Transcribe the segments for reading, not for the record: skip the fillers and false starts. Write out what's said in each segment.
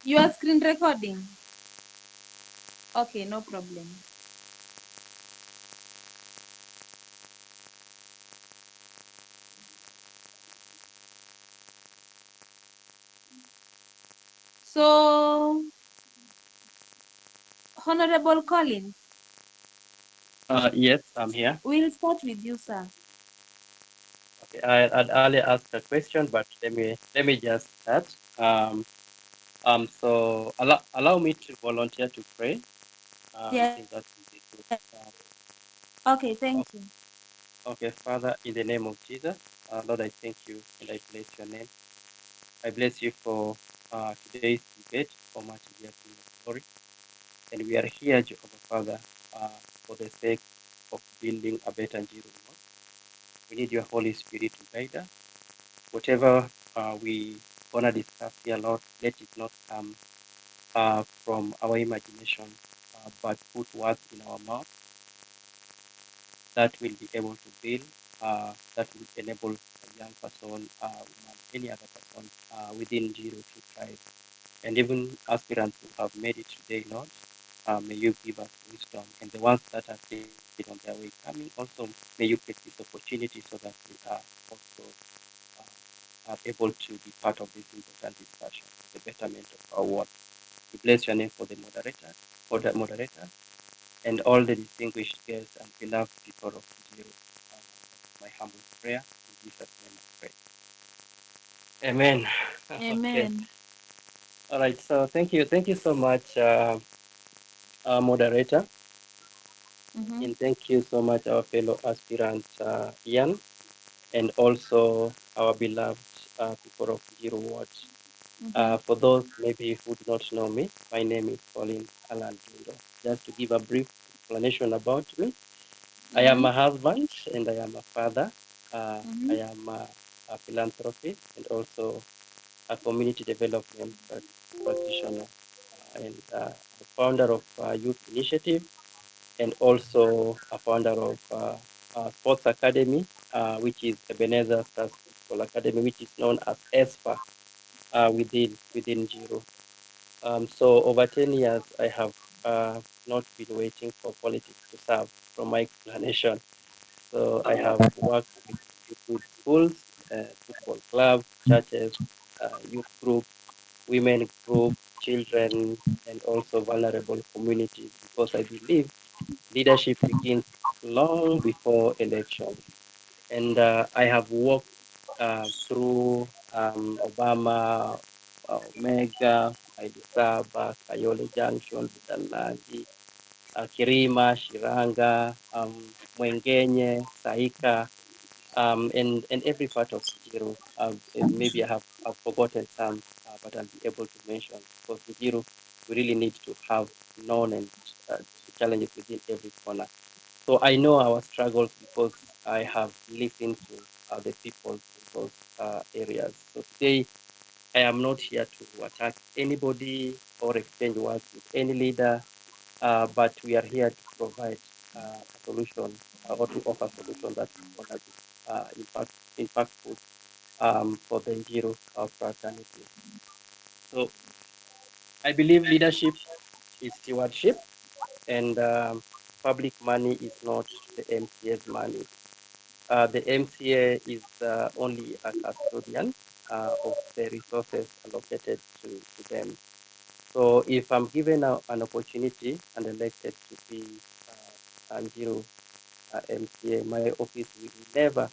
You are screen recording. Okay, no problem. So, Honorable Collins, Yes, I'm here. we'll start with you, sir. Okay, I'd earlier asked a question, but let me just start. So allow me to volunteer to pray. I Yes. think that will be good. Okay, thank O- you. okay, Father, in the name of Jesus, Lord, I thank you and I bless your name. I bless you for today's debate, for much dear King of glory. And we are here, Jehovah Father, for the sake of building a better Njiru world. We need your Holy Spirit to guide us. Whatever we gonna discuss here, Lord, let it not come from our imagination, but put words in our mouth that will be able to build, that will enable a young person, woman, any other person within Njiru to thrive. And even aspirants who have made it today, Lord, may you give us wisdom. And the ones that are still on their way coming, also may you create this opportunity so that we are also are able to be part of this important discussion for the betterment of our world. We bless your name for the moderator, and all the distinguished guests and beloved people of Njiru. That's my humble prayer. In Jesus' name I pray. Amen. Okay. Amen. All right. So thank you so much, moderator, Mm-hmm. and thank you so much, our fellow aspirant Ian, and also our beloved people of Njiru Ward. Mm-hmm. For those maybe who do not know me, my name is Colin Alan Dundo. Just to give a brief explanation about me, I am Mm-hmm. a husband and I am a father. Mm-hmm. I am a philanthropist and also a community development practitioner and a founder of Youth Initiative and also a founder of Sports Academy, which is Ebenezer Stars Football Academy, which is known as ESPA within Giro. So over 10 years, I have not been waiting for politics to serve from my explanation. So I have worked with schools, football clubs, churches, youth groups, women group, children, and also vulnerable communities because I believe leadership begins long before elections. And I have walked through Obama, Omega, Aidisaba, Kayole Junction, Budalangi, Kirima, Shiranga, Mwengenye, Saika, and every part of Njiru. Maybe I've forgotten some, but I'll be able to mention because Njiru, we really need to have known and the challenges within every corner. So I know our struggles because I have listened to the people in those areas. So today I am not here to attack anybody or exchange words with any leader, but we are here to provide a solution or to offer solutions that are going to be impactful for the Njiru fraternity. So I believe leadership is stewardship, and public money is not the MCA's money. The MCA is only a custodian of the resources allocated to them. So if I'm given an opportunity and elected to be Njiru MCA, my office will never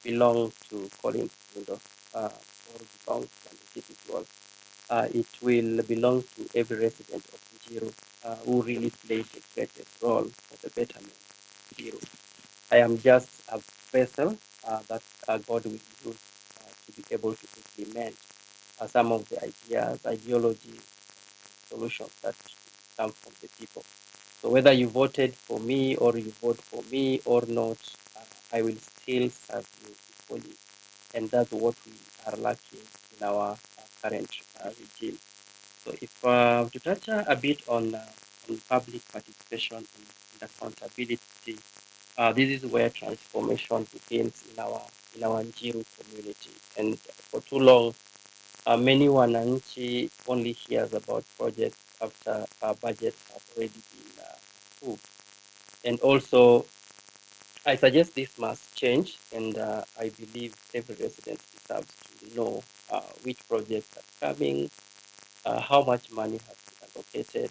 belong to Collins Kundo or belong to an individual. It will belong to every resident of Njiru who really plays the greatest role for the betterment of Njiru. I am just a vessel that God will use to be able to implement some of the ideas, ideologies, solutions that come from the people. So whether you voted for me or you vote for me or not, I will still serve you equally. And that's what we are lacking in our current regime. So if to touch a bit on public participation and accountability, this is where transformation begins in our Njiru community. And for too long, Many wananchi only hears about projects after budgets have already been approved. And also, I suggest this must change, and I believe every resident deserves to know which projects are coming, how much money has been allocated,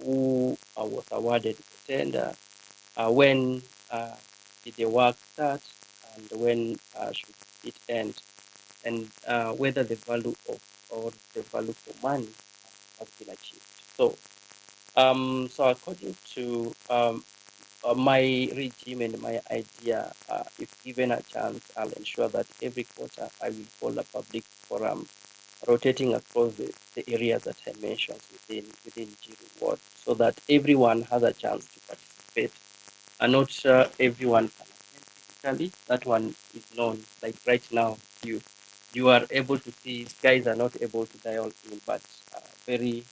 who was awarded the tender, when did the work start, and when should it end, and whether the value of or the value for money has been achieved. So, so according to my regime and my idea, if given a chance, I'll ensure that every quarter I will hold a public forum rotating across the areas that I mentioned within Njiru ward, so that everyone has a chance to participate. And not everyone can attend physically. That one is known. Like right now, you are able to see guys are not able to dial in, but very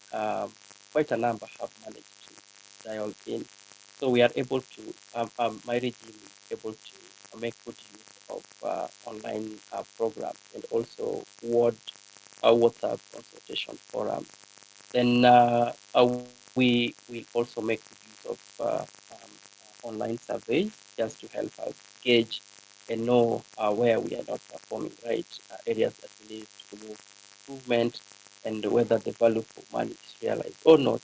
quite a number have managed to dial in. So we are able to. My regime is able to make good use of online programs and also WhatsApp consultation forums. Then we will also make good use of online surveys just to help us gauge and know where we are not performing right, areas that we need to move improvement, and whether the value for money is realized or not.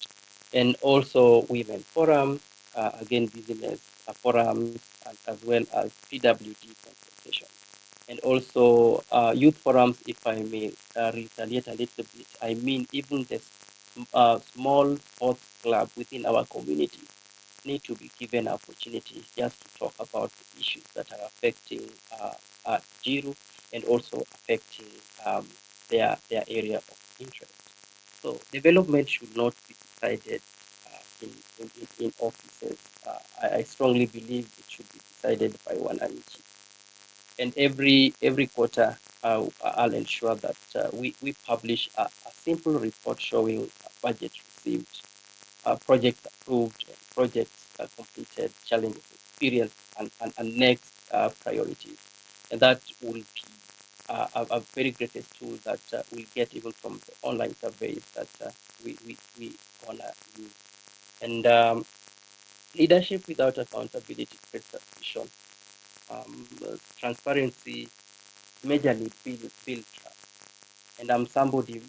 And also women forums, again business forums, and as well as PWD consultation. And also youth forums, if I may retaliate a little bit, I mean even the small sports club within our community need to be given opportunity just to talk about the issues that are affecting Jiru and also affecting their area of interest. So development should not be decided in offices. I strongly believe it should be decided by one entity. And every quarter, I'll ensure that we publish a simple report showing budget received, projects approved, and projects completed, challenges experienced, and next priorities. And that will be a very greatest tool that we'll get even from the online surveys that we wanna use. And leadership without accountability creates suspicion. Transparency majorly build trust. And I'm somebody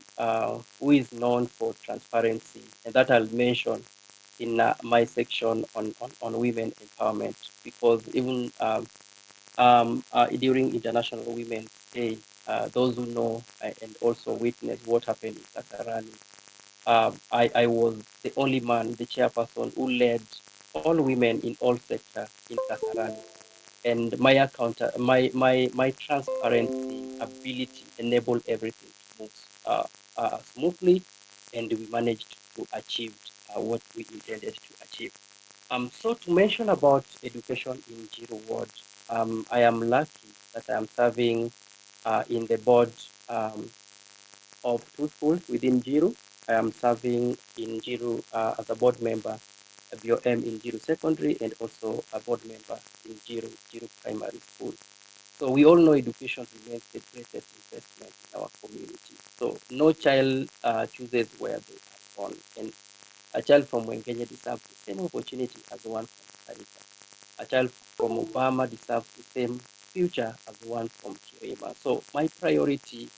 who is known for transparency, and that I'll mention in my section on women empowerment, because even during International Women's Day, those who know and also witness what happened in Kasarani, I was the only man, the chairperson, who led all women in all sector in Kasarani. And my transparency ability enabled everything to move smoothly, and we managed to achieve what we intended to achieve. So to mention about education in Njiru Ward, I am lucky that I am serving in the board of two schools within Njiru. I am serving in Njiru as a board member, a BOM in Njiru Secondary, and also a board member in Njiru Primary School. So we all know education remains the greatest investment in our community. So no child chooses where they are born, and a child from Wengenye deserves the same opportunity as the one from Tarika. A child from Obama deserves the same future as the one from Kirima. So my priority,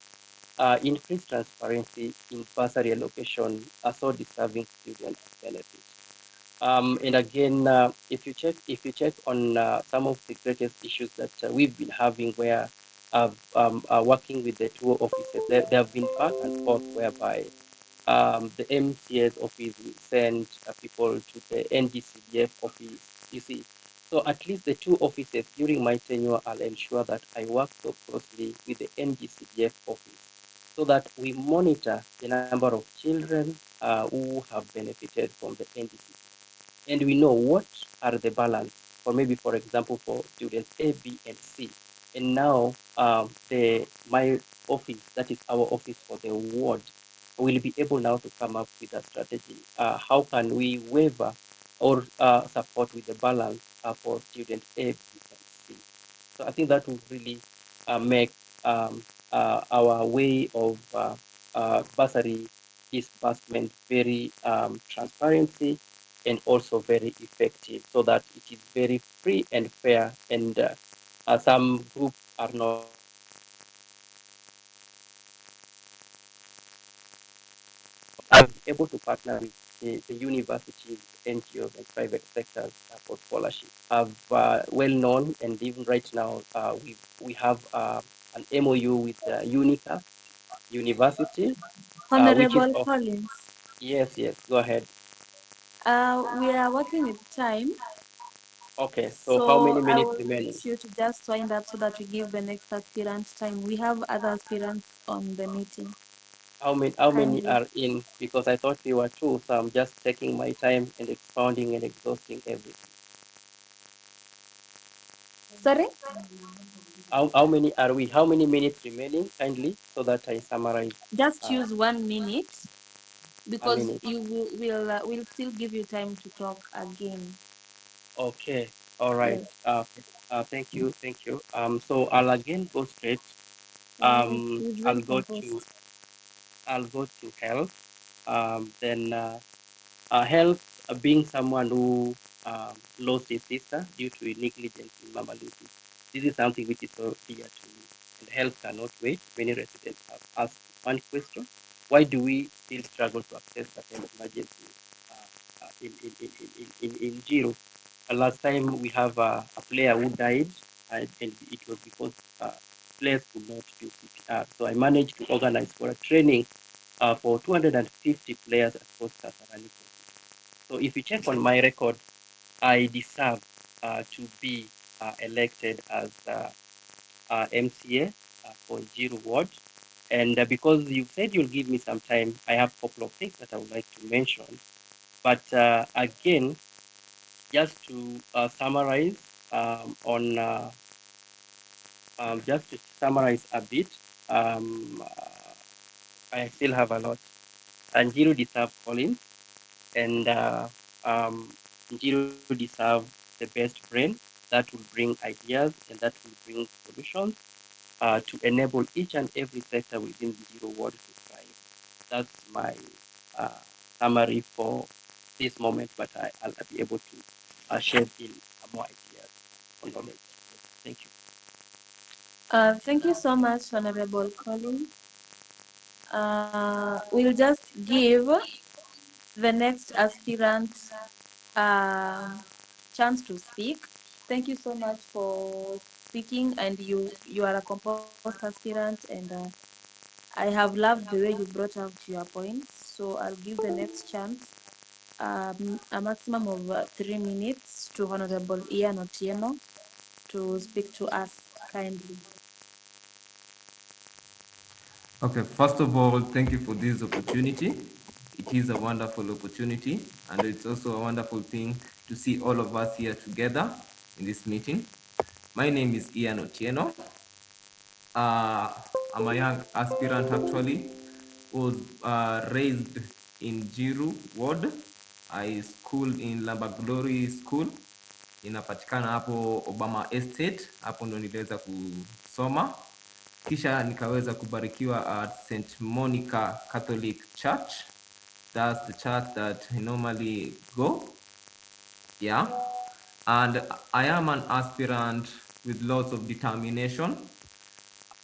increased transparency in bursary allocation, so deserving students benefit. And again, if you check on some of the greatest issues that we've been having, where working with the two offices, there have been back and forth whereby the MCS office will send people to the NGCDF office. You see, so at least the two offices during my tenure, I'll ensure that I work so closely with the NGCDF office so that we monitor the number of children who have benefited from the NGCDF, and we know what are the balance for, maybe for example for students A, B, and C. And now the my office, that is our office for the ward, will be able now to come up with a strategy. How can we waiver or support with the balance for student A, B, and C? So I think that will really make our way of bursary disbursement very transparency and also very effective, so that it is very free and fair. And some groups are not able to partner with the universities, NGOs, and private sectors for scholarship. Have well known, and even right now, we have an MOU with Unica University, which is Honorable of Collins, yes, yes. Go ahead. we are working with time, Okay, so how so many I minutes will remaining? request you to just wind up so that we give the next aspirant time. We have other aspirants on the meeting. How many Kindly. are in? Because I thought we were two, so I'm just taking my time and expounding and exhausting everything. Sorry? How many are we? How many minutes remaining? Kindly, so that I summarize. Just Uh, use 1 minute a because minute. you will still give you time to talk again. Okay. All right. Yes. Thank you. Thank you. So I'll again go straight. Oh, he's I'll very go to composed. health. Then health, being someone who lost his sister due to negligence in mama losing. This is something which is so dear to me, and health cannot wait. Many residents have asked one question: why do we still struggle to access certain emergencies in Njiru? Last time we have a player who died, and it was because players could not do CPR. So I managed to organize for a training for 250 players across Kasarani constituency. So if you check on my record, I deserve to be elected as MCA for Njiru Ward. And because you said you'll give me some time, I have a couple of things that I would like to mention. But again, just to summarize on just to summarize a bit, um, uh, I still have a lot. Njiru deserve Collins, and Njiru deserve the best brain that will bring ideas and that will bring solutions to enable each and every sector within the Njiru world to thrive. That's my uh, summary for this moment, but I'll be able to share in more ideas on knowledge. Thank you. Thank you so much, Honorable Colin. We'll just give the next aspirant chance to speak. Thank you so much for speaking, and you are a composed aspirant, and I have loved the way you brought out your points. So I'll give the next chance, a maximum of 3 minutes to Honorable Ian Otieno to speak to us kindly. Okay, first of all, thank you for this opportunity. It is a wonderful opportunity, and it's also a wonderful thing to see all of us here together in this meeting. My name is Ian Otieno. Uh, I'm a young aspirant actually, was raised in Jiru Ward. I schooled in Lamba Glory School, inapatikana hapo Obama Estate. Hapo ndo niliweza kusoma, kisha nikaweza kubarikiwa at St Monica Catholic Church. That's the church that I normally go. Yeah, and I am an aspirant with lots of determination.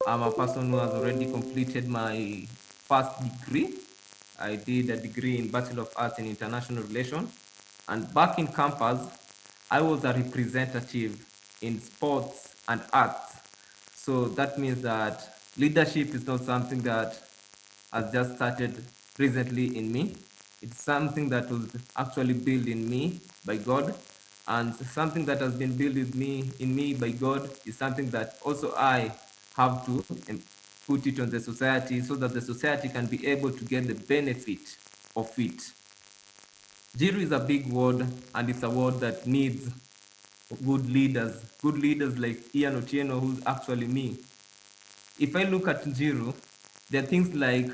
I'm a person who has already completed my first degree. I did a degree in Bachelor of Arts in International Relations. And back in campus, I was a representative in sports and arts. So that means that leadership is not something that has just started recently in me. It's something that was actually built in me by God, and something that has been built with me in me by God is something that also I have to put it on the society so that the society can be able to get the benefit of it. Jiru is a big word, and it's a word that needs good leaders like Ian Otieno, who's actually me. If I look at Njiru, there are things like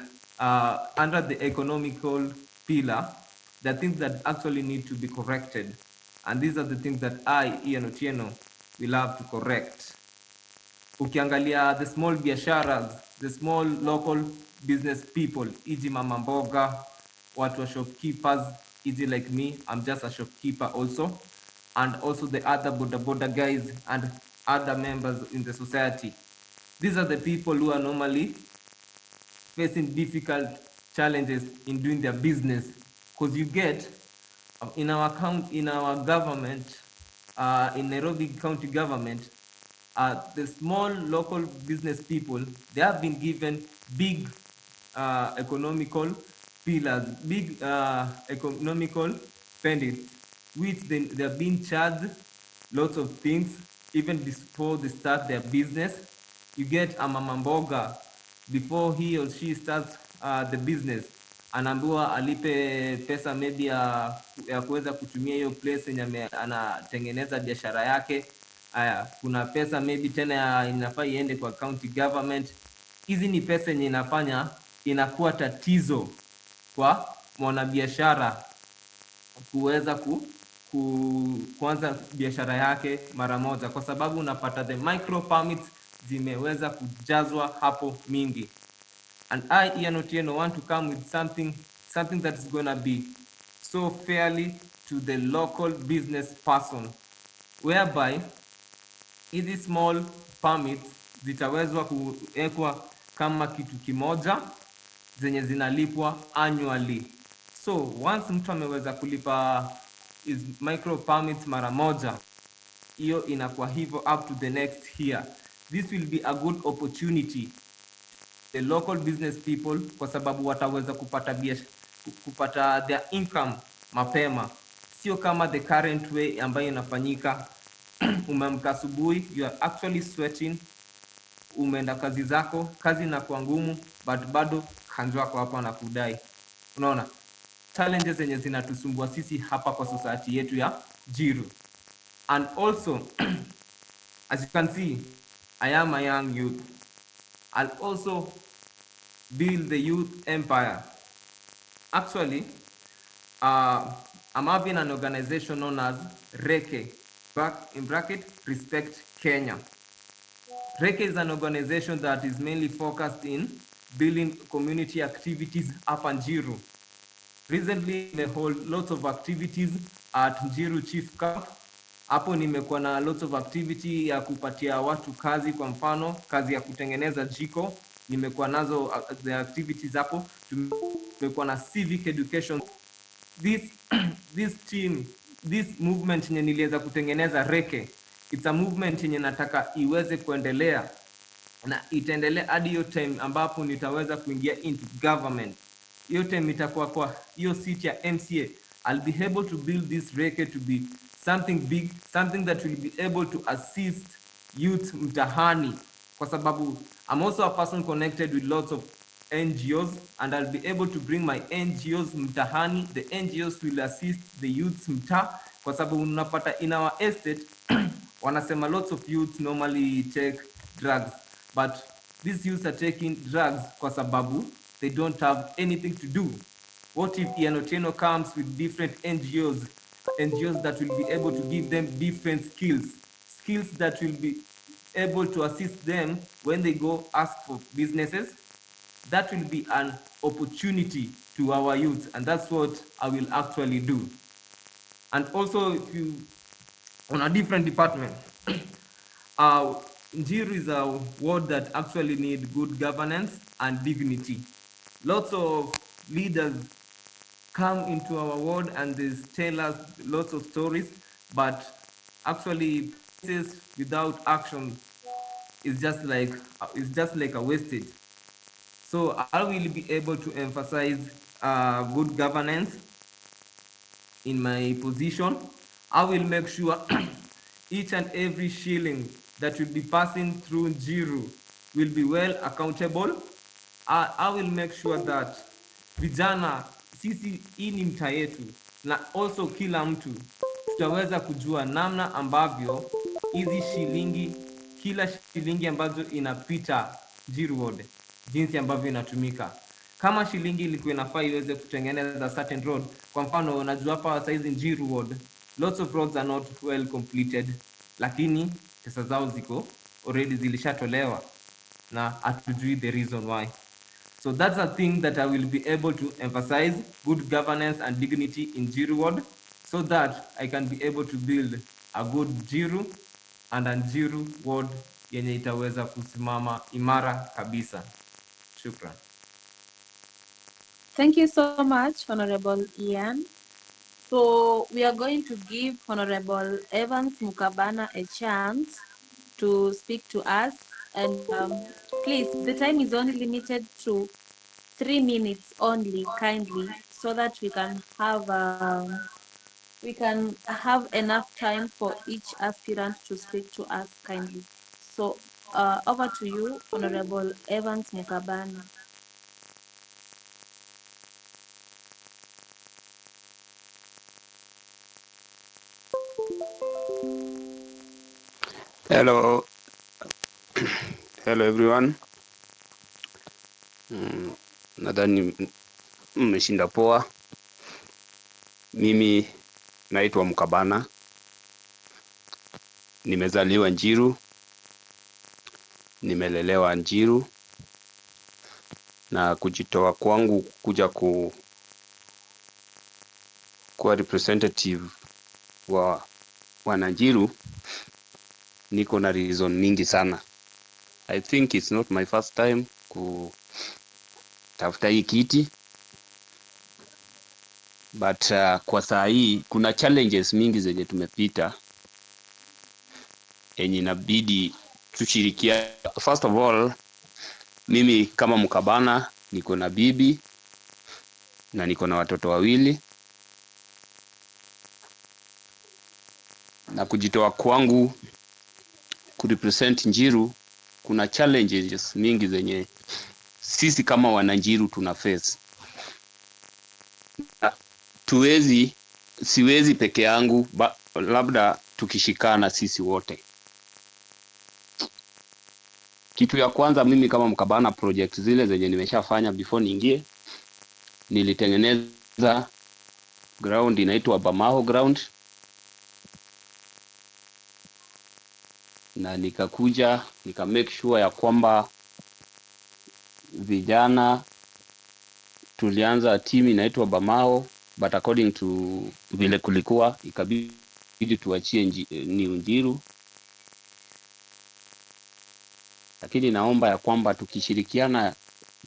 under the economical pillar, there are things that actually need to be corrected. And these are the things that I, Ian Otieno, will have to correct. Ukiangalia the small biasharas, the small local business people, e.g. mama mboga, watu wa shopkeepers, e.g. like me, I'm just a shopkeeper also, and also the other boda guys and other members in the society. These are the people who are normally facing difficult challenges in doing their business, because you get in our government, in Nairobi County government, the small local business people, they have been given big economical pillars, big economical spending, which they're being charged lots of things even before they start their business. You get a mama mboga, before he or she starts the business, anaambiwa alipe pesa maybe ya kuweza kutumia hiyo place yenye anatengeneza biashara yake. Aya, kuna pesa maybe tena inafaa iende kwa county government. Hizi ni pesa yenye inafanya inakuwa tatizo kwa mwanabiashara kuweza kuanza biashara yake mara moja, kwa sababu unapata the micro permits zimeweza kujazwa hapo mingi. And I, Ian Otieno, want to come with something that's gonna be so fairly to the local business person, whereby hizi small permits zitawezwa kuwekwa kama kitu kimoja zenye zinalipwa annually. So once mtu ameweza kulipa his micro permits mara moja, hiyo inakuwa hivyo up to the next year. This will be a good opportunity to the local business people, kwa sababu wataweza kupata their income mapema, sio kama the current way ambayo inafanyika. Umeamka asubuhi, you are actually sweating, umeenda kazi zako, kazi inakuwa ngumu, but bado kanjo wako hapa anakudai. Unaona challenges zenye zinatusumbua sisi hapa kwa society yetu ya Njiru. And also as you can see, I am a young youth. I'll also build the youth empire. Actually, I'm having an organization known as Reke, in bracket, Respect Kenya. Reke is an organization that is mainly focused in building community activities up Njiru. Recently, they hold lots of activities at Njiru Chief Camp. Hapo nimekuwa na lots of activity ya kupatia watu kazi, kwa mfano kazi ya kutengeneza jiko, nimekuwa nazo the activities hapo. Tumekuwa na civic education. This movement yenye niliweza kutengeneza Reke, it's a movement yenye nataka iweze kuendelea na itaendelea hadi hiyo time ambapo nitaweza kuingia into government. Hiyo time itakuwa kwa hiyo seat ya MCA. I'll be able to build this Reke to be something big, something that will be able to assist youth mtahani, kwa sababu I'm also a person connected with lots of NGOs, and I'll be able to bring my NGOs mtahani. The NGOs will assist the youths mta, kwa sababu unapata in our estate wanasema lots of youths normally take drugs, but these youths are taking drugs kwa sababu they don't have anything to do. What if Ian Otieno comes with different NGOs that will be able to give them different skills that will be able to assist them when they go ask for businesses? That will be an opportunity to our youth, and that's what I will actually do. And also, if you on a different department, Njiru is a ward that actually need good governance and dignity. Lots of leaders come into our ward and they tell us lots of stories, but actually places without action is just like a wastage. So I will be able to emphasize good governance in my position. I will make sure each and every shilling that will be passing through Njiru will be well accountable. I will make sure that vijana, sisi hii ni mtaa yetu, na also kila mtu tutaweza kujua namna ambavyo hizi kila shilingi ambazo inapita Njiru Ward, jinsi ambavyo inatumika. Kama shilingi ilikuwa inafaa iweze kutengeneza certain road, kwa mfano unajua hapa saizi Njiru Ward, lots of roads are not well completed, lakini pesa zao ziko already zilishatolewa. na hatujui the reason why. So that's a thing that I will be able to emphasize good governance and dignity in Njiru ward, so that I can be able to build a good Njiru and a Njiru ward yenye itaweza kusimama imara kabisa. Shukran. Thank you so much, Honorable Ian. So we are going to give Honorable Evans Mukabana a chance to speak to us. And please, the time is only limited to 3 minutes only, kindly, so that we can have enough time for each aspirant to speak to us kindly. So over to you, Honorable Evans Mukabana. Hello, hello everyone. Nadhani mmeshinda poa. Mimi naitwa Mukabana, nimezaliwa Njiru, nimelelewa Njiru, na kujitoa kwangu kuja kuwa representative wa Wananjiru, niko na reason mingi sana. I think it's not my first time kutafuta hii kiti, but kwa saa hii kuna challenges mingi zenye tumepita yenye inabidi tushirikia. First of all, mimi kama Mukabana niko na bibi na niko na watoto wawili, na kujitoa kwangu kurepresent Njiru, kuna challenges mingi zenye sisi kama Wananjiru tuna face. Siwezi peke yangu, labda tukishikana sisi wote. Kitu ya kwanza, mimi kama Mukabana, project zile zenye nimeshafanya before niingie, nilitengeneza ground inaitwa Bamaho ground, na nikakuja nika make sure ya kwamba vijana tulianza team inaitwa Bamaho, but according to vile kulikuwa ikabidi tuachie Njiru. Lakini naomba ya kwamba tukishirikiana,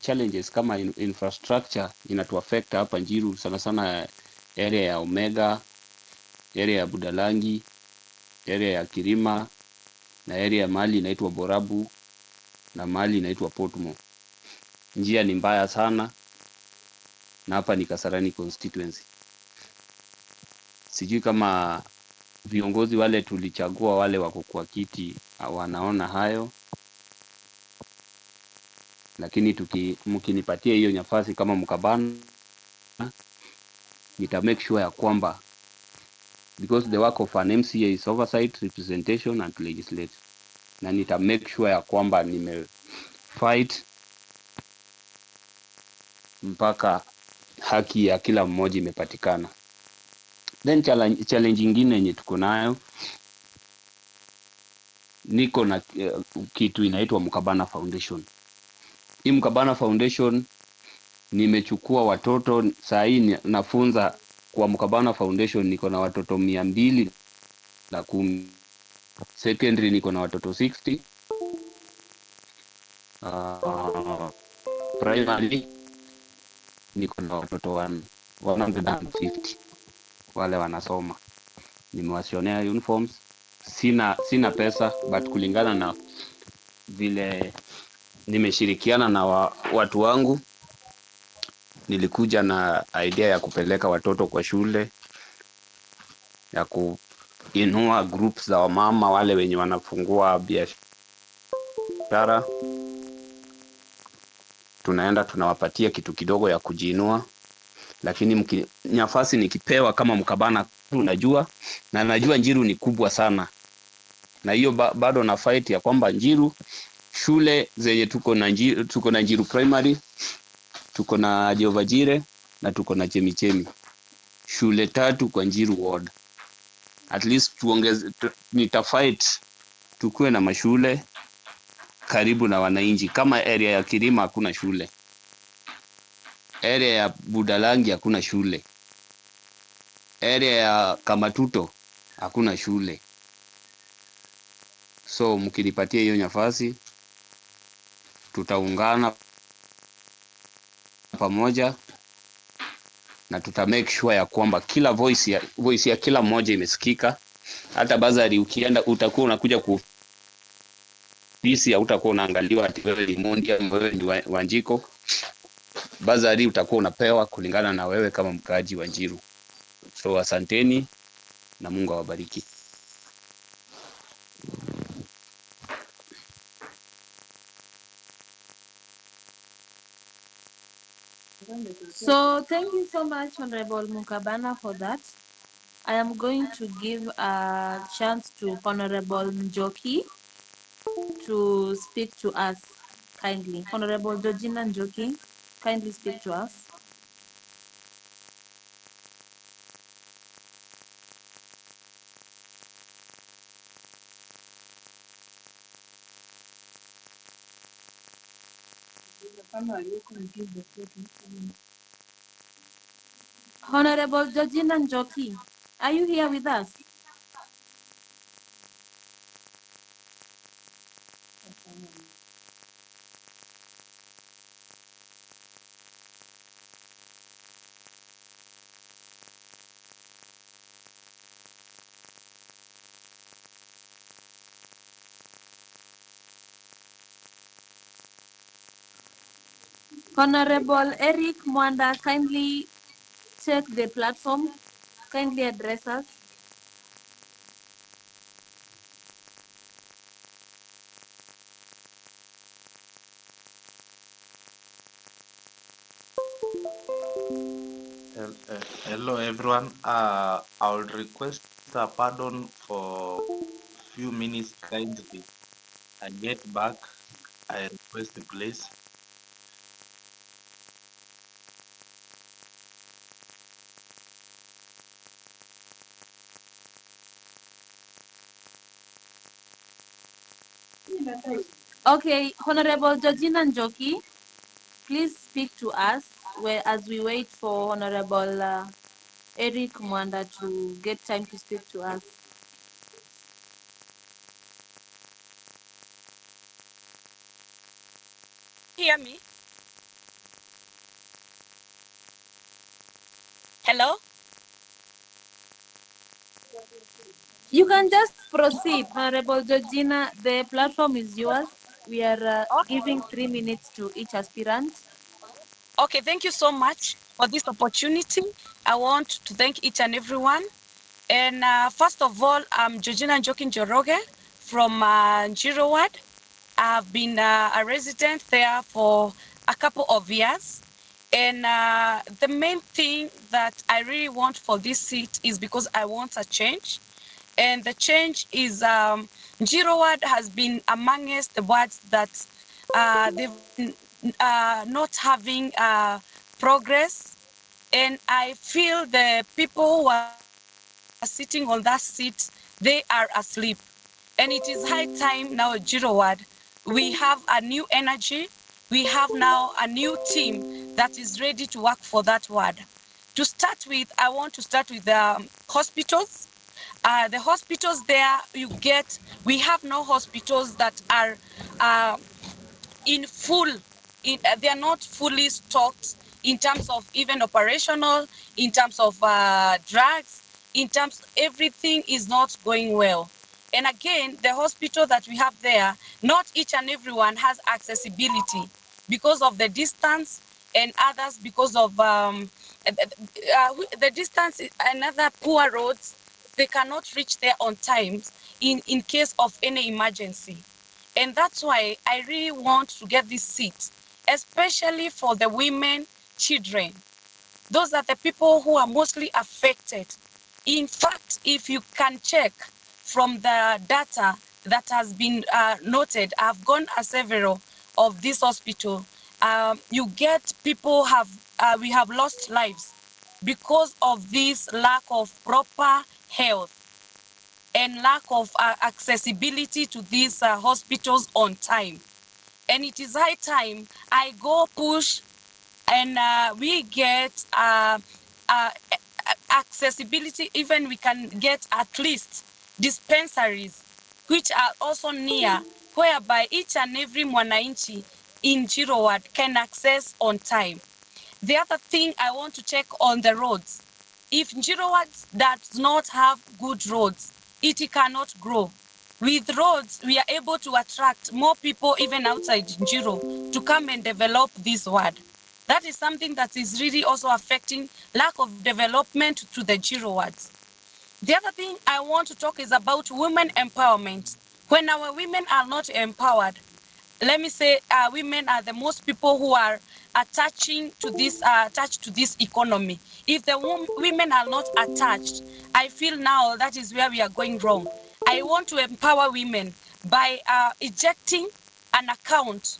challenges kama infrastructure inatuaffect hapa Njiru, sana sana area ya Omega, area ya Budalangi, area ya Kirima, na area ya mali inaitwa Borabu, na mali inaitwa Portmo. Njia ni mbaya sana, na hapa ni Kasarani constituency. Sijui kama viongozi wale tulichagua wale wako kwa kiti wanaona hayo, lakini mkinipatia hiyo nafasi kama Mukabana, nita make sure ya kwamba, because the work of an MCA is oversight, representation and legislate, na nita make sure ya kwamba fight mpaka haki ya kila mmoja imepatikana. Then challenge nyingine yenye tuko nayo, niko na kitu inaitwa Mukabana Foundation. Hii Mukabana Foundation nimechukua watoto, saa hii nafunza kwa Mukabana Foundation, niko na watoto 210. Secondary niko na watoto 60. Primary niko na watoto 150 wale wanasoma. Nimewashonea uniforms. Sina pesa, but kulingana na vile nimeshirikiana na watu wangu, nilikuja na idea ya kupeleka watoto kwa shule, ya kuinua groups za wamama wale wenye wanafungua biashara. Tunaenda tunawapatia kitu kidogo ya kujiinua, lakini nafasi nikipewa kama Mukabana, unajua, na najua Njiru ni kubwa sana, na hiyo bado na fight ya kwamba Njiru, shule zenye tuko na Njiru primary, tuko na Jovajire na tuko na Chemichemi, shule 3 kwa Njiru ward. At least nitafight tukue na mashule karibu na wananchi. Kama area ya Kirima hakuna shule, area ya Budalangi hakuna shule, area ya Kamatuto hakuna shule. So mkinipatia hiyo nafasi, tutaungana pamoja na tuta make sure ya kwamba kila voice ya kila mmoja imesikika. Hata bazari ukienda utakuwa unakuja ku ofisi, hautakuwa unaangaliwa ati wewe ni Mondi au wewe ni Wanjiko. Bazari utakuwa unapewa kulingana na wewe kama mkaaji wa Njiru. So asanteni na Mungu awabariki. So thank you so much, Honorable Mukabana, for that. I am going to give a chance to Honorable Njoki to speak to us kindly. Honorable Georgina Njoki, kindly speak to us. Honorable Georgina Njoki, are you here with us? Honorable Eric Mwanda, kindly take the platform, kindly address us. Hello everyone. I would request a pardon for few minutes kindly. I get back. I request please. Okay, Honorable Georgina Njoki, please speak to us as we wait for Honorable Eric Mwanda to get time to speak to us. Hear me? Hello? You can just proceed, Honorable Georgina. The platform is yours. We are giving 3 minutes to each aspirant. Okay, thank you so much for this opportunity. I want to thank each and everyone. And first of all, I'm Georgina Njoki Njoroge from Njiru Ward. I've been a resident there for a couple of years. And the main thing that I really want for this seat is because I want a change. And the change is Njiru Ward has been amongst the wards that they've been not having progress. And I feel the people who are sitting on that seat, they are asleep. And it is high time now at Njiru Ward, we have a new energy. We have now a new team that is ready to work for that ward. To start with, I want to start with the hospitals. The hospitals there, we have no hospitals that are uh, in full, they are not fully stocked in terms of even operational, in terms of drugs, in terms, everything is not going well. And again, the hospital that we have there, not each and everyone has accessibility because of the distance, and others because of the distance and other poor roads. They cannot reach there on time in case of any emergency. And that's why I really want to get this seat, especially for the women, children. Those are the people who are mostly affected. In fact, if you can check from the data that has been noted, I've gone to several of this hospital. You get people we have lost lives because of this lack of proper health and lack of accessibility to these hospitals on time. and it is high time I go push and we get accessibility. Even we can get at least dispensaries which are also near, whereby each and every mwananchi in Njiru ward can access on time. The other thing I want to check on the roads. If Njiru ward does not have good roads, it cannot grow. With roads, we are able to attract more people even outside Njiru to come and develop this ward. That is something that is really also affecting lack of development to the Njiru wards. The other thing I want to talk is about women empowerment. When our women are not empowered, let me say women are the most people who are attached to this economy. If the women are not attached, I feel now that is where we are going wrong. I want to empower women by ejecting an account.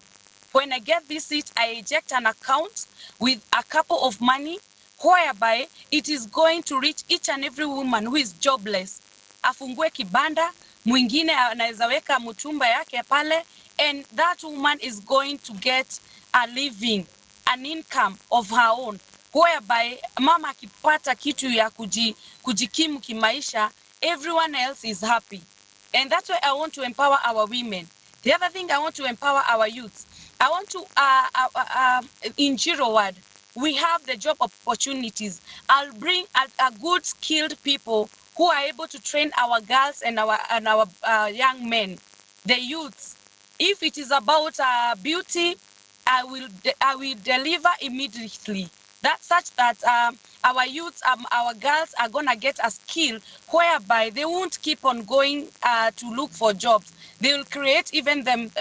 When I get this seat, I eject an account with a couple of money, whereby it is going to reach each and every woman who is jobless. Afungue kibanda, mwingine anaweza weka mchumba yake pale, and that woman is going to get a living, an income of her own, whereby mama akipata kitu ya kujikimu kimaisha, everyone else is happy. And that's why I want to empower our women. The other thing, I want to empower our youth. I want to, in Njiru ward, we have the job opportunities. I'll bring a good skilled people who are able to train our girls and our young men, the youths. If it is about beauty, I will deliver immediately. That's such that our youths, our girls are gonna get a skill whereby they won't keep on going to look for jobs. They will create even them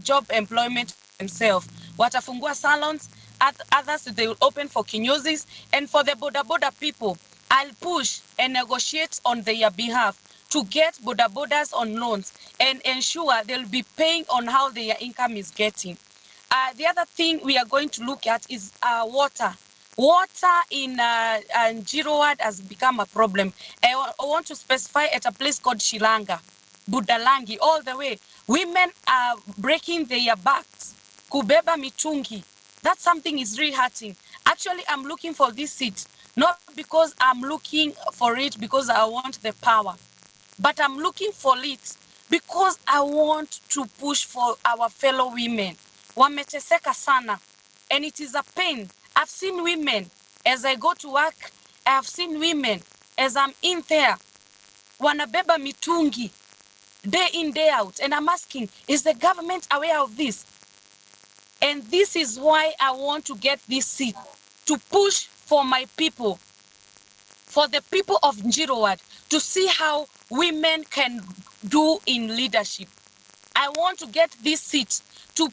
job employment for themselves. Watafungua salons, others they will open for kinyozis, and for the boda boda people, I'll push and negotiate on their behalf to get boda bodas on loans and ensure they'll be paying on how their income is getting. The other thing we are going to look at is water. Water in Njiru ward has become a problem. I want to specify at a place called Shilanga, Budalangi, all the way. Women are breaking their backs, kubeba mitungi. That something is really hurting. Actually, I'm looking for this seat, not because I'm looking for it because I want the power, but I'm looking for it because I want to push for our fellow women. Wameteseka sana, and it is a pain. I've seen women as I go to work. I have seen women as I'm in there, wanabeba mitungi day in, day out. And I'm asking, is the government aware of this? And this is why I want to get this seat, to push for my people, for the people of Njiru ward, to see how women can do in leadership. I want to get this seat to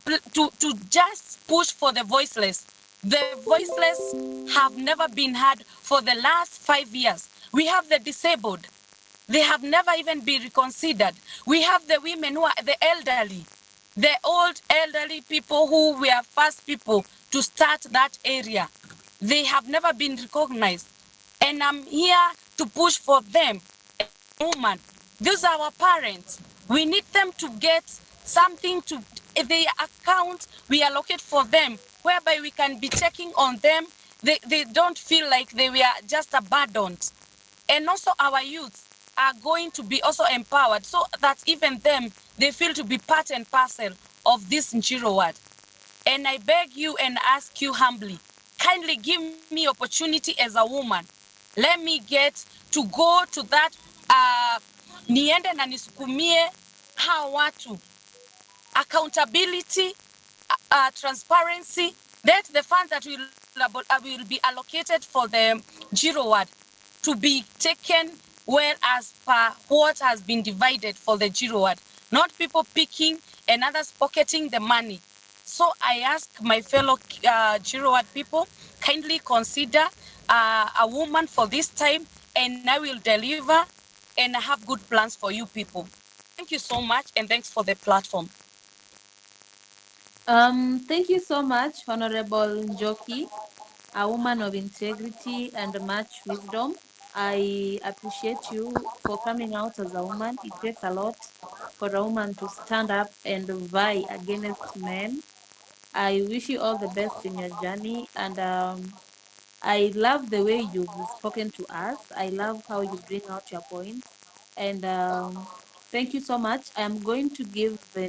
just push for the voiceless. The voiceless have never been heard for the last 5 years. We have the disabled. They have never even been reconsidered. We have the women who are the elderly, the old elderly people who were first people to start that area. They have never been recognized. And I'm here to push for them as a woman. These are our parents. We need them to get something to their account we allocate for them, whereby we can be checking on them. They don't feel like they were just abandoned. And also our youth are going to be also empowered so that even them, they feel to be part and parcel of this Njiru ward. And I beg you and ask you humbly, kindly give me opportunity as a woman. Let me get to go to that niende na nisukumie hawa watu. Accountability, transparency, that the funds that will be allocated for the Njiru ward to be taken well as per what has been divided for the Njiru ward, not people picking and others pocketing the money. So I ask my fellow Njiru ward people, kindly consider a woman for this time, and I will deliver, and I have good plans for you people. Thank you so much, and thanks for the platform. Thank you so much, Honorable Njoki, a woman of integrity and much wisdom. I appreciate you for coming out as a woman. It takes a lot for a woman to stand up and vie against men. I wish you all the best in your journey, and I love the way you've spoken to us. I love how you bring out your points, and thank you so much. I am going to give the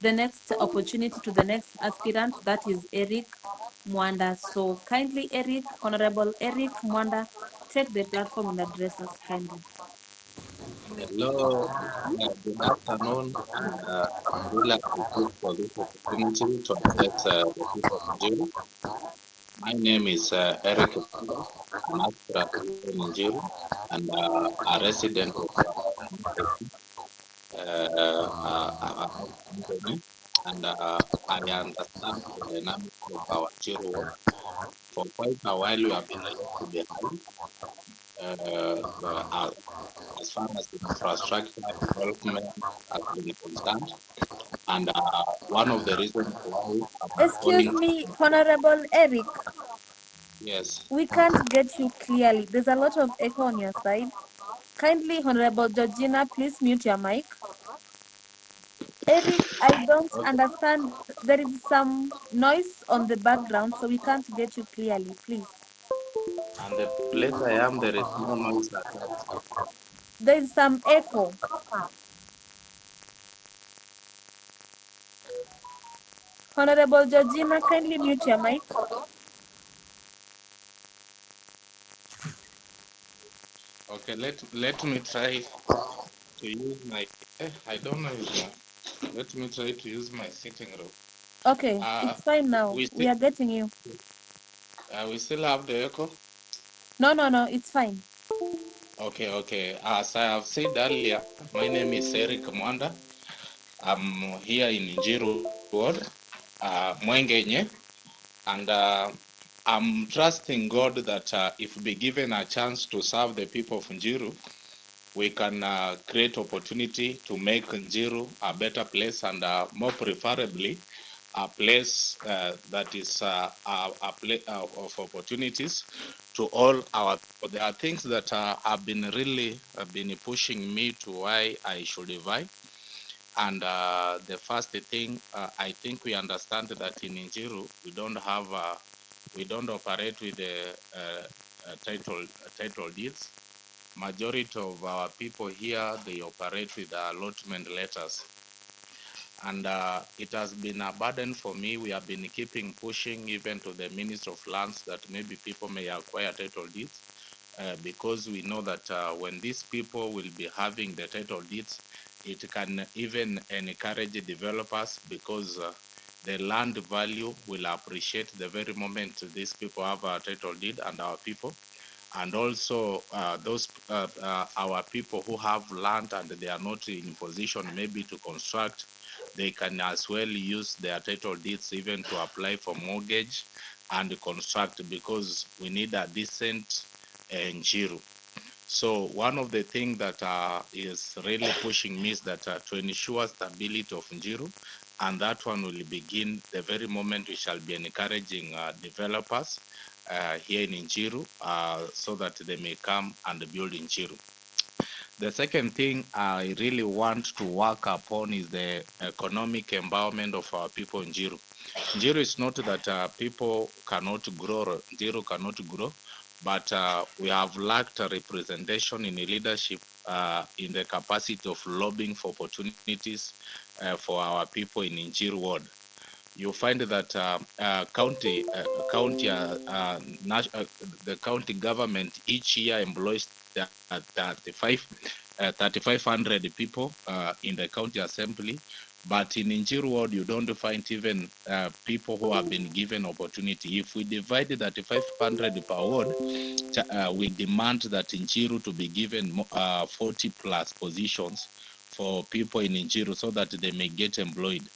next opportunity to the next aspirant, that is Eric Mwanda. So kindly, Eric, Honorable Eric Mwanda, take the platform and address us kindly. Hello, good afternoon, and I'm really appreciative for this opportunity to address the people of Njiru. My name is Eric Manda. I'm an aspirant here in Njiru and a resident of Tanzania. And I understand the dynamics of our Njiru work. For quite a while, we have been left behind as far as infrastructure development has been concerned. And one of the reasons why I'm Excuse calling, me, Honorable Eric, yes, we can't get you clearly. There's a lot of echo on your side. Kindly, Honorable Georgina, please mute your mic. Eric, I don't okay. understand. There is some noise on the background, so we can't get you clearly, please. And the place I am, there is no noise at all. There is some echo. Honorable Georgina, kindly mute your mic. Okay, let me try to use my. I don't know. Let me try to use my sitting room. Okay, Uh, it's fine now. we We still are getting you. we still have the echo. No, it's fine. Okay, okay. As I have said earlier, my name is Eric Mwanda. I'm here in Njiru Ward, Mwengenye, and I'm trusting God that if be given a chance to serve the people of Njiru, we can create opportunity to make Njiru a better place and more preferably a place that is a place of opportunities to all our people. There are things that have been really been pushing me to why I should divide. And the first thing, I think we understand that in Njiru, we don't operate with the title deeds. Majority of our people here, they operate with allotment letters. And it has been a burden for me. We have been keeping pushing even to the Minister of Lands that maybe people may acquire title deeds because we know that when these people will be having the title deeds, it can even encourage the developers because the land value will appreciate the very moment these people have a title deed and our people. And also those our people who have land and they are not in position maybe to construct, they can as well use their title deeds even to apply for mortgage and construct because we need a decent Njiru. So one of the things that is really pushing me is that to ensure stability of Njiru, and that one will begin the very moment we shall be encouraging developers here in Njiru so that they may come and build in Njiru. The second thing I really want to work upon is the economic empowerment of our people in Njiru. Njiru is not that people cannot grow, Njiru cannot grow, but we have lacked a representation in leadership in the capacity of lobbying for opportunities for our people in Njiru ward. You find that the county government each year employs 3,500 people in the county assembly, but in Njiru ward you don't find even people who have been given opportunity. If we divide the 3,500 per ward, we demand that Njiru to be given 40 plus positions for people in Njiru so that they may get employed.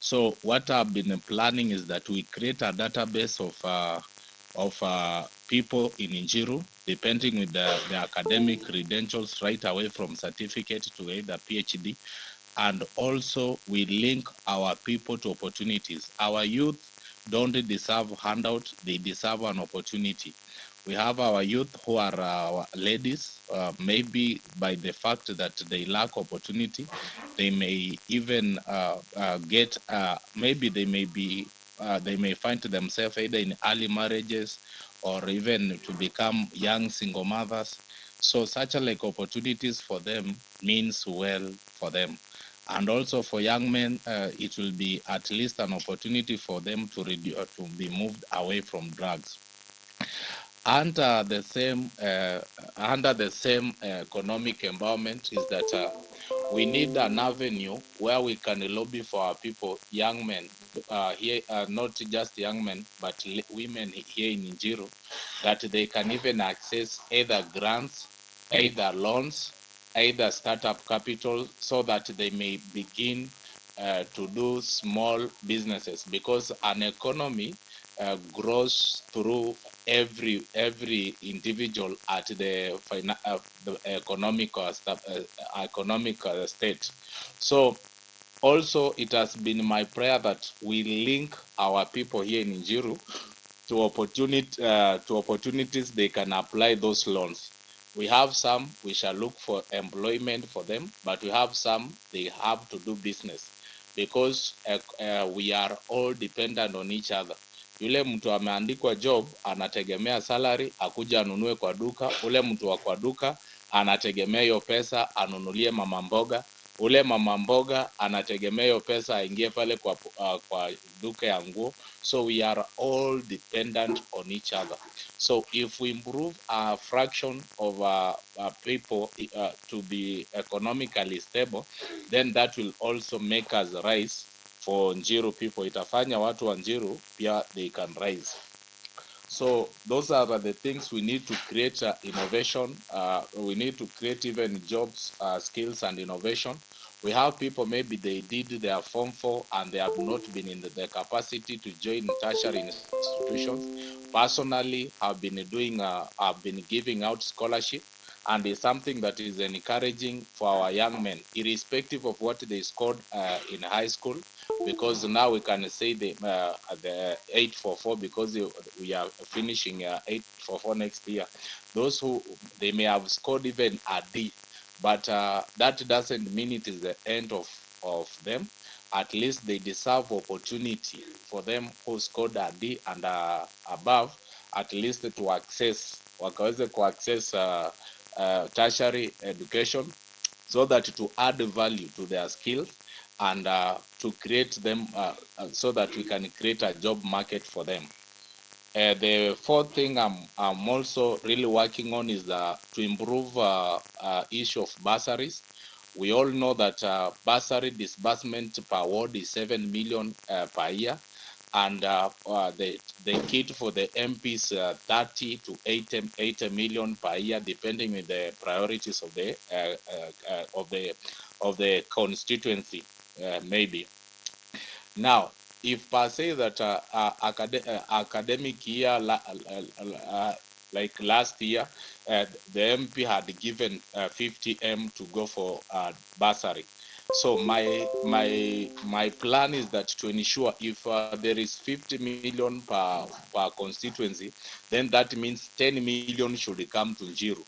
So what I've been planning is that we create a database of people in Njiru, depending with the academic credentials right away from certificate to either PhD. And also we link our people to opportunities. Our youth don't deserve handout, they deserve an opportunity. We have our youth who are our ladies. Maybe by the fact that they lack opportunity, they may even get. Maybe they may be. They may find themselves either in early marriages or even to become young single mothers. So such a like opportunities for them means well for them. And also for young men, it will be at least an opportunity for them to to be moved away from drugs. Under the same economic empowerment is that we need an avenue where we can lobby for our people, young men, here, not just young men, but women here in Njiru, that they can even access either grants, either loans, either startup capital, so that they may begin to do small businesses, because an economy grows through every individual at the economic state. So also it has been my prayer that we link our people here in Njiru to opportunities they can apply those loans. We have some we shall look for employment for them, but we have some they have to do business, because we are all dependent on each other. Yule mtu ameandikwa job anategemea salary akuja anunue kwa duka, ule mtu wa kwa duka anategemea hiyo pesa anunulie mama mboga, ule mama mboga anategemea hiyo pesa aingie pale kwa duka ya nguo. So we are all dependent on each other. So if we improve a fraction of people to be economically stable, then that will also make us rise. For Njiru people, itafanya watu wa Njiru pia they can rise. So those are the things we need to create innovation. We need to create even jobs, skills and innovation. We have people, maybe they did their Form 4 and they have not been in the capacity to join tertiary institutions. Personally, I've been giving out scholarship, and it's something that is encouraging for our young men, irrespective of what they scored in high school, because now we can say the 844, because we are finishing 844 next year. Those who they may have scored even a D, but that doesn't mean it is the end of them. At least they deserve opportunity for them who scored a D and above, at least to access wakaweze kuaccess tertiary education, so that to add value to their skills and to create them so that we can create a job market for them. The fourth thing I'm also really working on is to improve issue of bursaries. We all know that bursary disbursement per ward is 7 million per year, and the kit for the MPs 30 to 80 million per year, depending on the priorities of the constituency, maybe. Now, if per se that academic year, like last year, the MP had given 50M to go for bursary. So my plan is that to ensure if there is 50 million per constituency, then that means 10 million should come to Njiru.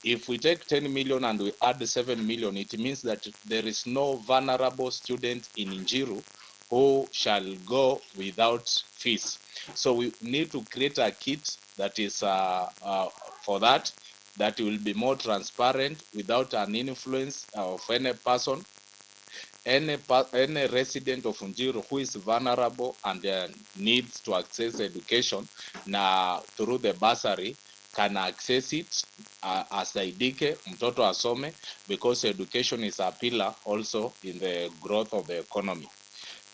If we take 10 million and we add 7 million, it means that there is no vulnerable student in Njiru who shall go without fees. So we need to create a kit that is for that will be more transparent, without an influence of any person. Any resident of Njiru who is vulnerable and needs to access education na through the bursary can access it, asaidike, mtoto asome, because education is a pillar also in the growth of the economy.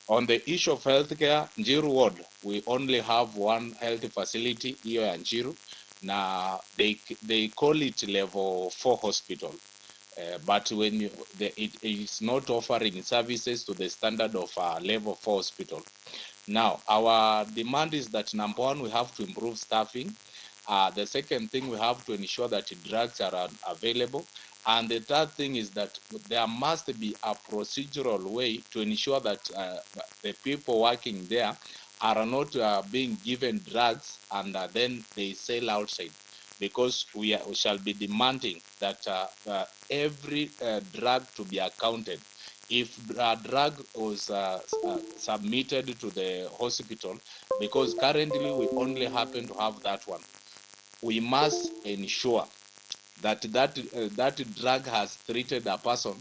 On the issue of healthcare, Njiru ward, we only have one health facility here in Njiru. Now they call it level 4 hospital. But when it is not offering services to the standard of a level 4 hospital. Now, our demand is that, number one, we have to improve staffing. The second thing, we have to ensure that drugs are available. And the third thing is that there must be a procedural way to ensure that the people working there are not being given drugs and then they sell outside, because we shall be demanding that every drug to be accounted. If a drug was submitted to the hospital, because currently we only happen to have that one, we must ensure that drug has treated a person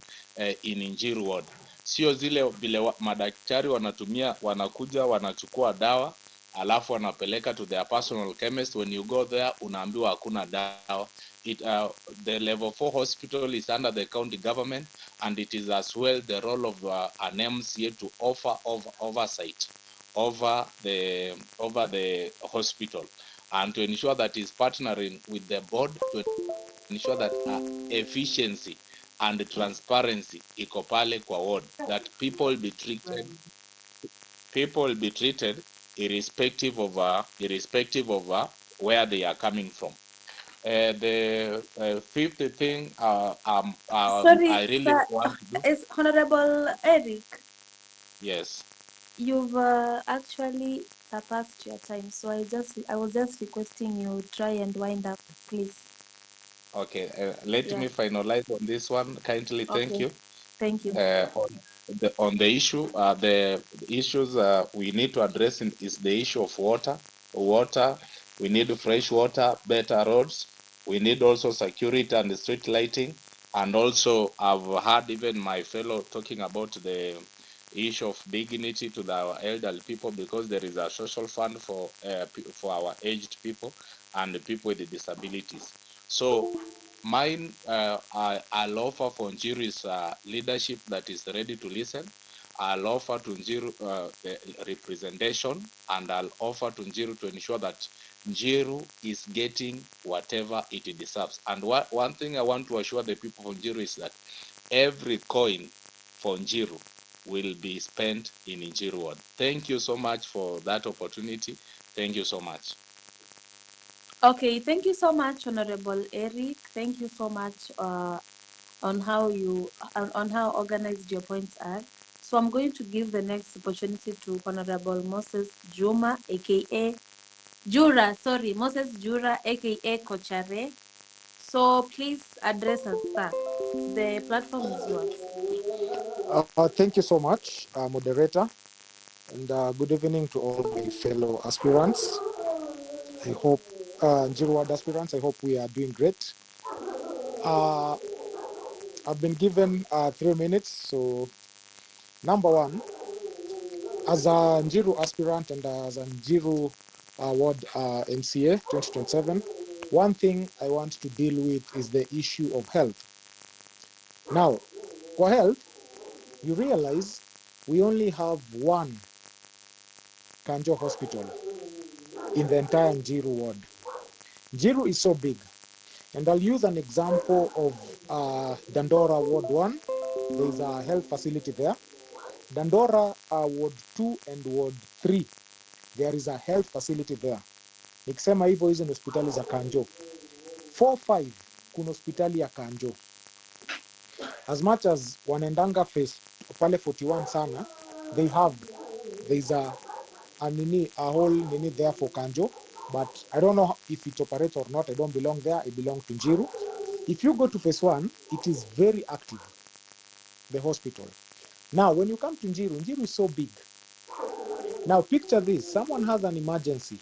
in Njiru ward. Sio zile vile madaktari wanatumia, wanakuja wanachukua dawa alafu wanapeleka to their personal chemist. When you go there unaambiwa hakuna dawa. The level 4 hospital is under the county government, and it is as well the role of an MCA to offer oversight over the hospital, and to ensure that is partnering with the board to ensure that efficiency and transparency iko pale kwa ward, that people will be treated irrespective of where they are coming from. The fifth thing Sorry, I really sir, want to do. is Honorable Eric, Yes. you've actually surpassed your time, so I was just requesting you try and wind up, please. Okay. Let Yeah. me finalize on this one. Kindly, thank Okay. you. Thank you. On the issue, the issues we need to address is the issue of water. Water, we need fresh water, better roads. We need also security and street lighting. And also, I've heard even my fellow talking about the issue of dignity to our elderly people, because there is a social fund for our aged people and the people with disabilities. So mine, I'll offer for Njiru is leadership that is ready to listen. I'll offer to Njiru the representation, and I'll offer to Njiru to ensure that Njiru is getting whatever it deserves. And one thing I want to assure the people of Njiru is that every coin for Njiru will be spent in Njiru ward. Thank you so much for that opportunity. Thank you so much. Okay, thank you so much, Honorable Eric. Thank you so much on how on how organized your points are. So I'm going to give the next opportunity to Honorable Moses Juma, aka Jura. Sorry, Moses Jura, aka Kochare. So please address us, sir. The platform is yours. Thank you so much, moderator, and good evening to all my fellow aspirants. I hope, Njiru Ward aspirants, I hope we are doing great. Uh, I've been given 3 minutes. So, number one, as a Njiru aspirant and as a Njiru Ward MCA 2027, one thing I want to deal with is the issue of health. Now, for health, you realize we only have one Kanjo hospital in the entire Njiru ward. Njiru is so big, and I'll use an example of Dandora Ward 1. There's a health facility there. Dandora Ward 2 and Ward 3, there is a health facility there. Nikisema hivyo, hizo ni hospitali za Kanjo. 4-5 kuna hospitali ya Kanjo. As much as wanaendanga face pale 41 sana, there's a whole nini there for Kanjo, but I don't know if it operates or not. I don't belong there. I belong to Njiru. If you go to phase 1, it is very active, the hospital. Now, when you come to Njiru, Njiru is so big. Now, picture this. Someone has an emergency.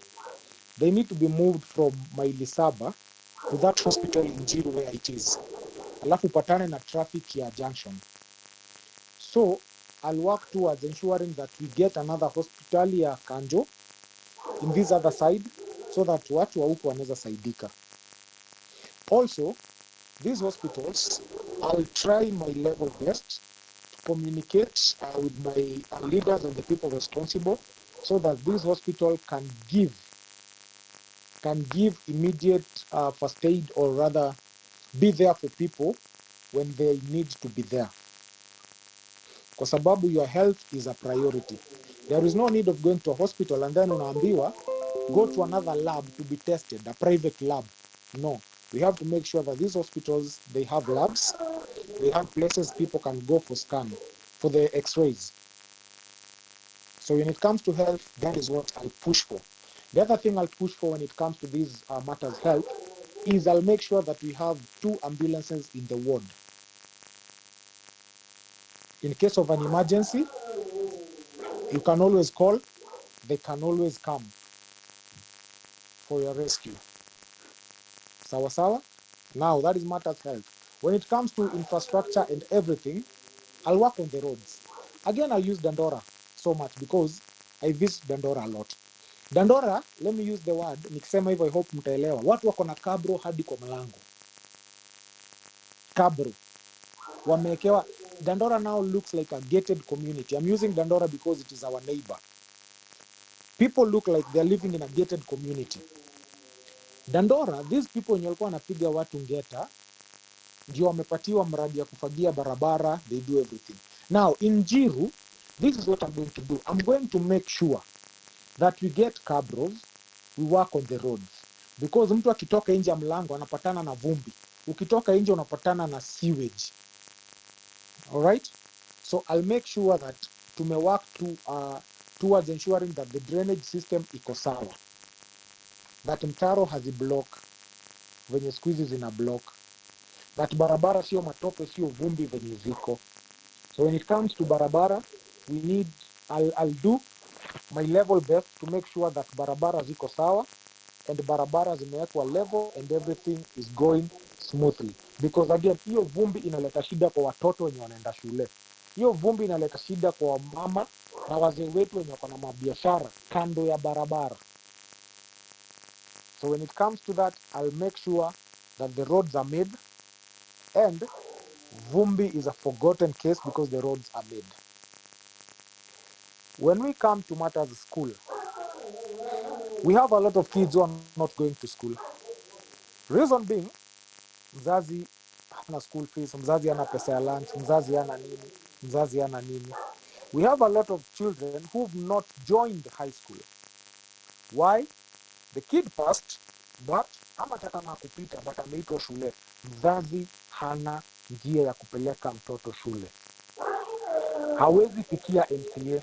They need to be moved from Mailisaba to that hospital in Njiru where it is. Alafu patane na traffic ya junction. So, I'll work towards ensuring that we get another hospital ya Kanjo in this other side, so that watu wa huko wanaweza saidika. Also, these hospitals, I'll try my level best to communicate with my leaders and the people responsible, so that this hospital can give immediate first aid, or rather be there for people when they need to be there. Kwa sababu your health is a priority. There is no need of going to a hospital and then unaambiwa go to another lab to be tested, a private lab. No, we have to make sure that these hospitals, they have labs, they have places people can go for scan, for the x-rays. So when it comes to health, that is what I'll push for. The other thing I'll push for when it comes to these matters health is I'll make sure that we have 2 ambulances in the ward. In case of an emergency, you can always call, they can always come for your rescue. Sawa sawa? Now, that is matters health. When it comes to infrastructure and everything, I'll work on the roads. Again, I use Dandora so much because I visit Dandora a lot. Dandora, let me use the word, nikisema hivyo I hope mtaelewa. Watu wako na kabro hadi kwa mlango. Kabro. Wamewekewa. Dandora now looks like a gated community. I'm using Dandora because it is our neighbor. People look like they're living in a gated community. Dandora, these people wenye walikuwa wanapiga watu ngeta, ndio wamepatiwa mradi ya kufagia barabara, they do everything. Now, in Njiru, this is what I'm going to do. I'm going to make sure that we get cabros, we work on the roads. Because mtu akitoka nje ya mlango anapatana na vumbi. Ukitoka nje unapatana na sewage. All right? So I'll make sure that tumework towards ensuring that the drainage system iko sawa. That mtaro haziblock venye squeezes zina block. That barabara sio matope, sio vumbi venye ziko. So when it comes to barabara, I'll do my level best to make sure that barabara ziko sawa and barabara zimewekwa level and everything is going smoothly. Because again, hiyo vumbi inaleta shida kwa watoto wenye wanaenda shule. Hiyo vumbi inaleta shida kwa mama na wazee wetu wenye wako na mabiashara kando ya barabara. So when it comes to that, I'll make sure that the roads are made, and vumbi is a forgotten case because the roads are made. When we come to matters school, we have a lot of kids who are not going to school. Reason being, mzazi hana school fees, mzazi hana pesa ya lunch, mzazi hana nini, mzazi hana nini. We have a lot of children who've not joined high school. Why? The kid passed, but amataka na kupita, but ameitwa shule. Mzazi hana njia ya kupeleka mtoto shule. Hawezi fikia MCA.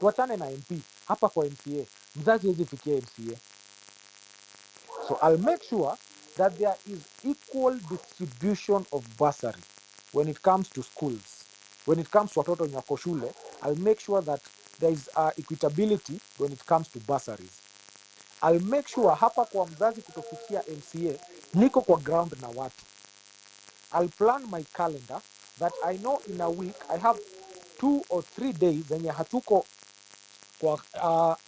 Tuachane na MP. Hapa kwa MCA, mzazi hawezi fikia MCA. So I'll make sure that there is equal distribution of bursary when it comes to schools. When it comes to watoto wenye wako shule, I'll make sure that there is equitability when it comes to bursaries. I'll make sure hapa kwa mzazi kutofikia MCA, niko kwa ground na watu. I'll plan my calendar that I know in a week I have 2 or 3 days zenye hatuko kwa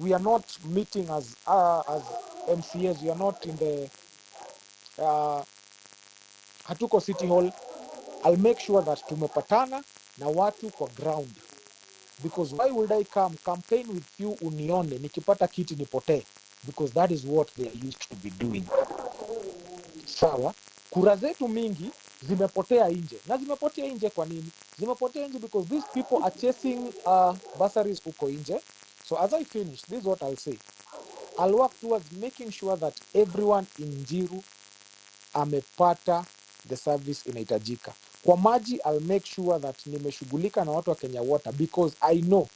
we are not meeting as MCAs, we are not in the hatuko city hall. I'll make sure that tumepatana na watu kwa ground, because why would I come campaign with you unione nikipata kiti nipotee? Because that is what they are used to be doing. Sawa, kura zetu mingi zimepotea nje. Na zimepotea nje kwa nini? Zimepotea nje because these people are chasing bursaries huko nje. So as I finish, this is what I'll say. I'll work towards making sure that everyone in Njiru amepata the service inahitajika. Kwa maji, I'll make sure that nimeshughulika na watu wa Kenya Water because I know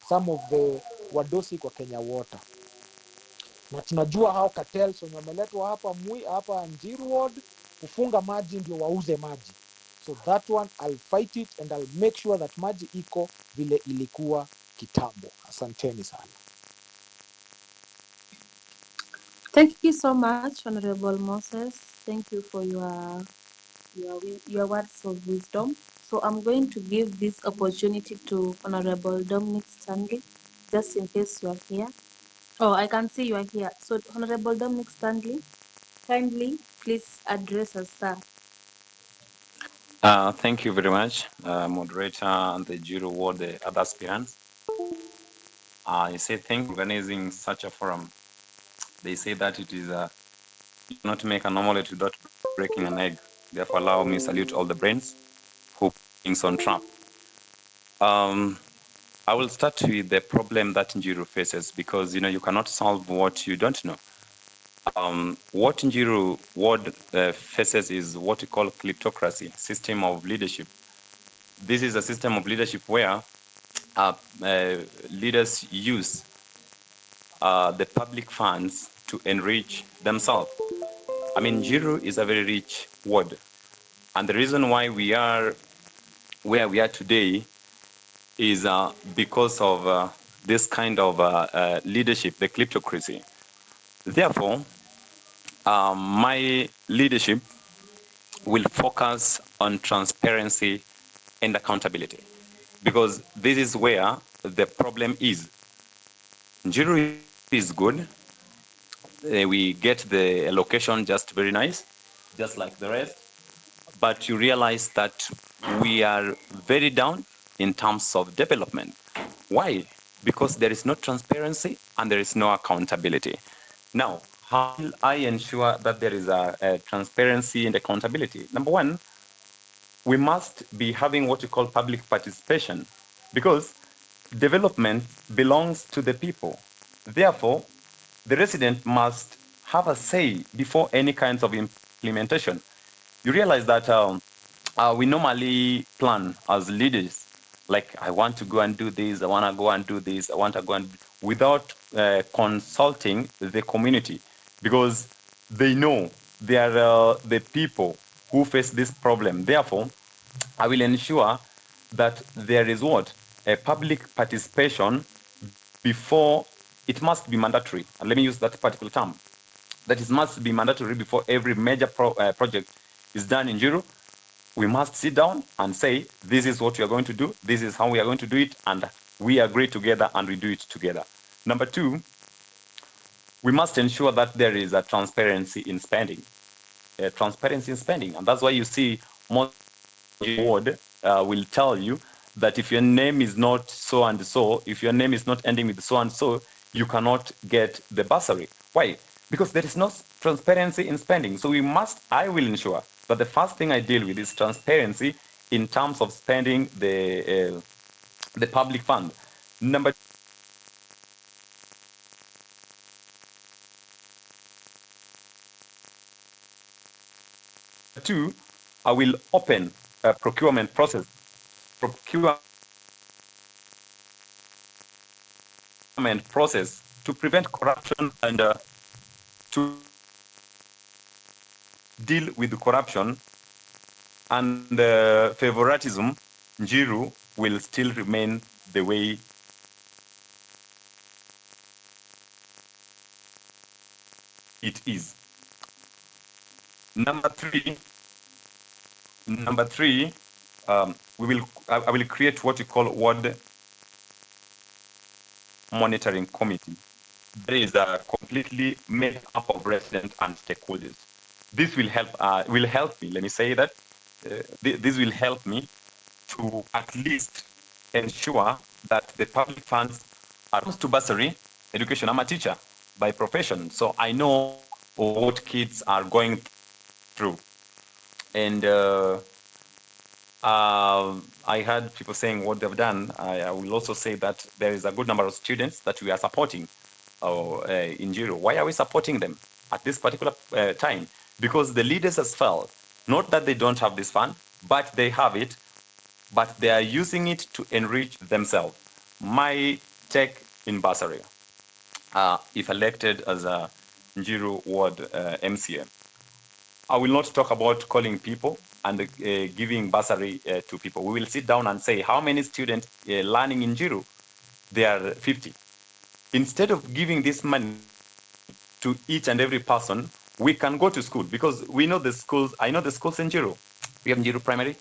some of the wadosi kwa Kenya Water. Na tunajua hao cartels wenye wameletwa hapa Njiru Ward kufunga maji ndio wauze maji. So that one I'll fight it and I'll make sure that maji iko vile ilikuwa kitambo. Asanteni sana. Thank you so much, Honorable Moses. Thank you for your words of wisdom. So I'm going to give this opportunity to Honorable Dominic Stanley, just in case you are here. Oh, I can see you are here. So Honorable Dominic Stanley, kindly please address us, sir. Thank you very much, moderator and the Njiru Ward, the other aspirants. I say thank you for organizing such a forum. They say that it is you cannot make an omelette without breaking an egg. Therefore, allow me to salute all the brains who put things on trap. I will start with the problem that Njiru faces because you cannot solve what you don't know. What Njiru Ward faces is what we call kleptocracy, system of leadership. This is a system of leadership where leaders use the public funds to enrich themselves. I mean, Njiru is a very rich ward. And the reason why we are where we are today is because of this kind of leadership, the kleptocracy. Therefore, my leadership will focus on transparency and accountability because this is where the problem is. Njiru is good. We get the allocation just very nice, just like the rest. But you realize that we are very down in terms of development. Why? Because there is no transparency and there is no accountability. Now, how will I ensure that there is a transparency and accountability? Number one, we must be having what you call public participation because development belongs to the people. Therefore, the resident must have a say before any kinds of implementation. You realize that we normally plan as leaders, like I want to go and do this, I want to go and do this, I want to go and without consulting the community because they know they are the people who face this problem. Therefore, I will ensure that there is what? A public participation before it must be mandatory. And let me use that particular term. That it must be mandatory before every major project is done in Njiru. We must sit down and say, this is what we are going to do, this is how we are going to do it, and we agree together and we do it together. Number two, we must ensure that there is a transparency in spending. And that's why you see most ward will tell you that if your name is not so and so, if your name is not ending with so and so, you cannot get the bursary. Why? Because there is no transparency in spending. So I will ensure that the first thing I deal with is transparency in terms of spending the public fund. Number two, I will open a procurement process to prevent corruption and to deal with corruption and favoritism. Njiru will still remain the way it is. Number three, I will create what you call ward monitoring committee. That is completely made up of residents and stakeholders. This will help me. Let me say that this will help me to at least ensure that the public funds are comes to bursary education. I'm a teacher by profession, so I know what kids are going through. And I heard people saying what they've done. I will also say that there is a good number of students that we are supporting in Njiru. Why are we supporting them at this particular time? Because the leaders as well, not that they don't have this fund, but they have it, but they are using it to enrich themselves. My take in bursary, if elected as a Njiru ward MCA, I will not talk about calling people and giving bursary to people. We will sit down and say how many students learning in Njiru. There are 50. Instead of giving this money to each and every person, we can go to school because we know the schools. I know the schools in Njiru. We have Njiru Primary,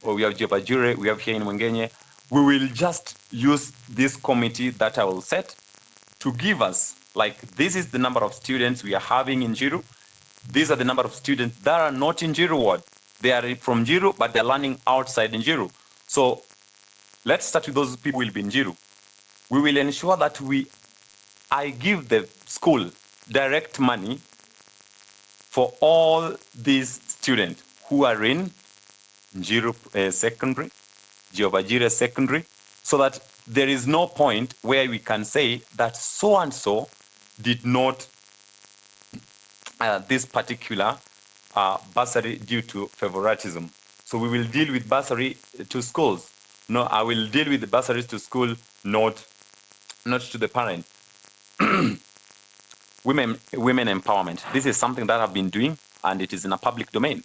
or we have Jebajure, we have here in Mwengenye. We will just use this committee that I will set to give us, like, this is the number of students we are having in Njiru. These are the number of students that are not in Njiru ward. They are from Njiru, but they're learning outside Njiru. So let's start with those people who will be in Njiru. We will ensure that I give the school direct money for all these students who are in Njiru Secondary, Jobajire Secondary, so that there is no point where we can say that so and so did not this particular bursary due to favoritism. So we will deal with bursary to schools. No, I will deal with the bursaries to school, not to the parent. Women empowerment. This is something that I've been doing, and it is in a public domain.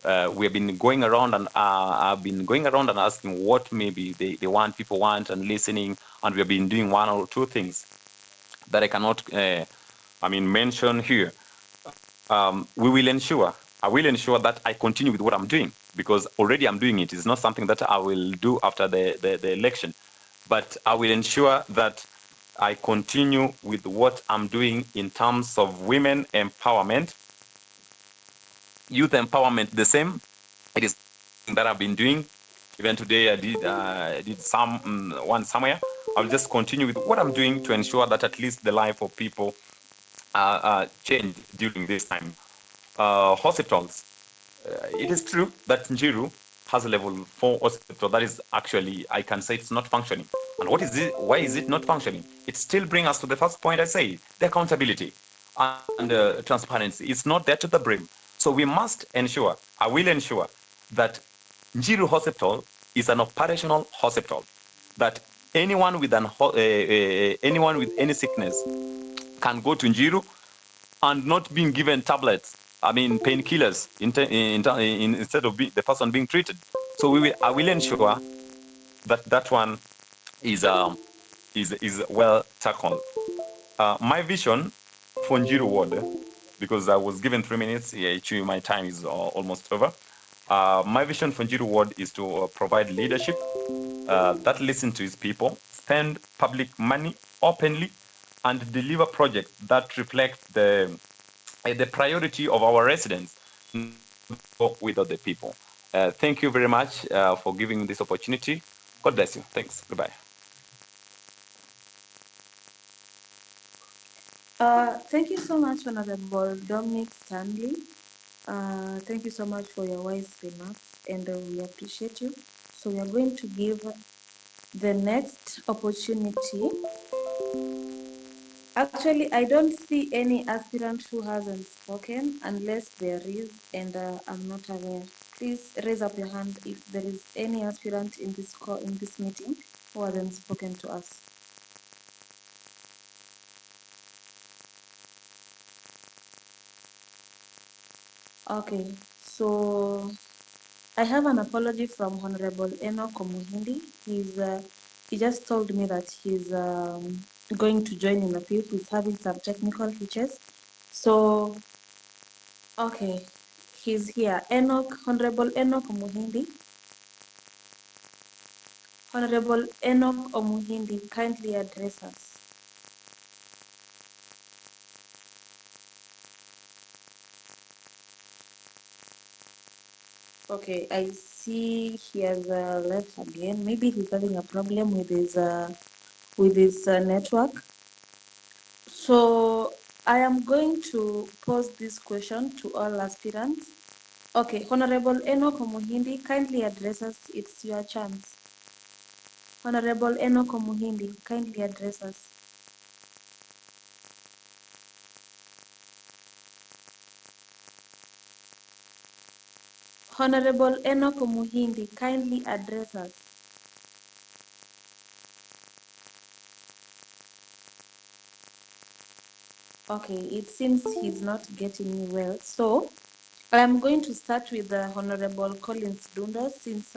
We have been going around, and I've been going around and asking what maybe they want, people want, and listening. And we have been doing one or two things that I cannot, mention here. I will ensure that I continue with what I'm doing, because already I'm doing it. It's not something that I will do after the election, but I will ensure that I continue with what I'm doing in terms of women empowerment, youth empowerment. The same, it is something that I've been doing. Even today, I did some one somewhere. I'll just continue with what I'm doing to ensure that at least the life of people change during this time. Hospitals. It is true that Njiru has a level 4 hospital that is actually, I can say, it's not functioning. And what is it? Why is it not functioning? It still brings us to the first point I say, the accountability and transparency. It's not there to the brim. So we must ensure, I will ensure, that Njiru Hospital is an operational hospital, that anyone with anyone with any sickness can go to Njiru and not being given tablets, painkillers, instead of the person being treated. So I will ensure that that one is well tackled. My vision for Njiru Ward, because I was given 3 minutes, actually my time is almost over. My vision for Njiru Ward is to provide leadership that listen to his people, spend public money openly, and deliver projects that reflect the priority of our residents, not with other people. Thank you very much for giving me this opportunity. God bless you. Thanks. Goodbye. Thank you so much, Honorable Dominic Stanley. Thank you so much for your wise remarks, and we appreciate you. So we are going to give the next opportunity. Actually, I don't see any aspirant who hasn't spoken unless there is, and I'm not aware. Please raise up your hand if there is any aspirant in this call, in this meeting, who hasn't spoken to us. Okay, so I have an apology from Honorable Enoch Omuhindi. He just told me that he's going to join in a few. He's having some technical features. So, okay, he's here. Honorable Enoch Omuhindi. Honorable Enoch Omuhindi, kindly address us. Okay, I see he has left again. Maybe he's having a problem with his network. So I am going to pose this question to all aspirants. Okay, Honorable Enoch Omuhindi, kindly address us. It's your chance. Honorable Enoch Omuhindi, kindly address us. Honorable Enoch Omuhindi, kindly address us. Okay, it seems he's not getting me well. So I am going to start with the Honorable Collins Dunda, since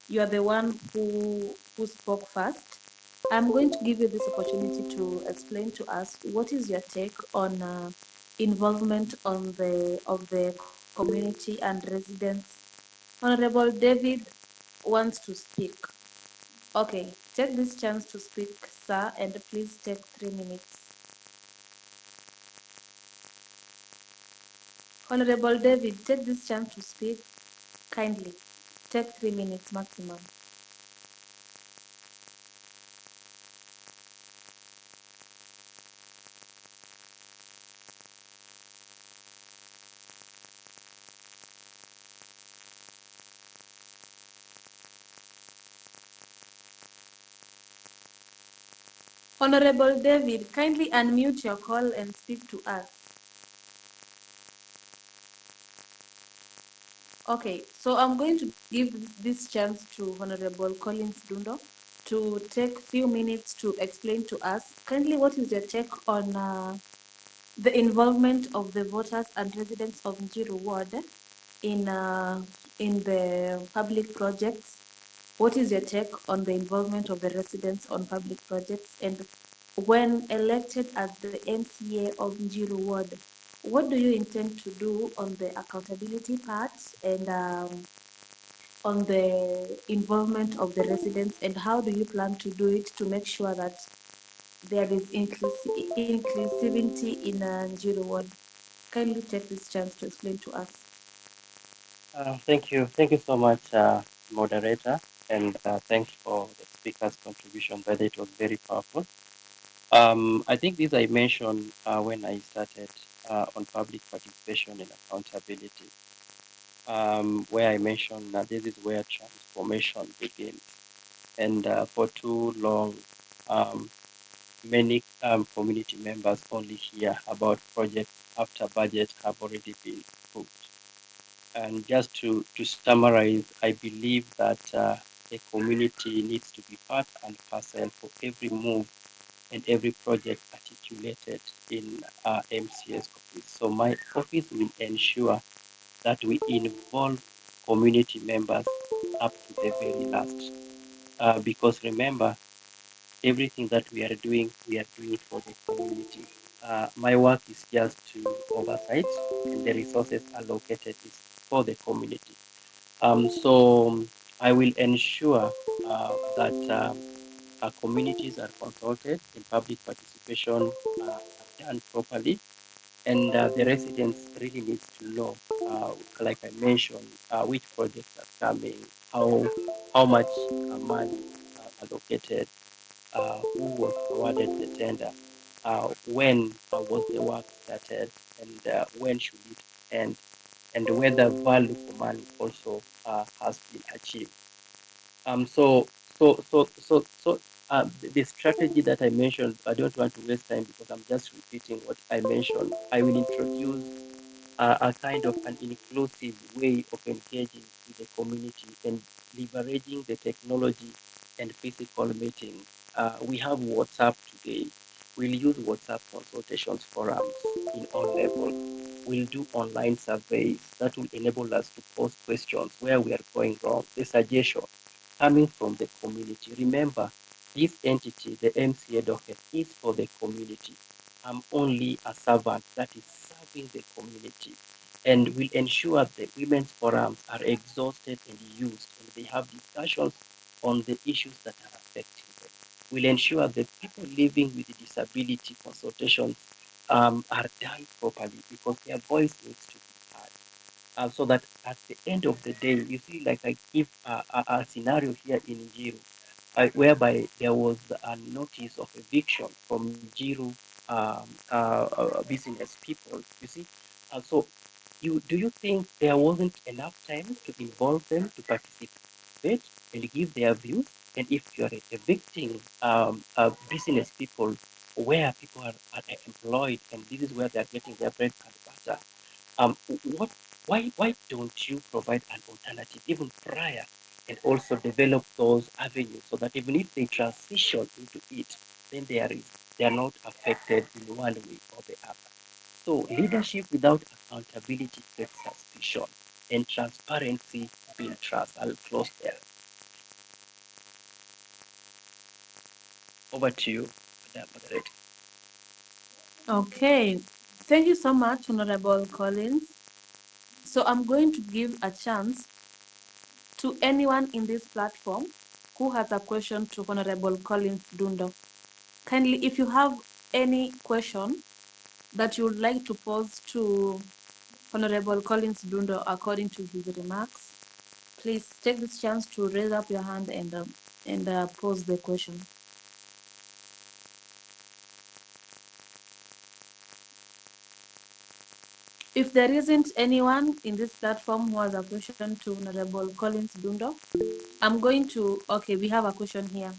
you are the one who spoke first. I'm going to give you this opportunity to explain to us what is your take on involvement of the community and residents. Honorable David wants to speak. Okay, take this chance to speak, sir, and please take 3 minutes. Honorable David, take this chance to speak. Kindly take 3 minutes maximum. Honorable David, kindly unmute your call and speak to us. Okay, so I'm going to give this chance to Honorable Collins Dundo to take few minutes to explain to us kindly what is your take on the involvement of the voters and residents of Njiru Ward in the public projects. What is your take on the involvement of the residents on public projects? And when elected as the MCA of Njiru Ward, what do you intend to do on the accountability part and on the involvement of the residents? And how do you plan to do it to make sure that there is inclusivity in Njiru Ward? Kindly take this chance to explain to us. Thank you so much, moderator, and thanks for the speaker's contribution. But it was very powerful. I think this I mentioned when I started on public participation and accountability, where I mentioned that this is where transformation begins. And for too long, um, many community members only hear about projects after budgets have already been approved. And just to summarize, I believe that the community needs to be part and parcel for every move and every project articulated in MCS office. So my office will ensure that we involve community members up to the very last. Because remember, everything that we are doing it for the community. My work is just to oversight, and the resources allocated is for the community. So I will ensure that our communities are consulted and public participation are done properly, and the residents really needs to know, like I mentioned, which projects are coming, how much money allocated, who was awarded the tender, when was the work started, and when should it end, and whether value for money also has been achieved. The strategy that I mentioned, I don't want to waste time because I'm just repeating what I mentioned. I will introduce a kind of an inclusive way of engaging with the community and leveraging the technology and physical meetings. We have WhatsApp today. We'll use WhatsApp consultations forums in all levels. We'll do online surveys that will enable us to post questions where we are going wrong, the suggestion coming from the community. Remember, this entity, the MCA docket, is for the community. I'm only a servant that is serving the community and will ensure the women's forums are exhausted and used and they have discussions on the issues that are affecting them. We'll ensure the people living with disability consultations are done properly because their voice needs to be heard. So that at the end of the day, you see, like I give a scenario here in Njiru, whereby there was a notice of eviction from Njiru business people. You see, so do you think there wasn't enough time to involve them to participate and give their views? And if you're evicting business people where people are employed and this is where they're getting their bread and butter, what why don't you provide an alternative even prior and also develop those avenues so that even if they transition into it, then they are not affected in one way or the other. So leadership without accountability creates suspicion and transparency builds trust. I'll close there. Over to you, Madam Moderator. Okay, thank you so much, Honorable Collins. So I'm going to give a chance to anyone in this platform who has a question to Honorable Collins Dundo. Kindly, if you have any question that you would like to pose to Honorable Collins Dundo according to his remarks, please take this chance to raise up your hand and pose the question. If there isn't anyone in this platform who has a question to Honorable Collins Dundo, I'm going to, okay, we have a question here.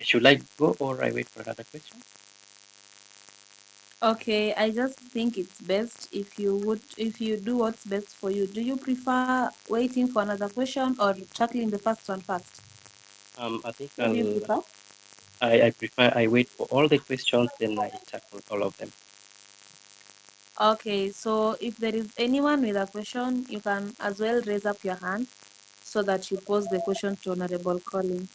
Should I go or I wait for another question? Okay, I just think it's best if you do what's best for you. Do you prefer waiting for another question or tackling the first one first? I think What do you prefer? I prefer I wait for all the questions, then I tackle all of them. Okay, so if there is anyone with a question, you can as well raise up your hand so that you pose the question to Honorable Collins.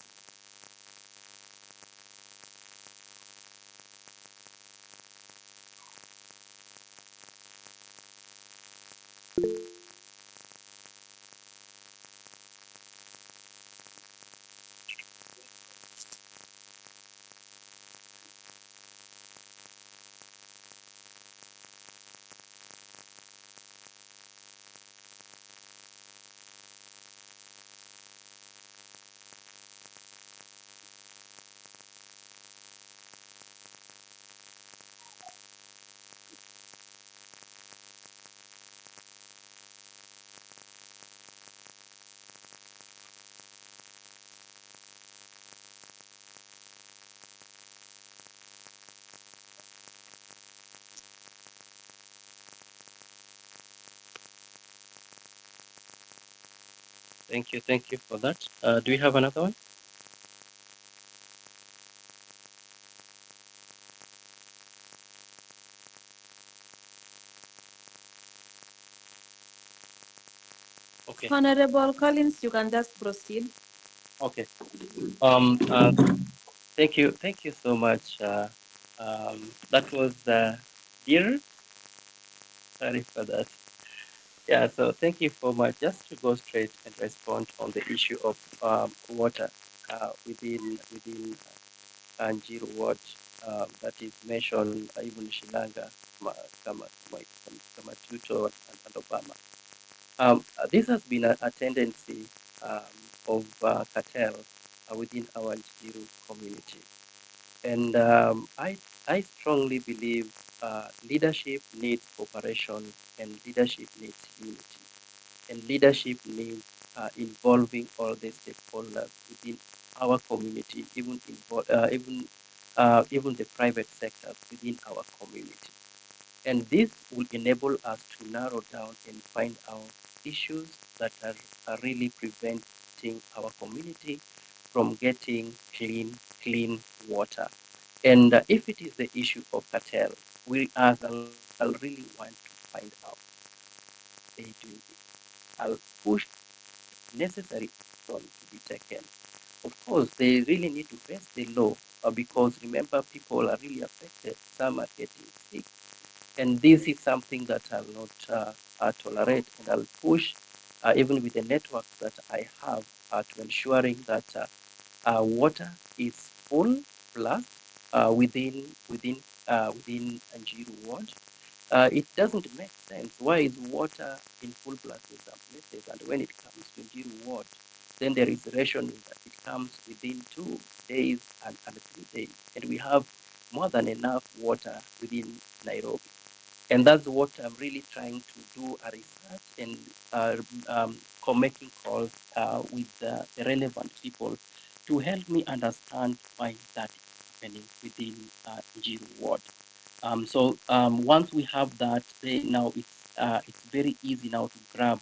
Thank you for that. Do we have another one? Okay, Honorable Collins, you can just proceed. okay. Um, uh, thank you so much. That was dear. Sorry for that. Yeah, so thank you so much. Just to go straight and respond on the issue of water within Njiru ward that is mentioned even Shilanga, Kamatuto and Obama. This has been a tendency of cartels within our Njiru community. And I strongly believe leadership needs cooperation and leadership needs unity and leadership needs involving all the stakeholders within our community, even the private sectors within our community. And this will enable us to narrow down and find out issues that are really preventing our community from getting clean water. And if it is the issue of cartel, we as I'll really want to find out they doing this. I'll push necessary action to be taken. Of course, they really need to face the law because remember, people are really affected. Some are getting sick, and this is something that I'll not tolerate, and I'll push even with the networks that I have to ensuring that water is full plus within Njiru ward. It doesn't make sense. Why is water in full plus in some places, and when it comes to Njiru ward, then there is rationing that it comes within 2 days and 3 days, and we have more than enough water within Nairobi. And that's what I'm really trying to do a research and making calls with the relevant people to help me understand why that is happening within Njiru ward. So once we have that, then now it's very easy now to grab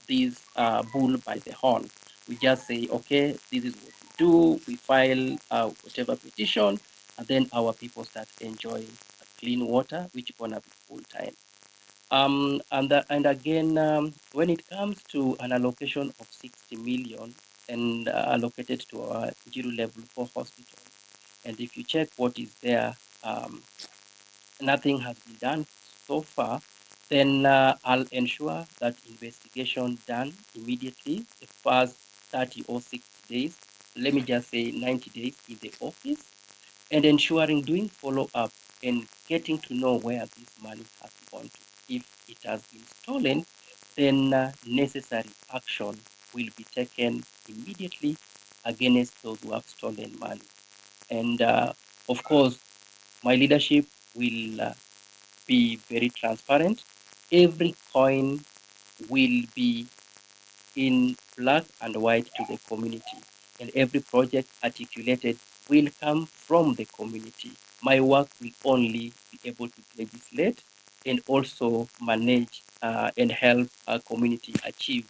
this bull by the horn. We just say, okay, this is what we do. We file whatever petition, and then our people start enjoying clean water, which is gonna be full time. And again, when it comes to an allocation of 60 million and allocated to our Njiru level 4 hospital, and if you check what is there, nothing has been done so far, then I'll ensure that investigation done immediately the first 30 or 60 days, let me just say 90 days in the office, and ensuring doing follow up and getting to know where this money has gone to. If it has been stolen, then necessary action will be taken immediately against those who have stolen money. And of course, my leadership will be very transparent. Every coin will be in black and white to the community, and every project articulated will come from the community. My work will only be able to legislate and also manage and help our community achieve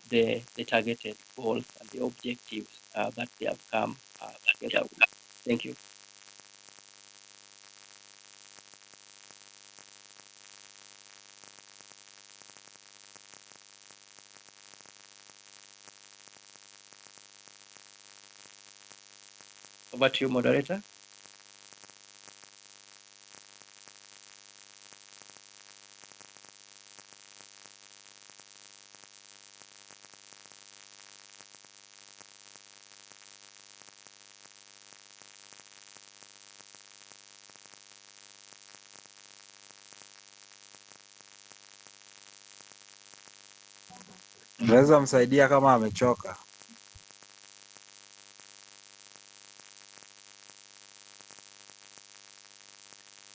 the targeted goals and the objectives that they have come together with. Thank you. Over to you, moderator. Unaweza msaidia kama amechoka.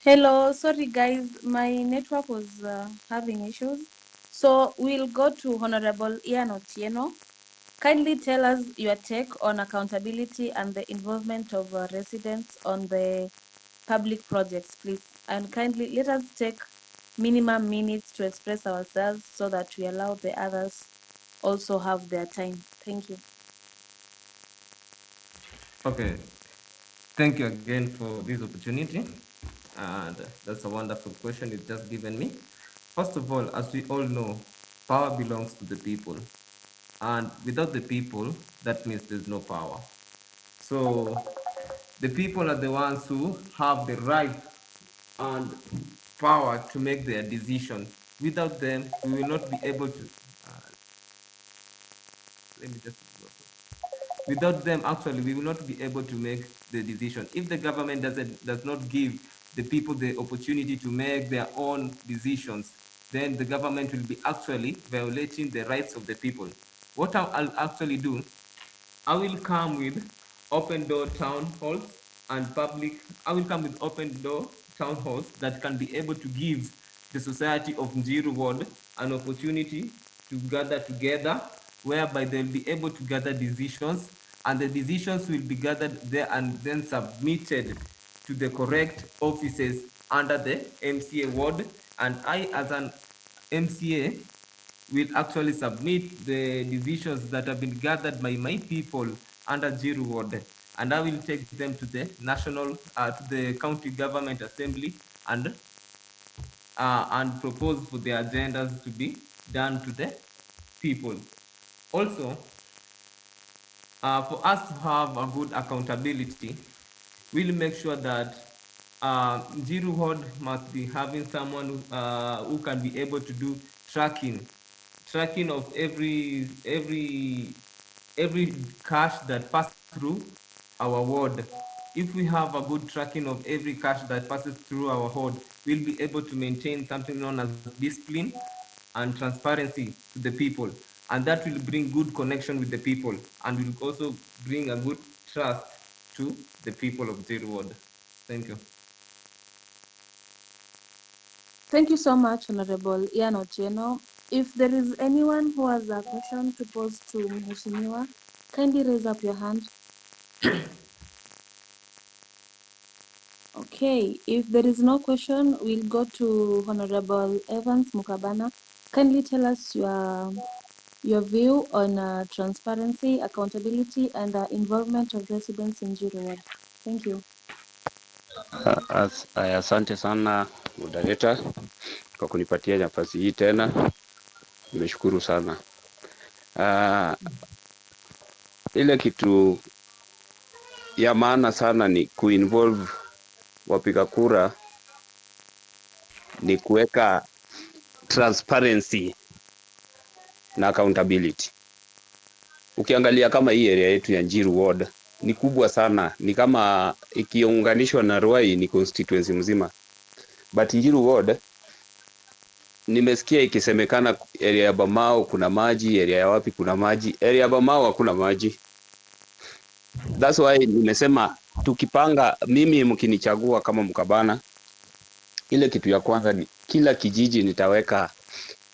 Hello, sorry guys, my network was having issues. So we'll go to Honorable Ian Otieno. Kindly tell us your take on accountability and the involvement of residents on the public projects, please. And kindly let us take minimum minutes to express ourselves so that we allow the others also have their time. Thank you. Okay, thank you again for this opportunity. And that's a wonderful question you've just given me. First of all, as we all know, power belongs to the people. And without the people, that means there's no power. So the people are the ones who have the right and power to make their decision. Without them, we will not be able to. Let me just. Without them, actually, we will not be able to make the decision. If the government does not give the people the opportunity to make their own decisions, then the government will be actually violating the rights of the people. What I'll actually do, I will come with open door town halls and public. I will come with open door town halls that can be able to give the society of Njiru Ward an opportunity to gather together, whereby they'll be able to gather decisions, and the decisions will be gathered there and then submitted to the correct offices under the MCA ward. And I, as an MCA, will actually submit the decisions that have been gathered by my people under Njiru Ward, and I will take them to the to the county government assembly and propose for the agendas to be done to the people. Also, for us to have a good accountability, we'll make sure that Njiru Ward must be having someone who can be able to do tracking of every cash that passes through our ward. If we have a good tracking of every cash that passes through our ward, we'll be able to maintain something known as discipline and transparency to the people. And that will bring good connection with the people and will also bring a good trust to the people of Njiru Ward. Thank you. Thank you so much, Honorable Ian Otieno. If there is anyone who has a question to pose to Mheshimiwa, kindly raise up your hand. Okay, if there is no question, we'll go to Honorable Evans Mukabana. Kindly tell us your view on transparency, accountability, and involvement of residents in Njiru Ward. Thank you. Asante sana moderator kwa kunipatia nafasi hii tena, nimeshukuru sana. Ile kitu ya maana sana ni kuinvolve wapiga kura, ni kuweka transparency na accountability. Ukiangalia kama hii area yetu ya Njiru Ward ni kubwa sana, ni kama ikiunganishwa na Ruai ni constituency mzima. But Njiru Ward nimesikia ikisemekana area ya Bamao kuna maji, area ya wapi kuna maji, area ya Bamao hakuna maji. That's why nimesema tukipanga, mimi mkinichagua kama Mkabana, ile kitu ya kwanza ni kila kijiji nitaweka,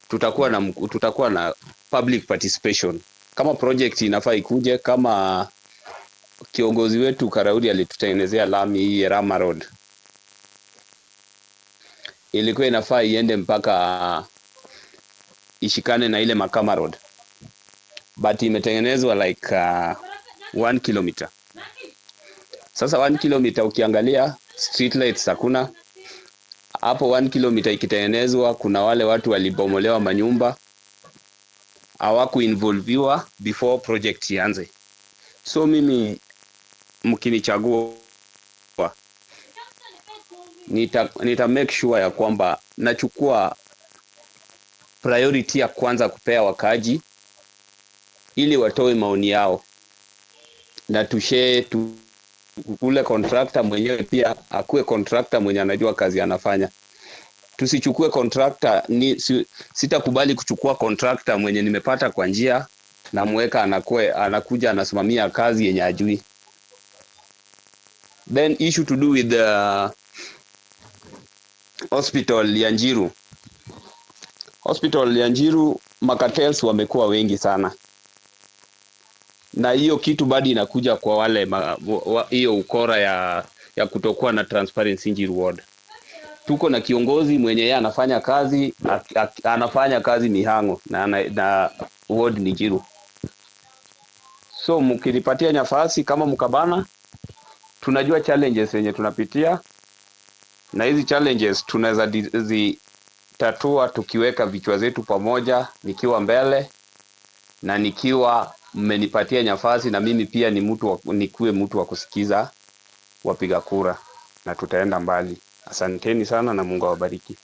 tutakuwa na public participation. Kama project inafaa ikuje, kama kiongozi wetu Karauri alitutengenezea lami hii Rama Road, ilikuwa inafaa iende mpaka ishikane na ile Makama Road, but imetengenezwa like 1 kilometer. Sasa 1 kilometer ukiangalia street lights hakuna hapo. 1 kilometer ikitengenezwa, kuna wale watu walibomolewa manyumba, hawakuinvolviwa before project ianze. So mimi mkinichagua, nita make sure ya kwamba nachukua priority ya kwanza kupea wakaji ili watoe maoni yao, na tushare kule contractor mwenyewe pia akuwe contractor mwenye anajua kazi anafanya. Tusichukue contractor, sitakubali kuchukua contractor mwenye nimepata kwa njia na mweka anakuja anasimamia kazi yenye ajui. Then issue to do with the hospital ya Njiru. Hospital ya Njiru, makatels wamekuwa wengi sana, na hiyo kitu bado inakuja kwa wale hiyo ukora ya kutokuwa na transparency Njiru ward. Tuko na kiongozi mwenye yeye anafanya kazi mihango na ward ni Njiru. So mkinipatia nafasi kama mkabana, tunajua challenges zenye tunapitia, na hizi challenges tunaweza zitatua tukiweka vichwa zetu pamoja, nikiwa mbele na nikiwa mmenipatia nafasi, na mimi pia nikuwe mtu wa kusikiza wapiga kura, na tutaenda mbali. Asanteni sana na Mungu awabariki.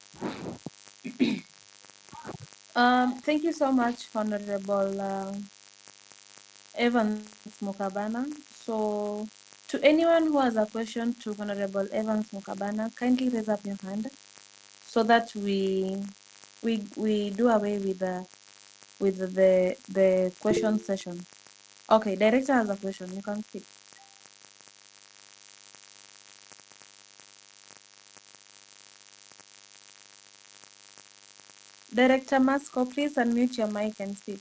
Thank you so much, Honorable Evans Mukabana. So, to anyone who has a question to Honorable Evans Mukabana, kindly raise up your hand so that we do away with the question session. Okay, Director has a question. You can speak. Director Masco, please unmute your mic and speak.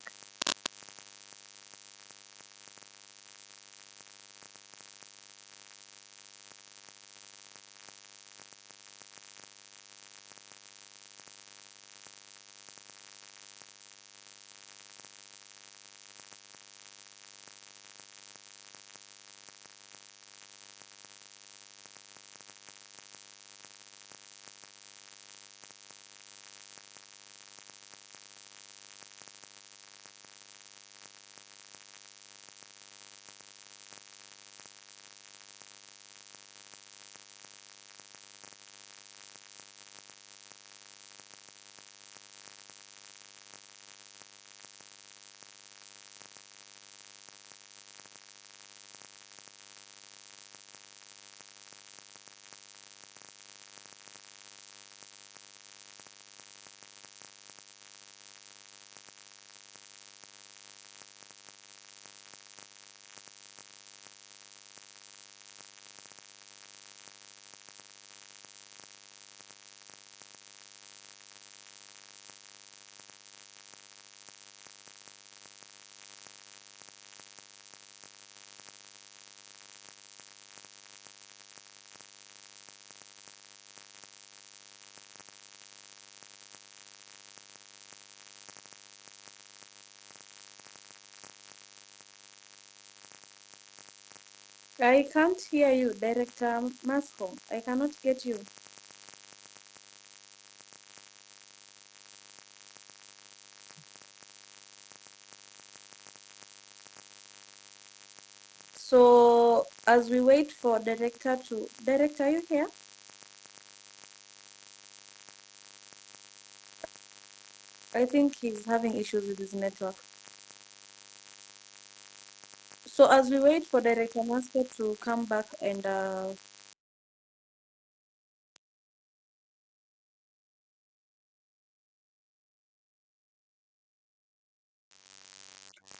I can't hear you, Director Masco. I cannot get you. So as we wait for Director, are you here? I think he's having issues with his network. So as we wait for Director Masco to come back and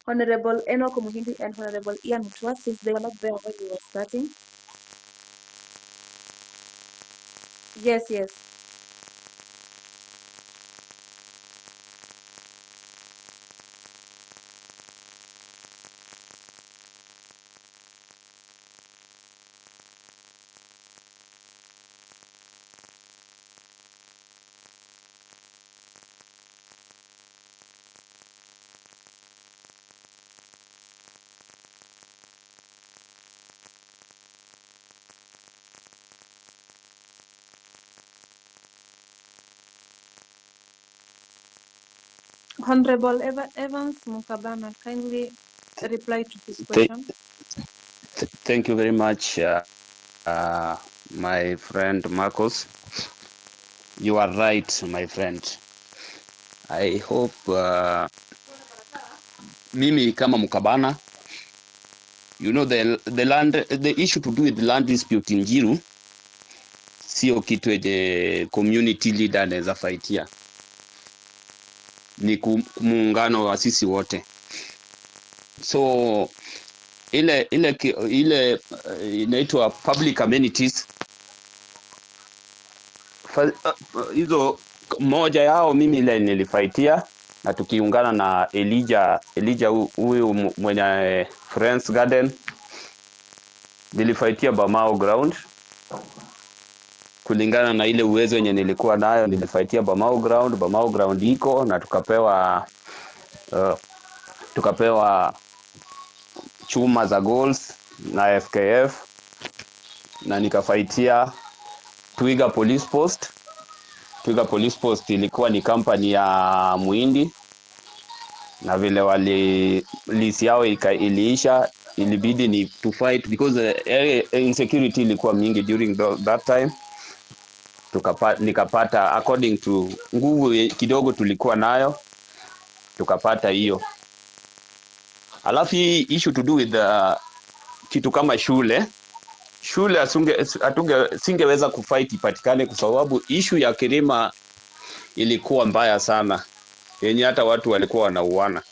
Honorable Enoch Muhindi and Honorable Ian Mutua, since they were not there when we were starting. Yes, yes. Honorable Evans Mukabana, kindly reply to this question. Thank you very much, my friend Marcos. You are right, my friend. I hope mimi kama Mkabana, you know, the issue to do with the land dispute in Njiru sio kitu yenye community leader anaweza fightia, ni muungano wa sisi wote. So ile inaitwa public amenities, hizo moja yao mimi ile nilifaitia, na tukiungana na Elijah huyu mwenye Friends Garden, nilifaitia Bamao ground kulingana na ile uwezo yenye nilikuwa nayo. Nilifaitia Bamao ground iko na tukapewa chuma za goals na FKF, na nikafaitia Twiga Police Post ilikuwa ni company ya Muhindi, na vile lease yao iliisha, ilibidi ni to fight because insecurity ilikuwa mingi during that time. Nikapata according to nguvu kidogo tulikuwa nayo, tukapata hiyo. Alafu hii issue to do with kitu kama shule singeweza kufight ipatikane, kwa sababu issue ya Kirima ilikuwa mbaya sana, yenye hata watu walikuwa wanauana.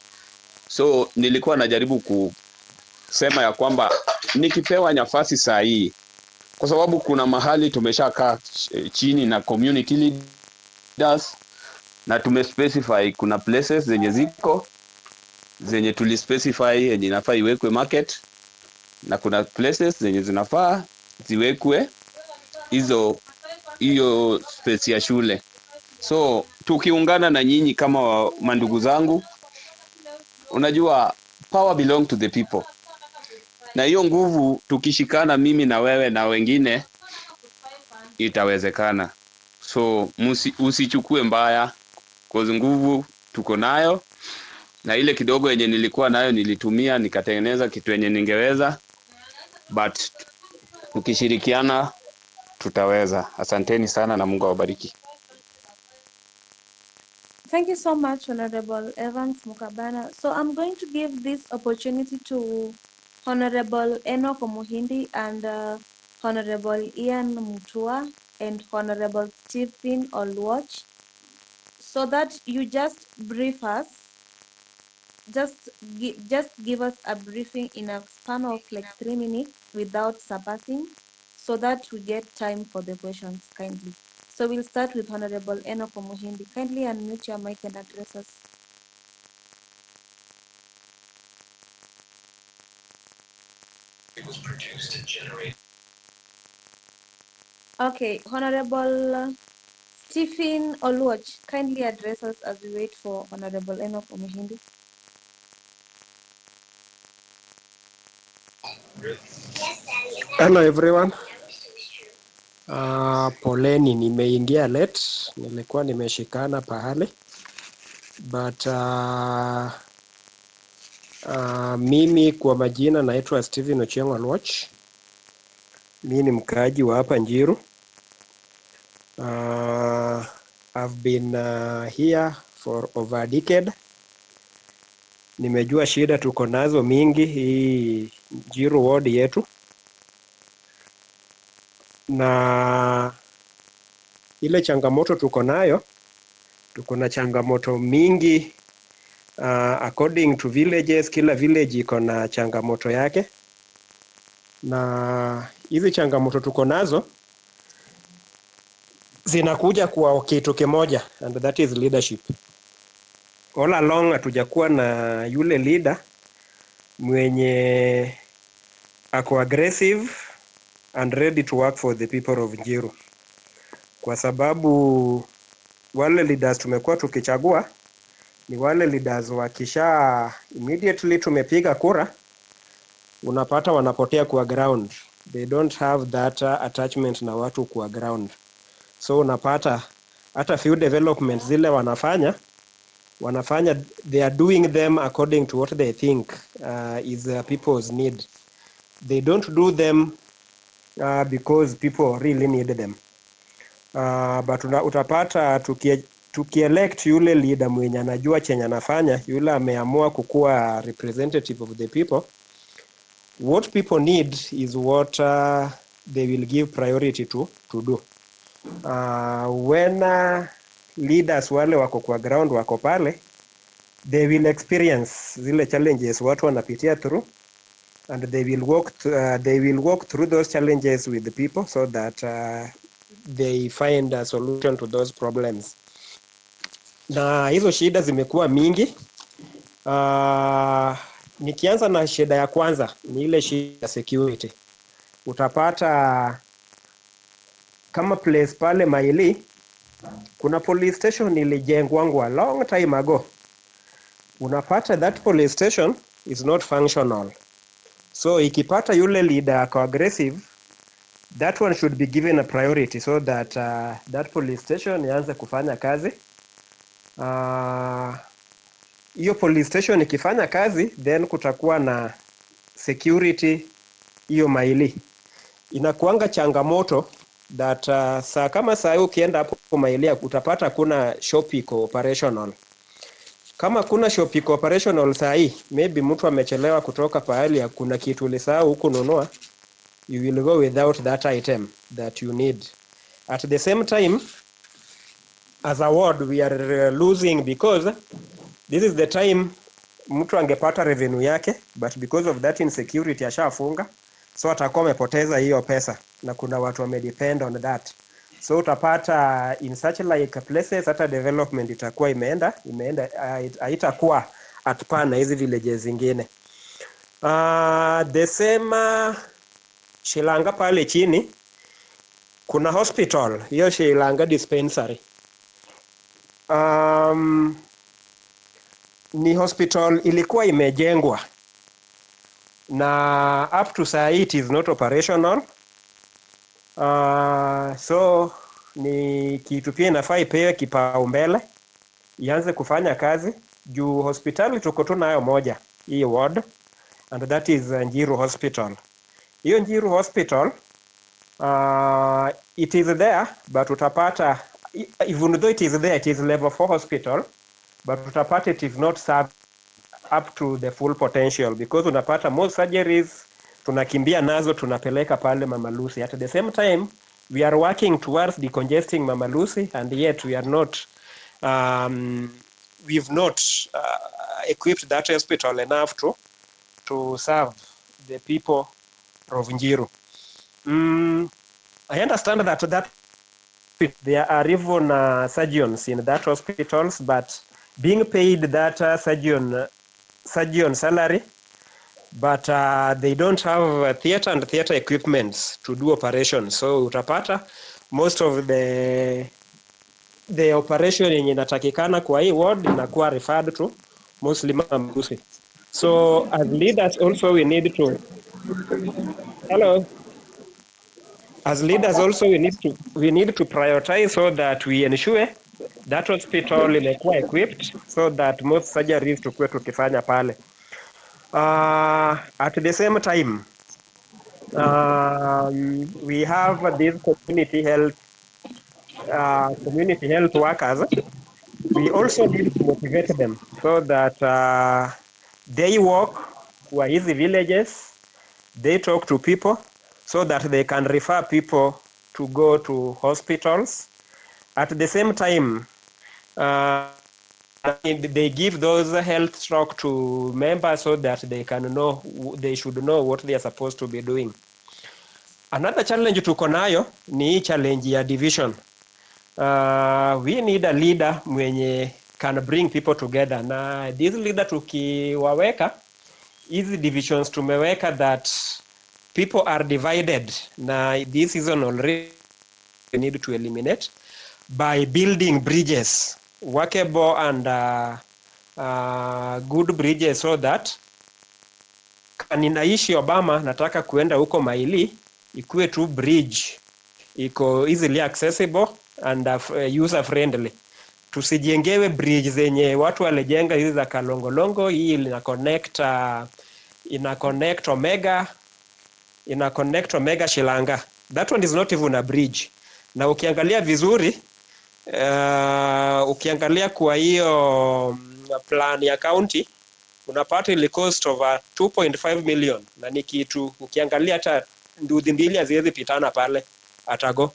So nilikuwa najaribu kusema ya kwamba nikipewa nafasi saa hii, kwa sababu kuna mahali tumeshakaa chini na community leaders na tumespecify kuna places zenye tulispecify yenye inafaa iwekwe market, na kuna places zenye zinafaa ziwekwe hiyo space ya shule. So tukiungana na nyinyi kama mandugu zangu, unajua power belong to the people, na hiyo nguvu tukishikana, mimi na wewe na wengine, itawezekana. So usichukue mbaya, kwa nguvu tuko nayo, na ile kidogo yenye nilikuwa nayo nilitumia nikatengeneza kitu yenye ningeweza, but tukishirikiana tutaweza. Asanteni sana na Mungu awabariki. Thank you so much, Honorable Evans Mukabana. So I'm going to give this opportunity to Honorable Enoch Omuhindi and Honorable Ian Mutua and Honorable Stephen Olwatch, so that you just brief us, just give us a briefing in a span of like 3 minutes without surpassing, so that we get time for the questions, kindly. So we'll start with Honorable Enoch Omuhindi. Kindly unmute your mic and address us. Okay, Honorable Stephen Olwatch, kindly address us as we wait for Honorable Enoch Omuhindi. Hello everyone. Poleni, nimeingia late, nilikuwa nimeshikana pahali, but mimi kwa majina naitwa Stephen Ochieng Olwatch. Mimi ni mkaaji wa hapa Njiru. I've been here for over a decade. Nimejua shida tuko nazo mingi hii Njiru ward yetu, na ile changamoto tuko nayo, tuko na changamoto mingi according to villages. Kila village iko na changamoto yake, na hizi changamoto tuko nazo zinakuja kwa kitu kimoja, and that is leadership. All along hatujakuwa na yule leader mwenye ako aggressive and ready to work for the people of Njiru, kwa sababu wale leaders tumekuwa tukichagua ni wale leaders wakisha immediately tumepiga kura, unapata wanapotea kwa ground. They don't have that attachment na watu kwa ground. So unapata hata few development zile wanafanya they are doing them according to what they think is people's need. They don't do them because people really need them. But utapata tukielect yule leader mwenye anajua chenye anafanya, yule ameamua kukuwa representative of the people, what people need is what they will give priority to do. When leaders wale wako kwa ground wako pale, they will experience zile challenges watu wanapitia through, and they will walk through those challenges with the people so that they find a solution to those problems. Na hizo shida zimekuwa mingi. Nikianza na shida ya kwanza ni ile shida ya security. Utapata kama place pale Maili kuna police station ilijengwa a long time ago. Unapata that police station is not functional. So ikipata yule leader ako aggressive, that one should be given a priority so that that police station ianze kufanya kazi. Hiyo police station ikifanya kazi, then kutakuwa na security hiyo Maili. Inakuanga changamoto that saa kama saa ukienda hapo Maili utapata kuna shop iko operational. Kama kuna shop iko operational saa hii, maybe mtu amechelewa kutoka pahali kuna kitu ulisahau huko nunua, you will go without that item that you need. At the same time, as a ward we are losing because this is the time mtu angepata revenue yake, but because of that insecurity ashafunga, so atakuwa amepoteza hiyo pesa, na kuna watu wamedepend on that. So utapata in such like places hata development itakuwa imeenda haitakuwa at par na hizi villages zingine. The same Shilanga pale chini kuna hospital, hiyo Shilanga dispensary. Ni hospital ilikuwa imejengwa na up to saa it is not operational. So ni kitu pia inafaa ipewe kipaumbele ianze kufanya kazi juu hospitali tuko tu nayo moja hii ward, and that is Njiru Hospital. Hiyo Njiru Hospital it is there, but utapata even though it is there, it is level 4 hospital, but utapata it is not served up to the full potential because unapata most surgeries tunakimbia nazo tunapeleka pale Mama Lucy. At the same time we are working towards decongesting Mama Lucy, and yet we are not we've not equipped that hospital enough to serve the people of Njiru. I understand that there are even surgeons in that hospitals, but being paid that surgeon salary, but they don't have theater and theater equipments to do operations. So utapata most of the operation yenye inatakikana kwa hii ward inakuwa referred to mostly Mama Lucy. So as leaders also we need to we need to prioritize so that we ensure that hospital imekuwa equipped so that most surgeries tukue tukifanya pale. At the same time, we have these community health workers. We also need to motivate them so that they walk kwa hizi villages, they talk to people so that they can refer people to go to hospitals. At the same time, they give those health talk to members so that they should know what they are supposed to be doing. Another challenge tuko nayo ni challenge ya division. We need a leader mwenye can bring people together, na this leader tukiwaweka hizi divisions tumeweka that people are divided, na this season already we need to eliminate by building bridges, workable and good bridges, so that ninaishi Obama nataka kuenda huko Maili ikuwe tu bridge iko easily accessible and user friendly. tusijengewe bridge zenye watu walijenga hizi za Kalongolongo. Hii ina connect Omega Shilanga. That one is not even a bridge. Na ukiangalia vizuri ukiangalia kwa hiyo plan ya county unapata ile cost of 2.5 million, na ni kitu ukiangalia hata nduthi mbili haziwezi pitana pale atago.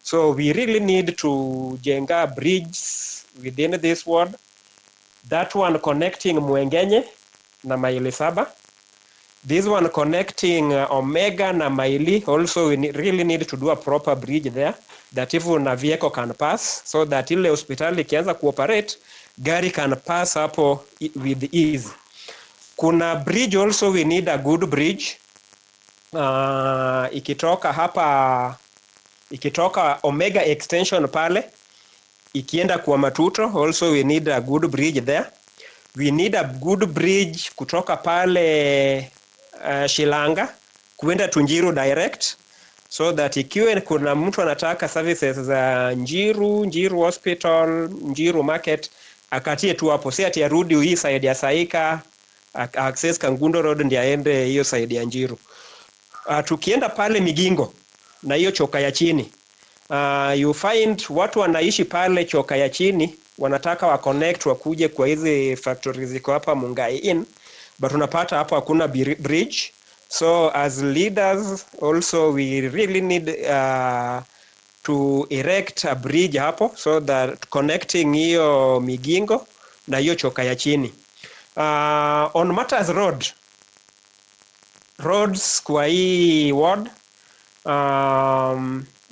So we really need to jenga bridges within this ward. That one connecting Mwengenye na Maili Saba. This one connecting Omega na Maili. Also we really need to do a proper bridge there that even a vehicle can pass, so that ile hospitali ikianza kuoperate gari can pass hapo with ease. Kuna bridge also, we need a good bridge. Ikitoka Omega extension pale ikienda kwa Matuto, also we need a good bridge there. We need a good bridge kutoka pale Shilanga kuenda Njiru direct, so that ikiwe kuna mtu anataka services za Njiru hospital, Njiru market, akatie tu hapo, si ati arudi hii side ya Saika access Kangundo road ndio aende hiyo side ya Njiru. Tukienda pale Migingo na hiyo choka ya chini, you find watu wanaishi pale choka ya chini wanataka wa connect wakuje kwa hizi factories ziko hapa Mungai in, but unapata hapo hakuna bridge. So as leaders also we really need to erect a bridge hapo, so that connecting hiyo Migingo na hiyo choka ya chini. On Matters roads kwa hii ward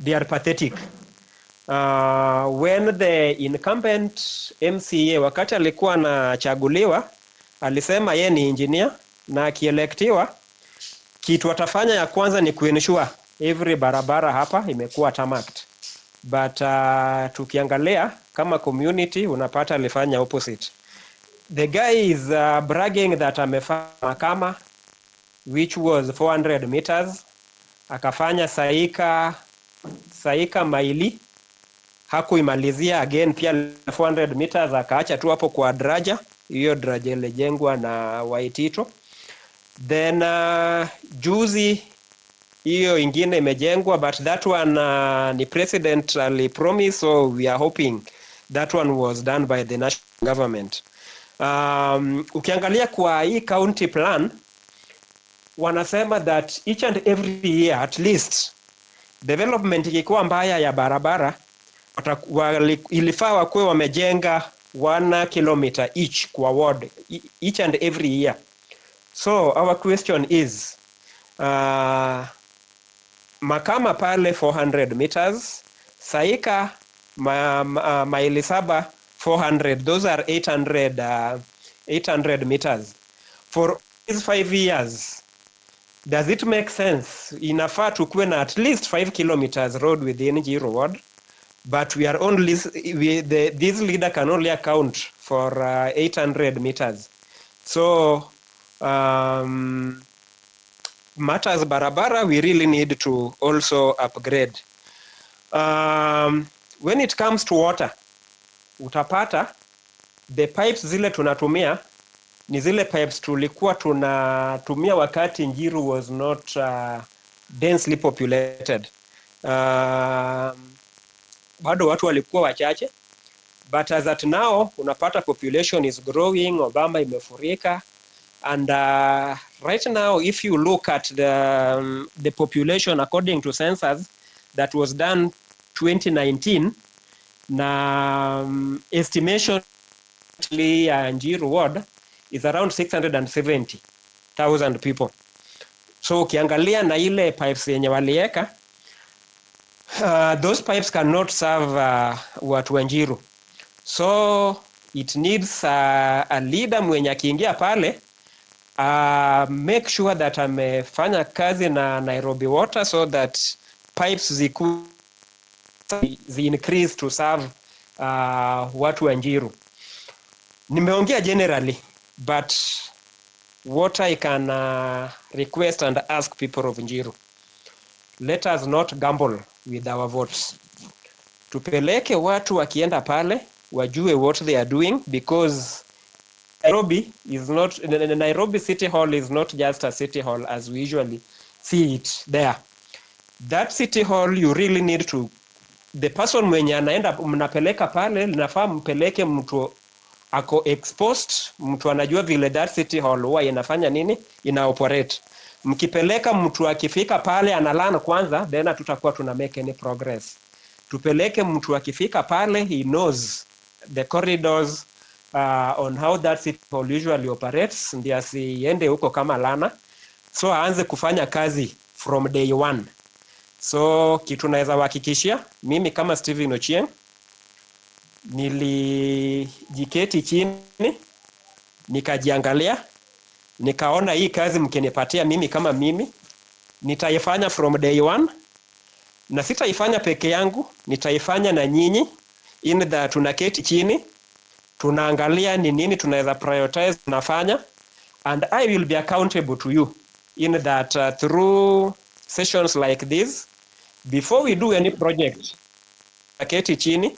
they are pathetic. When the incumbent MCA wakati alikuwa anachaguliwa alisema yeye ni engineer, na akielektiwa kitu atafanya ya kwanza ni kuensure every barabara hapa imekuwa tarmacked. But tukiangalia kama community unapata alifanya opposite. The guy is bragging that amefanya kama which was 400 meters, akafanya Saika Maili, hakuimalizia again pia 400 meters, akaacha tu hapo kwa daraja. Hiyo daraja ilijengwa na Waitito. Then juzi hiyo ingine imejengwa, but that one ni president alipromise, so we are hoping that one was done by the national government. Ukiangalia kwa hii county plan wanasema that each and every year at least development ikikuwa mbaya ya barabara ilifaa wakuwe wamejenga 1 kilometer each kwa ward each and every year. So our question is Makama pale 400 meters, Saika Maili Saba 400, those are 800 meters for these 5 years. Does it make sense? Inafaa tukuwe na at least 5 kilometers road within Njiru ward, but we are only this leader can only account for 800 meters. So Matters barabara we really need to also upgrade. When it comes to water, utapata the pipes zile tunatumia ni zile pipes tulikuwa tunatumia wakati Njiru was not densely populated. Bado watu walikuwa wachache, but as at now unapata population is growing, Obama imefurika, and right now if you look at the population according to census that was done 2019, na estimation Njiru ward is around 670,000 people. So ukiangalia na ile pipes yenye walieka, those pipes cannot serve watu wa Njiru. So it needs a leader mwenye akiingia pale make sure that amefanya kazi na Nairobi Water, so that pipes zi increase to serve watu wa Njiru. Nimeongea generally, but what I can request and ask people of Njiru, let us not gamble with our votes. Tupeleke watu wakienda pale wajue what they are doing, because Nairobi is not, Nairobi City Hall is not just a city hall as we usually see it there. That city hall you really need to, the person mwenye anaenda mnapeleka pale, linafaa mpeleke mtu ako exposed, mtu anajua vile that city hall huwa inafanya nini, ina operate. Mkipeleka mtu akifika pale analana kwanza, then tutakuwa tuna make any progress. Tupeleke mtu akifika pale, he knows the corridors on how that city hall usually operates, ndiye asiende huko kama lana, so aanze kufanya kazi from day one. So kitu naweza wahakikishia, mimi kama Steven Ochieng nilijiketi chini nikajiangalia, nikaona hii kazi mkinipatia mimi kama mimi nitaifanya from day one, na sitaifanya peke yangu, nitaifanya na nyinyi, in that tunaketi chini tunaangalia ni nini tunaweza prioritize nafanya, and I will be accountable to you in that through sessions like this. Before we do any project, tunaketi chini,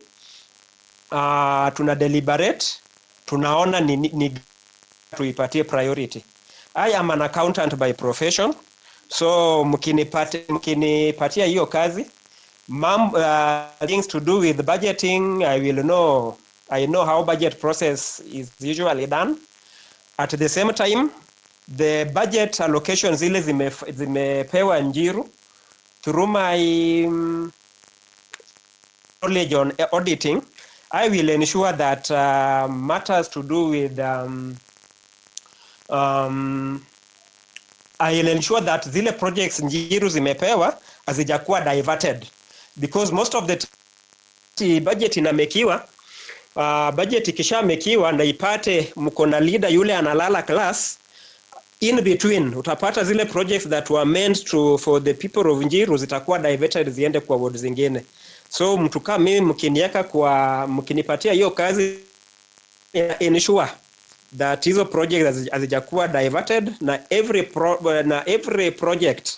tuna deliberate, tunaona ni tuipatie priority. I am an accountant by profession, so mkinipatia hiyo kazi, things to do with budgeting, I know how budget process is usually done. At the same time, the budget allocation zile zimepewa Njiru through my knowledge on auditing, I will ensure that matters to do with I will ensure that zile projects Njiru zimepewa hazijakuwa diverted, because most of the budget inamekiwa, budget ikishamekiwa na ipate mko na leader yule analala class, in between utapata zile projects that were meant for the people of Njiru zitakuwa diverted ziende kwa ward zingine. So mtu kama mimi mkinipatia hiyo kazi, ensure that hizo projects hazijakuwa diverted, na every project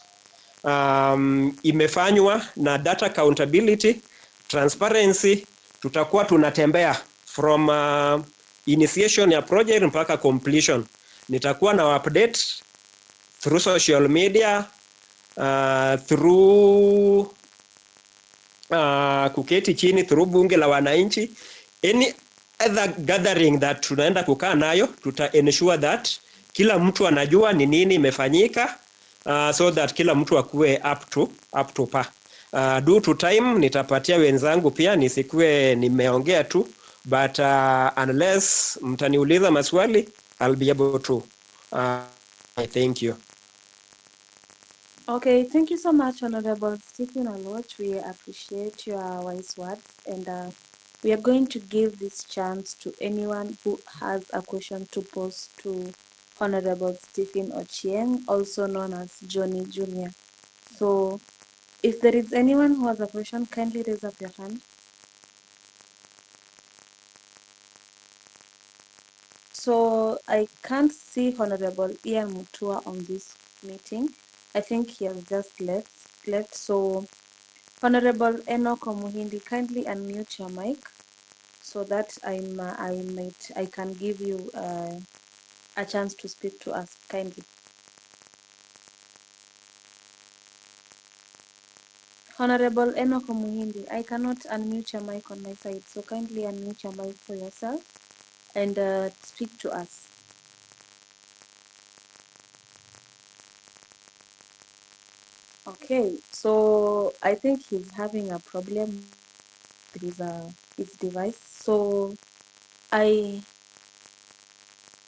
imefanywa na data accountability, transparency. Tutakuwa tunatembea from initiation ya project mpaka completion. Nitakuwa na update through social media, through kuketi chini, through bunge la wananchi, any other gathering that tunaenda kukaa nayo, tuta ensure that kila mtu anajua ni nini imefanyika, so that kila mtu akuwe up to par. Due to time nitapatia wenzangu pia, nisikue nimeongea tu, but unless mtaniuliza maswali, I'll be able to. Thank you. Okay, thank you so much, Honorable Stephen Oloch. We appreciate your wise words, and we are going to give this chance to anyone who has a question to pose to Honorable Stephen Ochieng, also known as Johnny Jr. So, if there is anyone who has a question, kindly raise up your hand. So, I can't see Honorable Ian Mutua on this meeting. I think he has just left. So, Honorable Enoch Omuhindi, kindly unmute your mic so that I can give you a chance to speak to us. Kindly, Honorable Enoch Omuhindi, I cannot unmute your mic on my side, so kindly unmute your mic for yourself and speak to us. Okay, so I think he's having a problem with his device. So I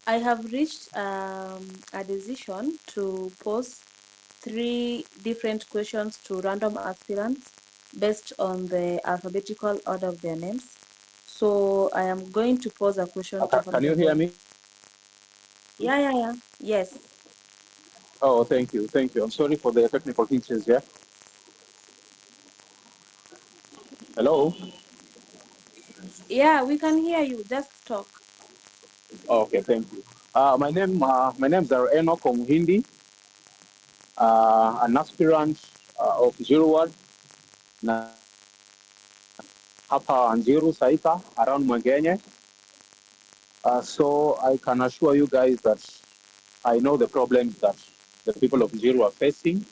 have reached a decision to pose 3 different questions to random aspirants based on the alphabetical order of their names. So I am going to pose a question to Can you hear me? Yeah. Yes. Oh, thank you. I'm sorry for the technical features. Yeah. Hello. Yeah, we can hear you. Just talk. Oh, okay, thank you. My name's Enoch Omuhindi, an aspirant of Njiru Ward. Now, hapa Njiru, Saika, around Mwengenye. So I can assure you guys that I know the problems that the people of Njiru are facing.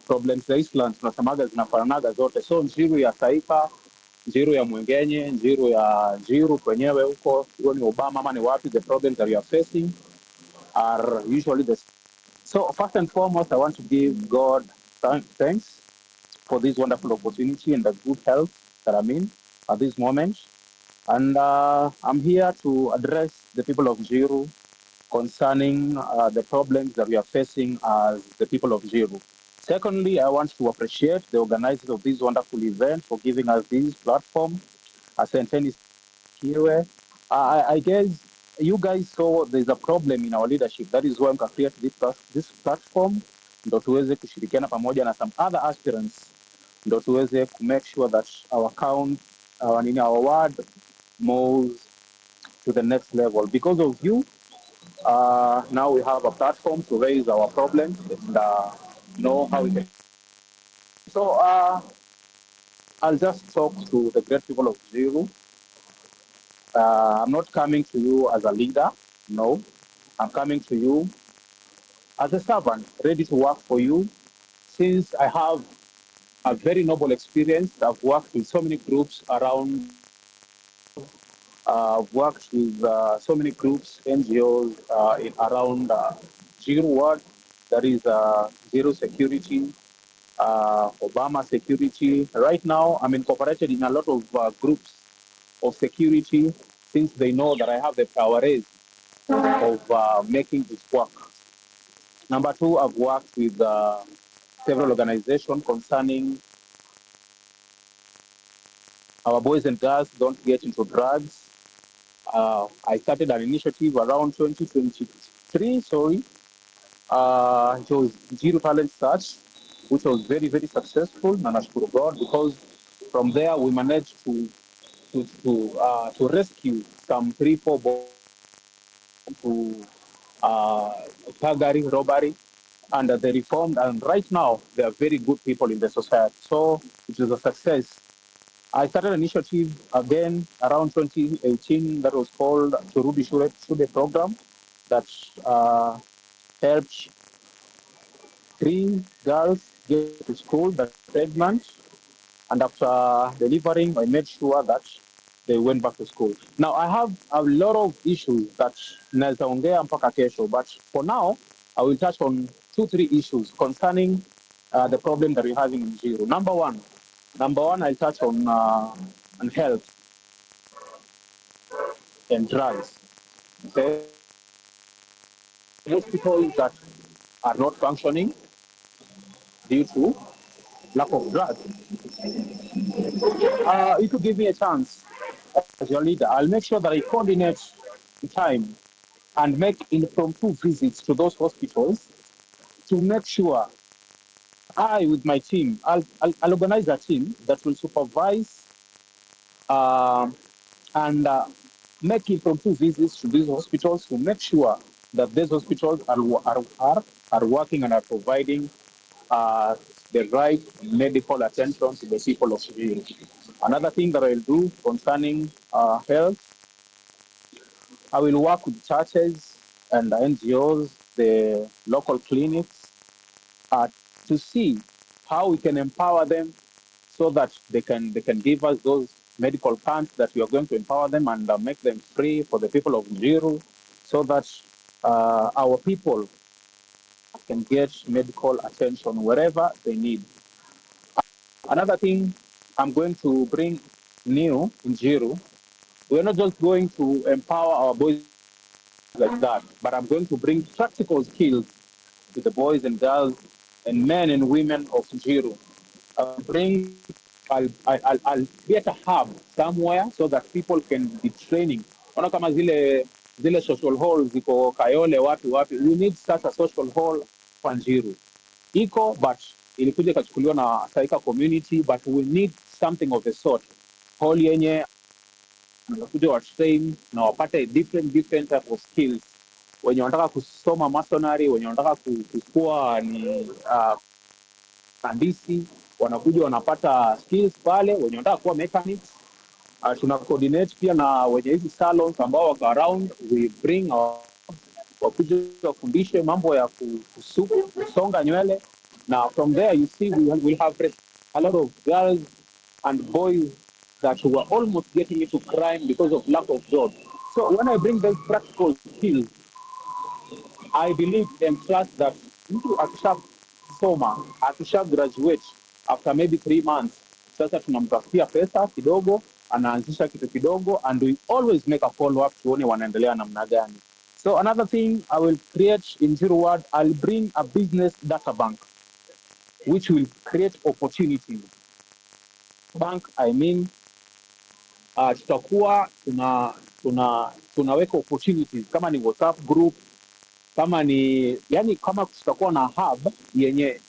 Problems za Eastlands tunasemaga zinafananaga zote, so Njiru ya Saika, Njiru ya Mwengenye, Njiru ya Njiru kwenyewe huko, hiyo ni Obama ama ni wapi, the problems that you are facing are usually the same. So first and foremost, I want to give God thanks for this wonderful opportunity and the good health that I'm in at this moment. And I'm here to address the people of Njiru concerning the problems that we are facing as the people of Njiru. Secondly, I want to appreciate the organizers of this wonderful event for giving us this platform. Asanteni Kiwe. I guess you guys saw there's a problem in our leadership. That is why I'm create this platform ndo tuweze kushirikiana pamoja na some other aspirants ndo tuweze to make sure that our count, our ward moves to the next level. Because of you, now we have a platform to raise our problems and know how we can. So I'll just talk to the great people of Zero. I'm not coming to you as a leader, no. I'm coming to you as a servant, ready to work for you. Since I have a very noble experience, I've worked with so many groups around I've worked with so many groups, NGOs around Zero World, that is Zero Security, Obama Security. Right now, I'm incorporated in a lot of groups of security since they know that I have the prowess of making this work. Number two, I've worked with several organizations concerning our boys and girls don't get into drugs. I started an initiative around 2023, sorry. It was Njiru Talent Search, which was very, very successful, and nashukuru God, because from there we managed to rescue some 3-4 boys to thuggery, robbery, and they reformed. And right now, they are very good people in the society. So it was a success. I started an initiative again around 2018 that was called Turudi Shule program that helped 3 girls get to school that were pregnant. And after delivering, I made sure that they went back to school. Now, I have a lot of issues that nazaongea mpaka kesho, but for now, I will touch on 2-3 issues concerning the problem that we're having in Njiru. Number one, I'll touch on health and drugs. Okay? Hospitals that are not functioning due to lack of drugs. If you give me a chance as your leader, I'll make sure that I coordinate in time and make impromptu visits to those hospitals to make sure I, with my team, I'll organize a team that will supervise um and make impromptu visits to these hospitals to make sure that these hospitals are working and are providing uh, the right medical attention to the people of Civil. Another thing that I'll do concerning health, I will work with churches and NGOs, the local clinics, to see how we can empower them so that they can give us those medical funds that we are going to empower them and make them free for the people of Njiru so that our people can get medical attention wherever they need. Another thing I'm going to bring new in Njiru, we're not just going to empower our boys like that, but I'm going to bring practical skills to the boys and girls and men and women of Njiru. I'll be at a hub somewhere so that people can be training. Ona kama zile social halls ziko Kayole wapi wapi. We need such a social hall kwa Njiru. Iko but ilikuja ikachukuliwa na Taika community, but we need something of the sort. Hall yenye wanakuja wa train na wapate different type of skills. Wenye wanataka kusoma masonary, wenye wanataka kukua ni handisi, wanakuja wanapata skills pale, wenye wanataka kuwa mechanics. Tuna coordinate pia na wenye hizi salons ambao wako around, we bring our wakuja wafundishe mambo ya kusuku, kusonga nywele. Now from there you see we have a lot of girls and boys that were almost getting into crime because of lack of jobs. So when I bring those practical skills, I believe and trust that mtu akishasoma, akisha graduate after maybe 3 months, sasa tunamtafutia pesa kidogo, anaanzisha kitu kidogo, and we always make a follow up tuone wanaendelea namna gani. So another thing I will create in Zero Word, I'll bring a business data bank which will create opportunities. Bank, I mean, tutakuwa tunaweka opportunities kama ni WhatsApp group, kama ni yani, kama tutakuwa na hub yenye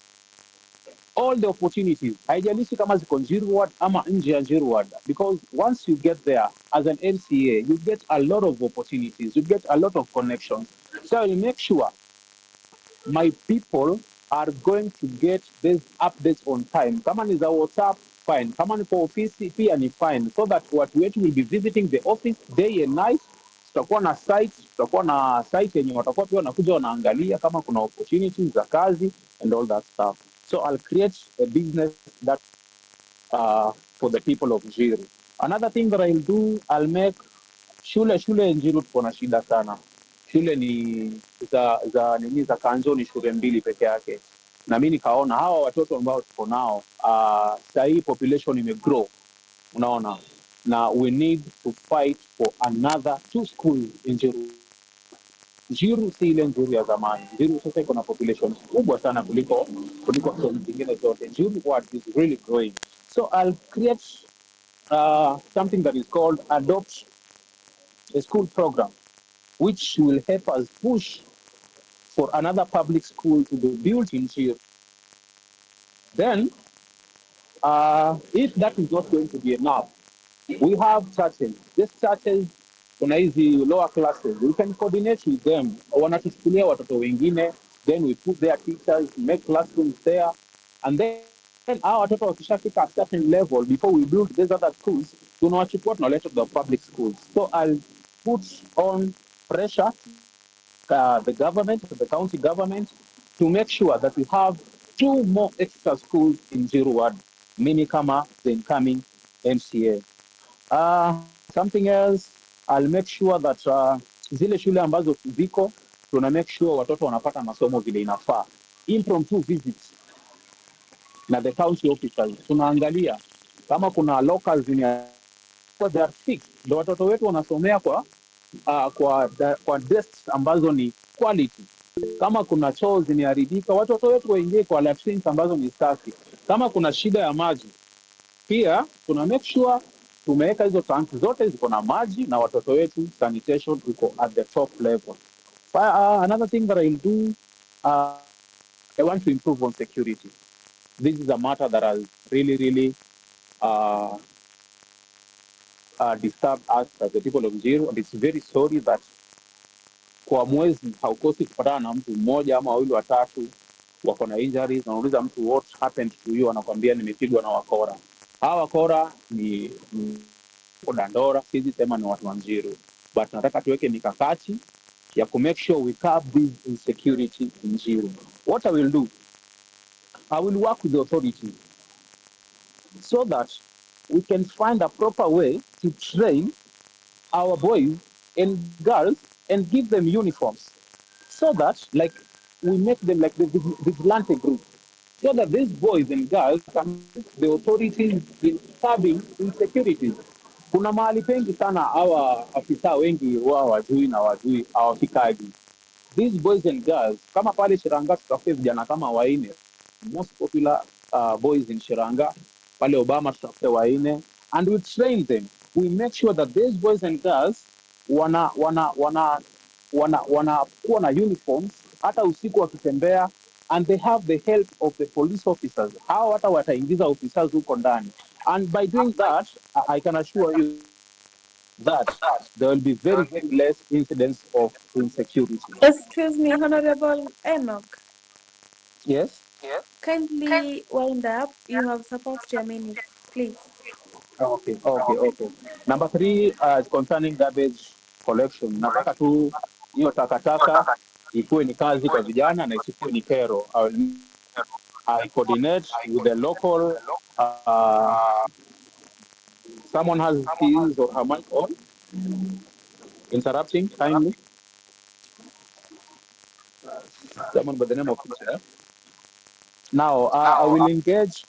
all the opportunities, haijalishi kama ziko Njiru Ward ama nje ya Njiru Ward, because once you get there as an MCA you get a lot of opportunities, you get a lot of connections. So I'll make sure my people are going to get these updates on time. Kama ni za WhatsApp, fine. Kama ni kwa ofisi pia ni fine, so that watu wetu will be visiting the office day and night. Tutakuwa na site yenye watakuwa pia wanakuja wanaangalia kama kuna opportunities za kazi and all that stuff. So I'll create a business that for the people of Njiru. Another thing that I'll do, I'll make shule Njiru tuko na shida sana. Shule ni za kanzo ni shule mbili peke yake, na mimi nikaona hawa watoto ambao tuko nao saa hii population imegrow, unaona, na we need to fight for another 2 schools in Njiru. Njiru si ile Njiru ya zamani. Njiru sasa iko na population kubwa sana kuliko sehemu zingine zote. Njiru what is really growing. So I'll create something that is called Adopt a School program, which will help us push for another public school to be built in Njiru. Then, if that is not going to be enough, we have churches. These churches, kuna hizi lower classes, we can coordinate with them. Wanatuchukulia watoto wengine, then we put their teachers, make classrooms there, and then our watoto wakishafika a certain level, before we build these other schools, tunawachukua tunaleta the public schools. So I'll put on pressure the government, the county government, to make sure that we have 2 more extra schools in Njiru Ward, mini kama the incoming MCA. Something else, I'll make sure that zile shule ambazo ziko, tuna make sure watoto wanapata masomo vile inafaa. Impromptu visits na the county officers, tunaangalia kama kuna locals they are fixed, ndio watoto wetu wanasomea kwa desks ambazo ni quality. Kama kuna choo zimeharibika, watoto wetu waingie kwa latrines ambazo ni safi. Kama kuna shida ya maji, pia tuna make sure tumeweka hizo tanki zote ziko na maji, na watoto wetu sanitation iko at the top level. Another thing that I'll do, I want to improve on security. This is a matter that has really uh, disturbed us as the people of Njiru, and it's very sorry that kwa mwezi haukosi kupatana na mtu mmoja ama wawili watatu wako na injuries, na unauliza mtu what happened to you, anakuambia nimepigwa na wakora. Hawa wakora ni Dandora, sisi sema ni watu wa Njiru, but nataka tuweke mikakati ya ku make sure we curb this insecurity in Njiru. What I will do, I will work with the authorities so that we can find a proper way to train our boys and girls and give them uniforms, so that like we make them like the vigilante group, so that these boys and girls can help the authorities in serving insecurity. Kuna mahali pengi sana hawa afisa wengi wao wajui hawafikaji. These boys and girls, kama pale Shiranga tutafute vijana kama waine, most popular boys in Shiranga, pale Obama tutafute waine, and we train them. We make sure that these boys and girls wanakuwa na uniforms hata usiku wakitembea, and they have the help of the police officers. Hao hata wataingiza officers huko ndani, and by doing that I can assure you that there will be very less incidents of insecurity. Excuse me, Honorable Enoch. Yes. Kindly wind up. You have surpassed your minute, please. Okay. Number 3 is concerning garbage collection. Nataka tu hiyo takataka ikuwe ni kazi kwa vijana na isikuwe ni kero. I coordinate with the local. Someone has his or her mic on. Interrupting kindly. Someone by the name of Peter. Now I will engage.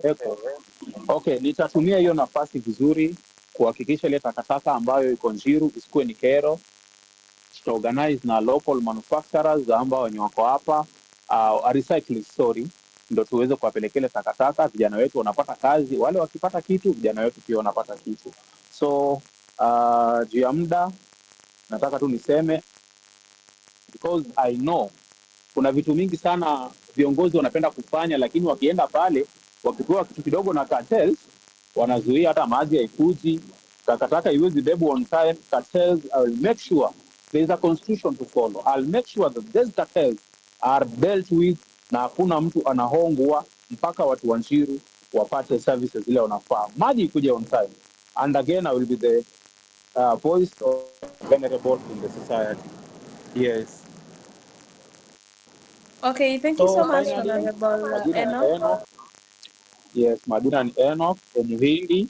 Echo. Okay, nitatumia hiyo nafasi vizuri kuhakikisha ile takataka ambayo iko Njiru isikuwe ni kero. Tutaorganize na local manufacturers ambao wenye wako hapa a recycling story, ndo tuweze kuwapelekea takataka. Vijana wetu wanapata kazi, wale wakipata kitu, vijana wetu pia wanapata kitu. So juu ya muda nataka tu niseme, because I know kuna vitu mingi sana viongozi wanapenda kufanya, lakini wakienda pale wakipewa kitu kidogo na cartels wanazuia hata maji haikuji, takataka iwezi bebu on time. Cartels, I will make sure there is a constitution to follow. I'll make sure that these cartels are dealt with na hakuna mtu anahongwa mpaka watu wa Njiru wapate services zile wanafaa, maji ikuje on time. And again I will be the voice of vulnerable in the society. Yes. Okay, thank you So so much, finally, Honorable majina ni Enoch. Enoch. Yes, majina ni Enoch Omuhindi,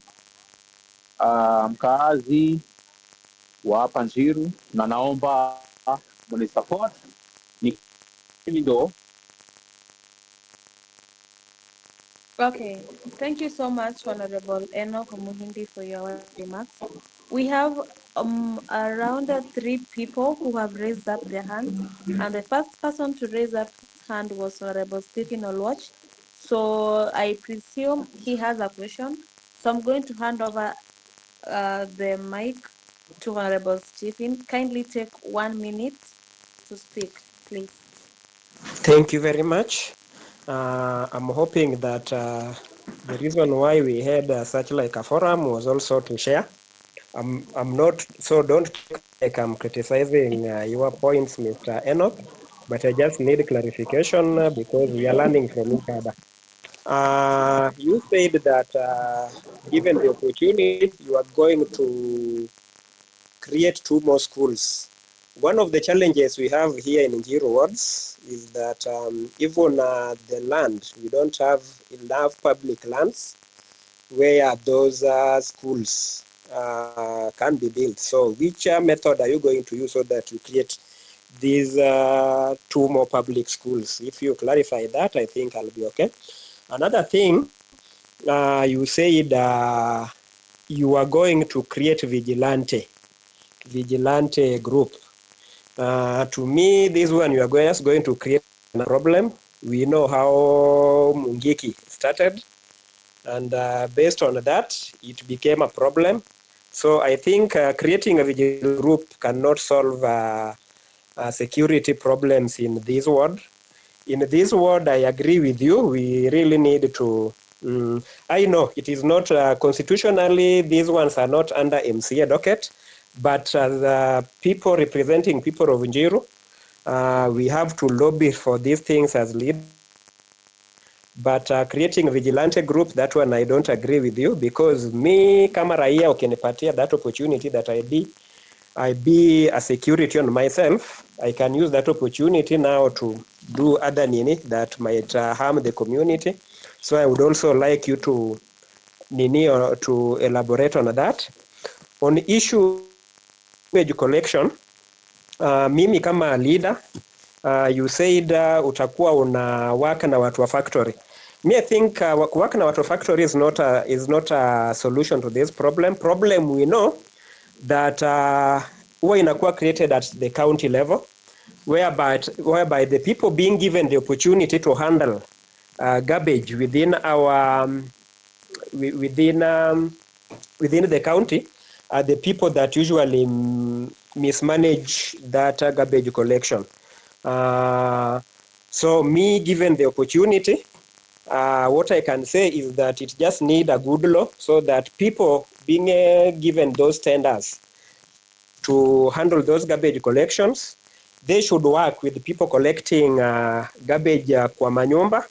mkaazi wa hapa Njiru, na naomba mnisupport. Ni mimi ndo. Okay, thank you so much, Honorable Enoch Muhindi, for your remarks. We have around 3 people who have raised up their hands, and the first person to raise up his hand was Honorable Stephen Olwach. So I presume he has a question. So I'm going to hand over the mic to Honorable Stephen. Kindly take 1 minute to speak, please. Thank you very much. I'm hoping that the reason why we had such like a forum was also to share. I'm not, so don't take like I'm criticizing your points, Mr. Enoch, but I just need clarification because we are learning from each other. You said that given the opportunity, you are going to create 2 more schools. One of the challenges we have here in Njiru wards is that even the land, we don't have enough public lands where those schools can be built. So which method are you going to use so that you create these 2 more public schools? If you clarify that, I think I'll be okay. Another thing, you said you are going to create vigilante group. To me, this one you are just going to create a problem. We know how Mungiki started, and based on that, it became a problem. So I think creating a vigilante group cannot solve security problems in this world. In this world, I agree with you. We really need to. I know it is not constitutionally; these ones are not under MCA docket, but as people representing people of Njiru, we have to lobby for these things as leaders. But creating a vigilante group, that one I don't agree with you, because me kama raia ukinipatia that opportunity that I be a security on myself, I can use that opportunity now to do other nini that might harm the community. So I would also like you to nini or to elaborate on that. On issue garbage collection, mimi kama leader, you said utakuwa una work na watu wa factory. Me, I think work na watu wa factory is not a solution to this problem. Problem we know that huwa inakuwa created at the county level, whereby the people being given the opportunity to handle garbage within our within the county are the people that usually mismanage that garbage collection. So me, given the opportunity, what I can say is that it just need a good law so that people being given those tenders to handle those garbage collections, they should work with people collecting garbage kwa manyumba,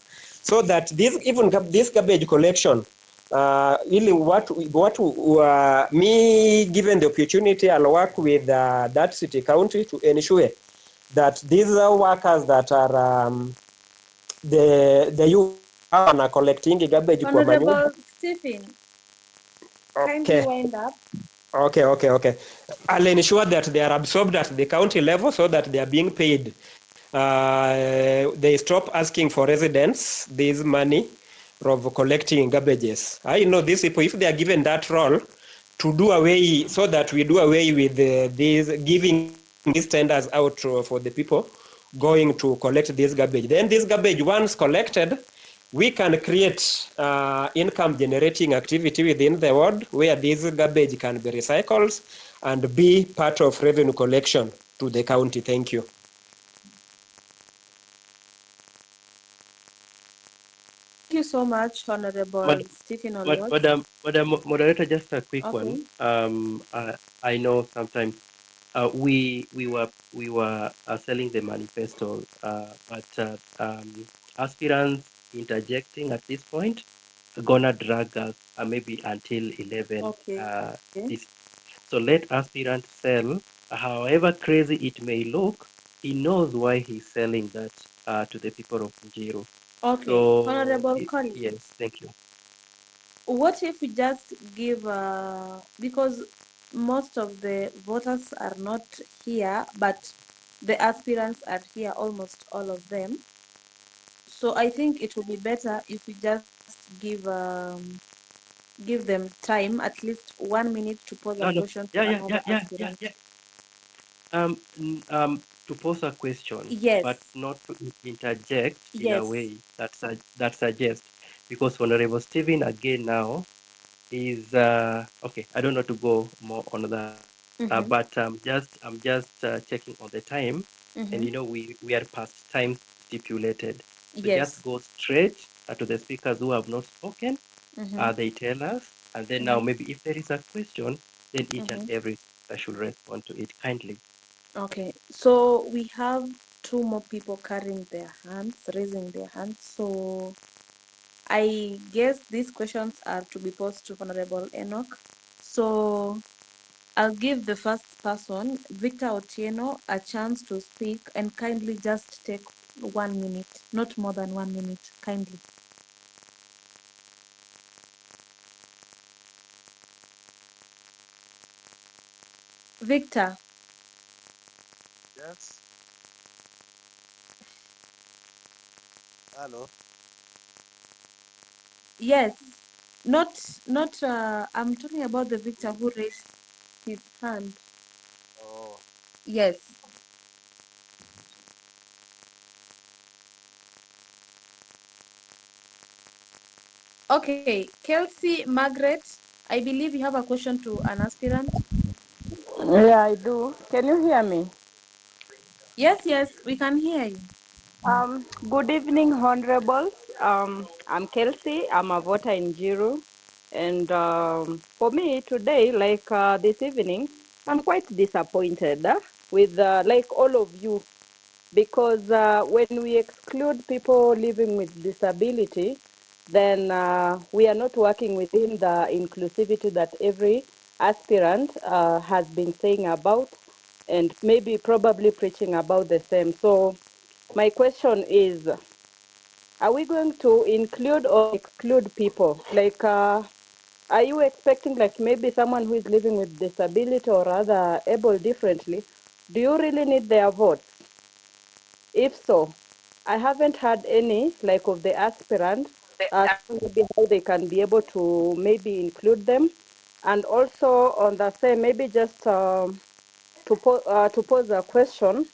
so that this garbage collection ili me given the opportunity, I'll work with that city county to ensure that these workers that are the youth are collecting garbage kwa manyumba. Honorable Stephen, kindly Okay. wind up. Okay. I'll ensure that they are absorbed at the county level so that they are being paid. They stop asking for residents this money of collecting garbages. I know these people, if they are given that role to do away, so that we do away with these giving these tenders out for the people going to collect this garbage. Then this garbage, once collected, we can create income generating activity within the ward where this garbage can be recycled and be part of revenue collection to the county. Thank you. Thank you so much, Mad, Honorable Stephen mad, Olwat. Madam Moderator, just a quick one. Okay. I know sometimes we were selling the manifesto, but aspirants interjecting at this point gonna drag us maybe until 11. Okay. This so let aspirant sell, however crazy it may look. He knows why he's selling that to the people of Njiru. Okay. So Honorable Collins, yes, thank you. what if we just give, because most of the voters are not here, but the aspirants are here, almost all of them. So I think it would be better if we just give them time, at least 1 minute, to pose a No, no, question to yeah, yeah, another yeah, yeah, yeah, aspirant. yeah. To pose a question, but Yes, not to interject in a yes. way that suggests, because Honorable Stephen again now is okay. I don't know to go more on that, Mm-hmm. but I'm just checking on the time, and Mm-hmm. we are past time stipulated. So just Yes. go straight to the speakers who have not spoken. Mm-hmm. They tell us, and then now Mm-hmm. maybe if there is a question, then each and Mm-hmm. every speaker should respond to it kindly. Okay. So we have two more people carrying their hands, raising their hands. So I guess these questions are to be posed to Honorable Enoch. So I'll give the first person, Victor Otieno, a chance to speak, and kindly just take 1 minute, not more than 1 minute, kindly. Victor, Yes. Hello. yes, not, I'm talking about the Victor who raised his hand. Oh, Yes. Okay, Kelsey, Margaret, I believe you have a question to an aspirant. Yeah, I do. Can you hear me? Yes, yes, we can hear you. Good evening, honorables. I'm Kelsey. I'm a voter in Njiru. And for me today, like this evening, I'm quite disappointed with like all of you, because when we exclude people living with disability, then we are not working within the inclusivity that every aspirant has been saying about, and maybe probably preaching about the same. So my question is, are we going to include or exclude people? Like, are you expecting like maybe someone who is living with disability or rather able differently? Do you really need their votes? If so, I haven't had any like of the aspirants saying maybe how they can be able to maybe include them, and also on the same maybe just to pose a question.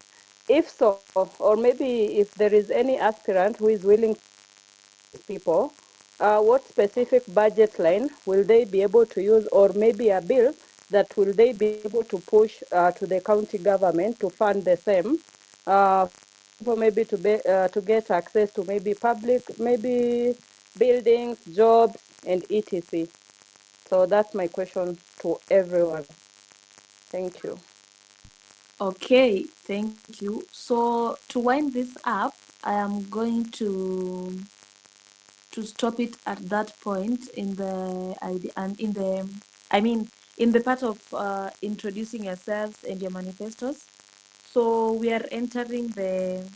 If so, or maybe if there is any aspirant who is willing to include these people, what specific budget line will they be able to use, or maybe a bill that will they be able to push to the county government to fund the same, for these people maybe to get access to maybe public, maybe buildings, jobs, and etc. So that's my question to everyone. Thank you. Okay, thank you. So to wind this up, I am going to stop it at that point in the idea and in the I mean in the part of introducing yourselves and your manifestos. So we are entering the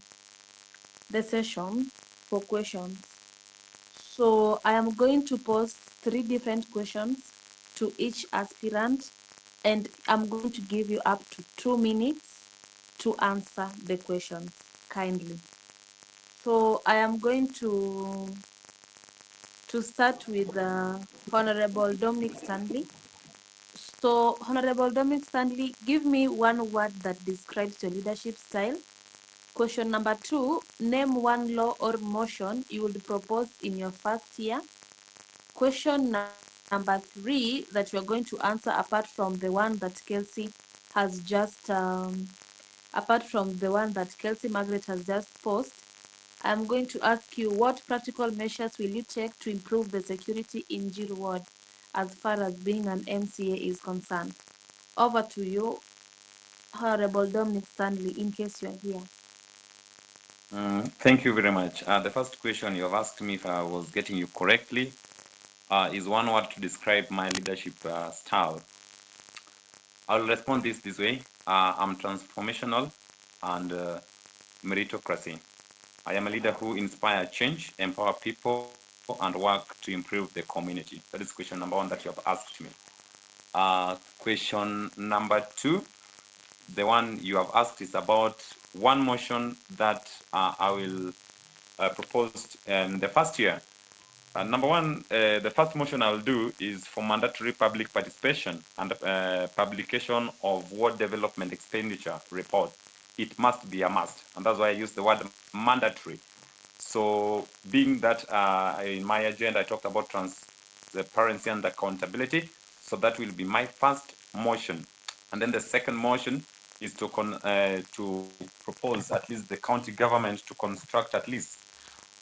session for questions. So I am going to pose three different questions to each aspirant, and I'm going to give you up to 2 minutes to answer the questions kindly. So I am going to start with Honorable Dominic Stanley. So, Honorable Dominic Stanley, give me one word that describes your leadership style. Question number 2, name one law or motion you would propose in your first year. Question number 3 that you are going to answer apart from the one that Kelsey has just apart from the one that Kelsey Margaret has just posed. I'm going to ask you, what practical measures will you take to improve the security in Njiru Ward as far as being an MCA is concerned? Over to you, Honorable Dominic Stanley, in case you're here. Thank you very much. The first question you have asked me, if I was getting you correctly, is one word to describe my leadership style. I'll respond this way. I'm transformational and meritocracy. I am a leader who inspires change, empower people, and work to improve the community. That is question number one that you have asked me. Question number two, the one you have asked is about one motion that I will propose in the first year. Number one, the first motion I'll do is for mandatory public participation and publication of ward development expenditure report. It must be a must, and that's why I use the word mandatory. So, being that in my agenda I talked about transparency and accountability, so that will be my first motion. And then the second motion is to propose at least the county government to construct at least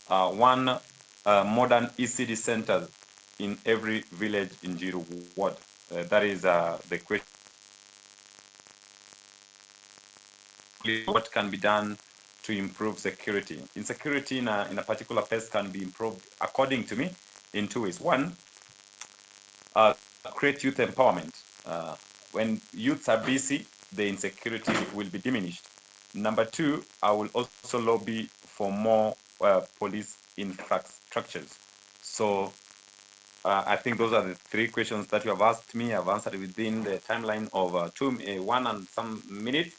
one modern ECD center in every village in Njiru ward. That is the question number two. What can be done to improve security? Insecurity in a particular place can be improved, according to me, in two ways. One, create youth empowerment. When youths are busy, the insecurity will be diminished. Number two, I will also lobby for more police infrastructures. So I think those are the three questions that you have asked me. I've answered within the timeline of 1 and some minutes.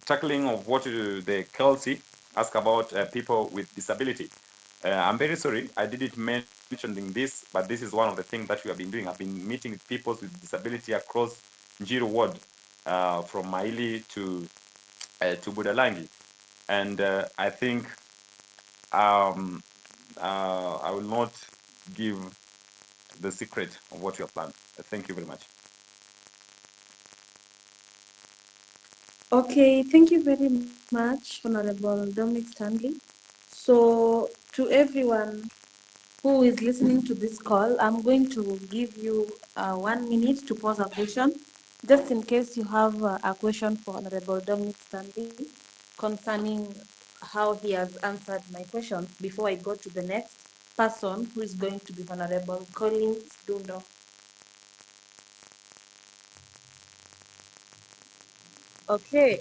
Tackling of what the Kelsey asked about people with disability. I'm very sorry, I didn't mention this, but this is one of the things that we have been doing. I've been meeting with people with disability across Njiru ward, from Maili to Budalangi. And I think um, I will not give the secret of what you have planned. Thank you very much. Okay, thank you very much, Honorable Dominic Stanley. So, to everyone who is listening to this call, I'm going to give you 1 minute to pose a question, just in case you have a question for Honorable Dominic Stanley concerning how he has answered my questions before I go to the next person who is going to be Honorable Collins Dundo. Okay,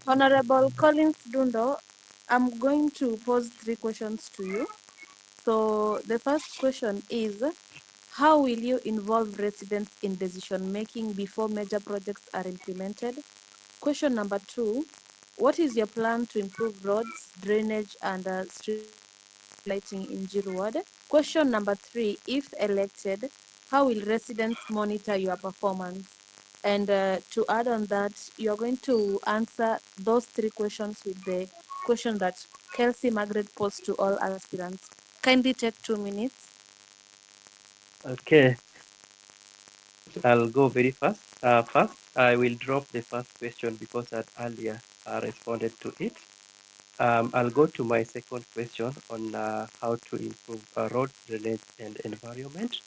Honorable Collins Dundo, I'm going to pose three questions to you. So the first question is, how will you involve residents in decision making before major projects are implemented? Question number 2, what is your plan to improve roads, drainage, and street lighting in Njiru Ward? Question number 3, if elected, how will residents monitor your performance? And to add on that, you are going to answer those three questions with the question that Kelsey Margaret posed to all aspirants. Kindly take 2 minutes. Okay, I'll go very fast. First, I will drop the first question because I earlier responded to it. I'll go to my second question on how to improve roads, drainage, and environment.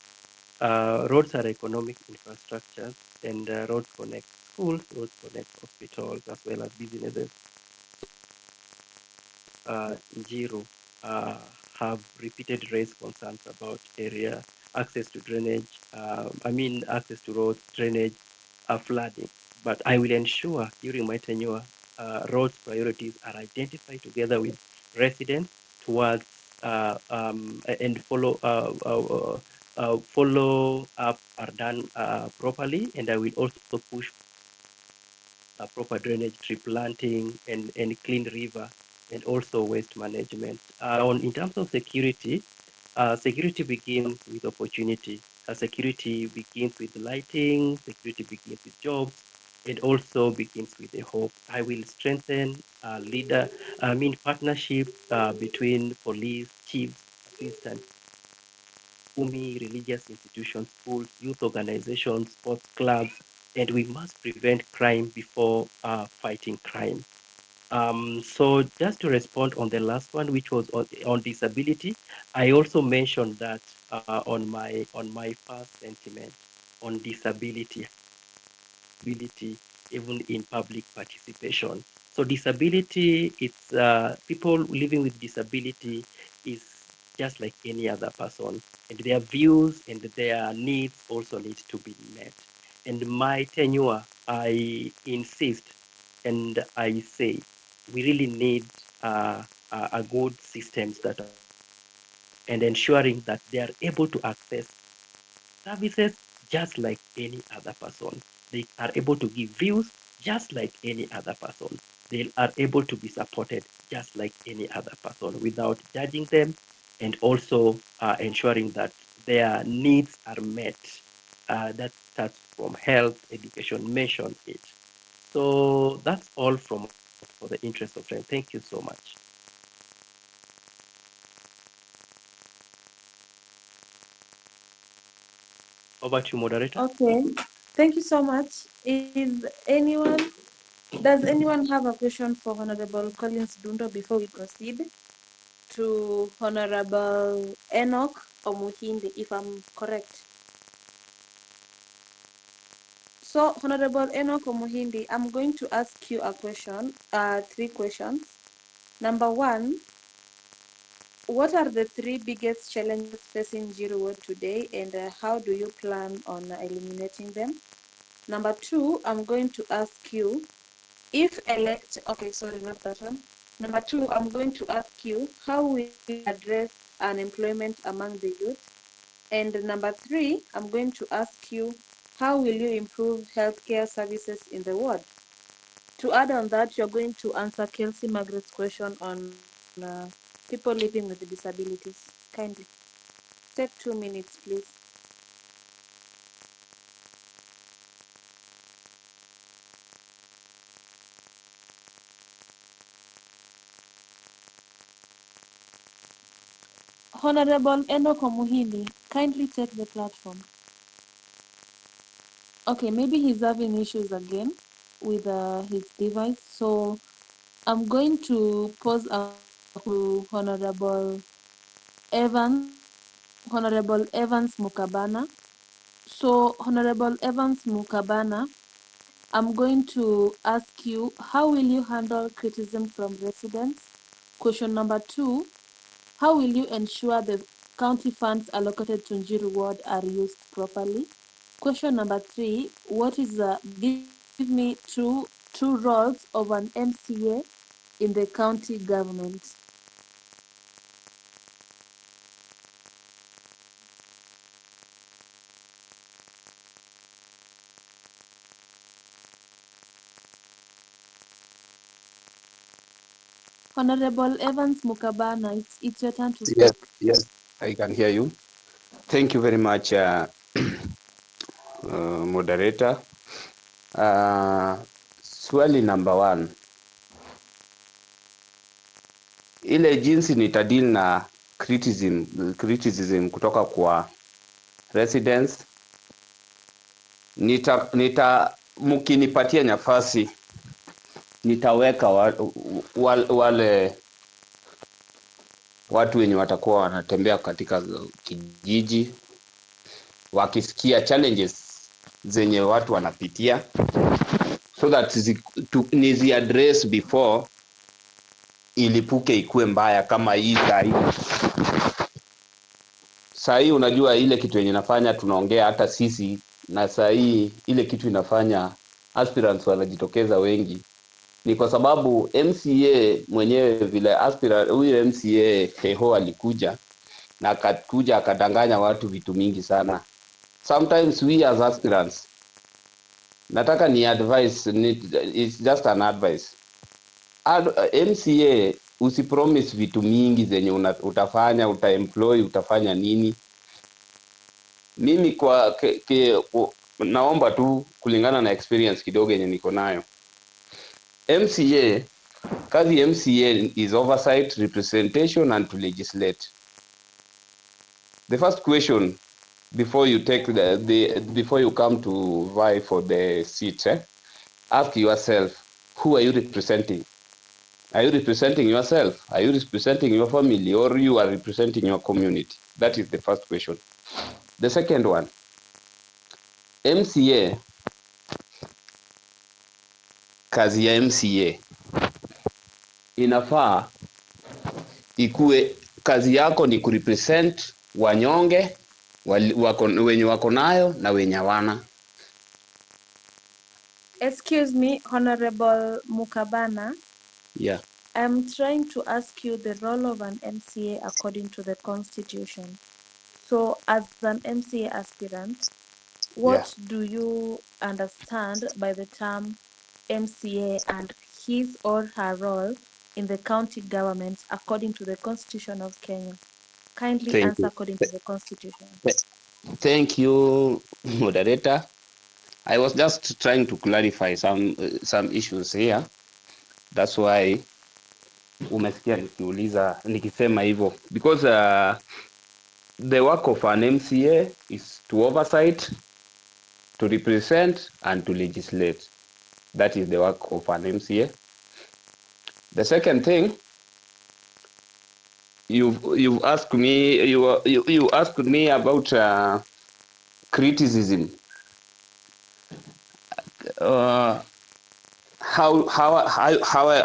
Roads are economic infrastructures, and roads connect schools, roads connect hospitals as well as businesses. Njiru have repeated raised concerns about area access to drainage, access to roads, drainage, flooding. But I will ensure during my tenure, roads priorities are identified together with residents towards and follow up are done properly. And I will also push proper drainage, tree planting, and clean river, and also waste management. In terms of security, security begins with opportunity. Security begins with lighting, security begins with jobs, and also begins with a hope. I will strengthen partnership between police, chiefs, assistant, religious institutions, schools, youth organizations, sports clubs, and we must prevent crime before fighting crime. So just to respond on the last one, which was on disability, I also mentioned that on my first sentiment on disability, even in public participation. So disability, it's people living with disability is just like any other person, and their views and their needs also need to be met. And my tenure, I insist and I say we really need a good systems that are and ensuring that they are able to access services just like any other person. They are able to give views just like any other person. They are able to be supported just like any other person without judging them, and also ensuring that their needs are met. That starts from health, education, mention it. So that's all from my side for the interest of time. Thank you so much. Over to you, moderator. Okay, thank you so much. Does anyone have a question for Honorable Collins Dundo before we proceed to Honorable Enoch Omuhindi, if I'm correct? So, Honorable Enoch Omuhindi, I'm going to ask you a question, three questions. Number one, what are the three biggest challenges facing Njiru Ward today, and how do you plan on eliminating them? Number two, I'm going to ask you, if elect, okay, sorry, not that one. Number two, I'm going to ask you, how will you address unemployment among the youth? And number three, I'm going to ask you, how will you improve healthcare services in the ward? To add on that, you're going to answer Kelsey Margaret's question on people living with disabilities. Kindly take 2 minutes, please. Honorable Enoch Omuhindi, kindly take the platform. Okay, maybe he's having issues again with his device. So I'm going to pose a question to Honorable Evans Mukabana. So Honorable Evans Mukabana, I'm going to ask you, how will you handle criticism from residents? Question number two, how will you ensure the county funds allocated to Njiru Ward are used properly? Question number three, give me two roles of an MCA in the county government. Honorable Evans Mukabana, it's your turn to Yes, speak. yes, I can hear you. Thank you very much, moderator. Swali number one, ile jinsi nitadili na criticism kutoka kwa residents, mkinipatia nafasi nitaweka wale watu wenye watakuwa wanatembea katika kijiji wakisikia challenges zenye watu wanapitia, so that nizi address before ilipuke ikue mbaya kama hii sahi. Sahi unajua ile kitu yenye nafanya tunaongea hata sisi, na sahi ile kitu inafanya aspirants wanajitokeza wengi ni kwa sababu MCA mwenyewe vile aspirant huyu MCA Heho alikuja na akakuja akadanganya watu vitu mingi sana. Sometimes we as aspirants, nataka ni advice, it's just an advice. MCA usipromise vitu mingi zenye utafanya, utaemploy, utafanya nini. Mimi naomba tu kulingana na experience kidogo yenye niko nayo. MCA, kazi MCA is oversight, representation and to legislate. The first question before you take before you come to vie for the seat, ask yourself, who are you representing? Are you representing yourself? Are you representing your family, or you are representing your community? That is the first question. The second one, MCA, kazi ya MCA inafaa ikue kazi yako ni kurepresent wanyonge wenye wako nayo na wenye hawana. Excuse me, Honorable Mukabana. Yeah. I'm trying to ask you the role of an MCA according to the Constitution. So, as an MCA aspirant, what do you understand by the term MCA and his or her role in the county government according to the Constitution of Kenya? Kindly Thank answer you. according to the Constitution. Thank you, moderator. I was just trying to clarify some issues here. That's why umesikia nikisema hivyo, because the work of an MCA is to oversight, to represent and to legislate. That is the work of an MCA. The second thing, you asked me about criticism. How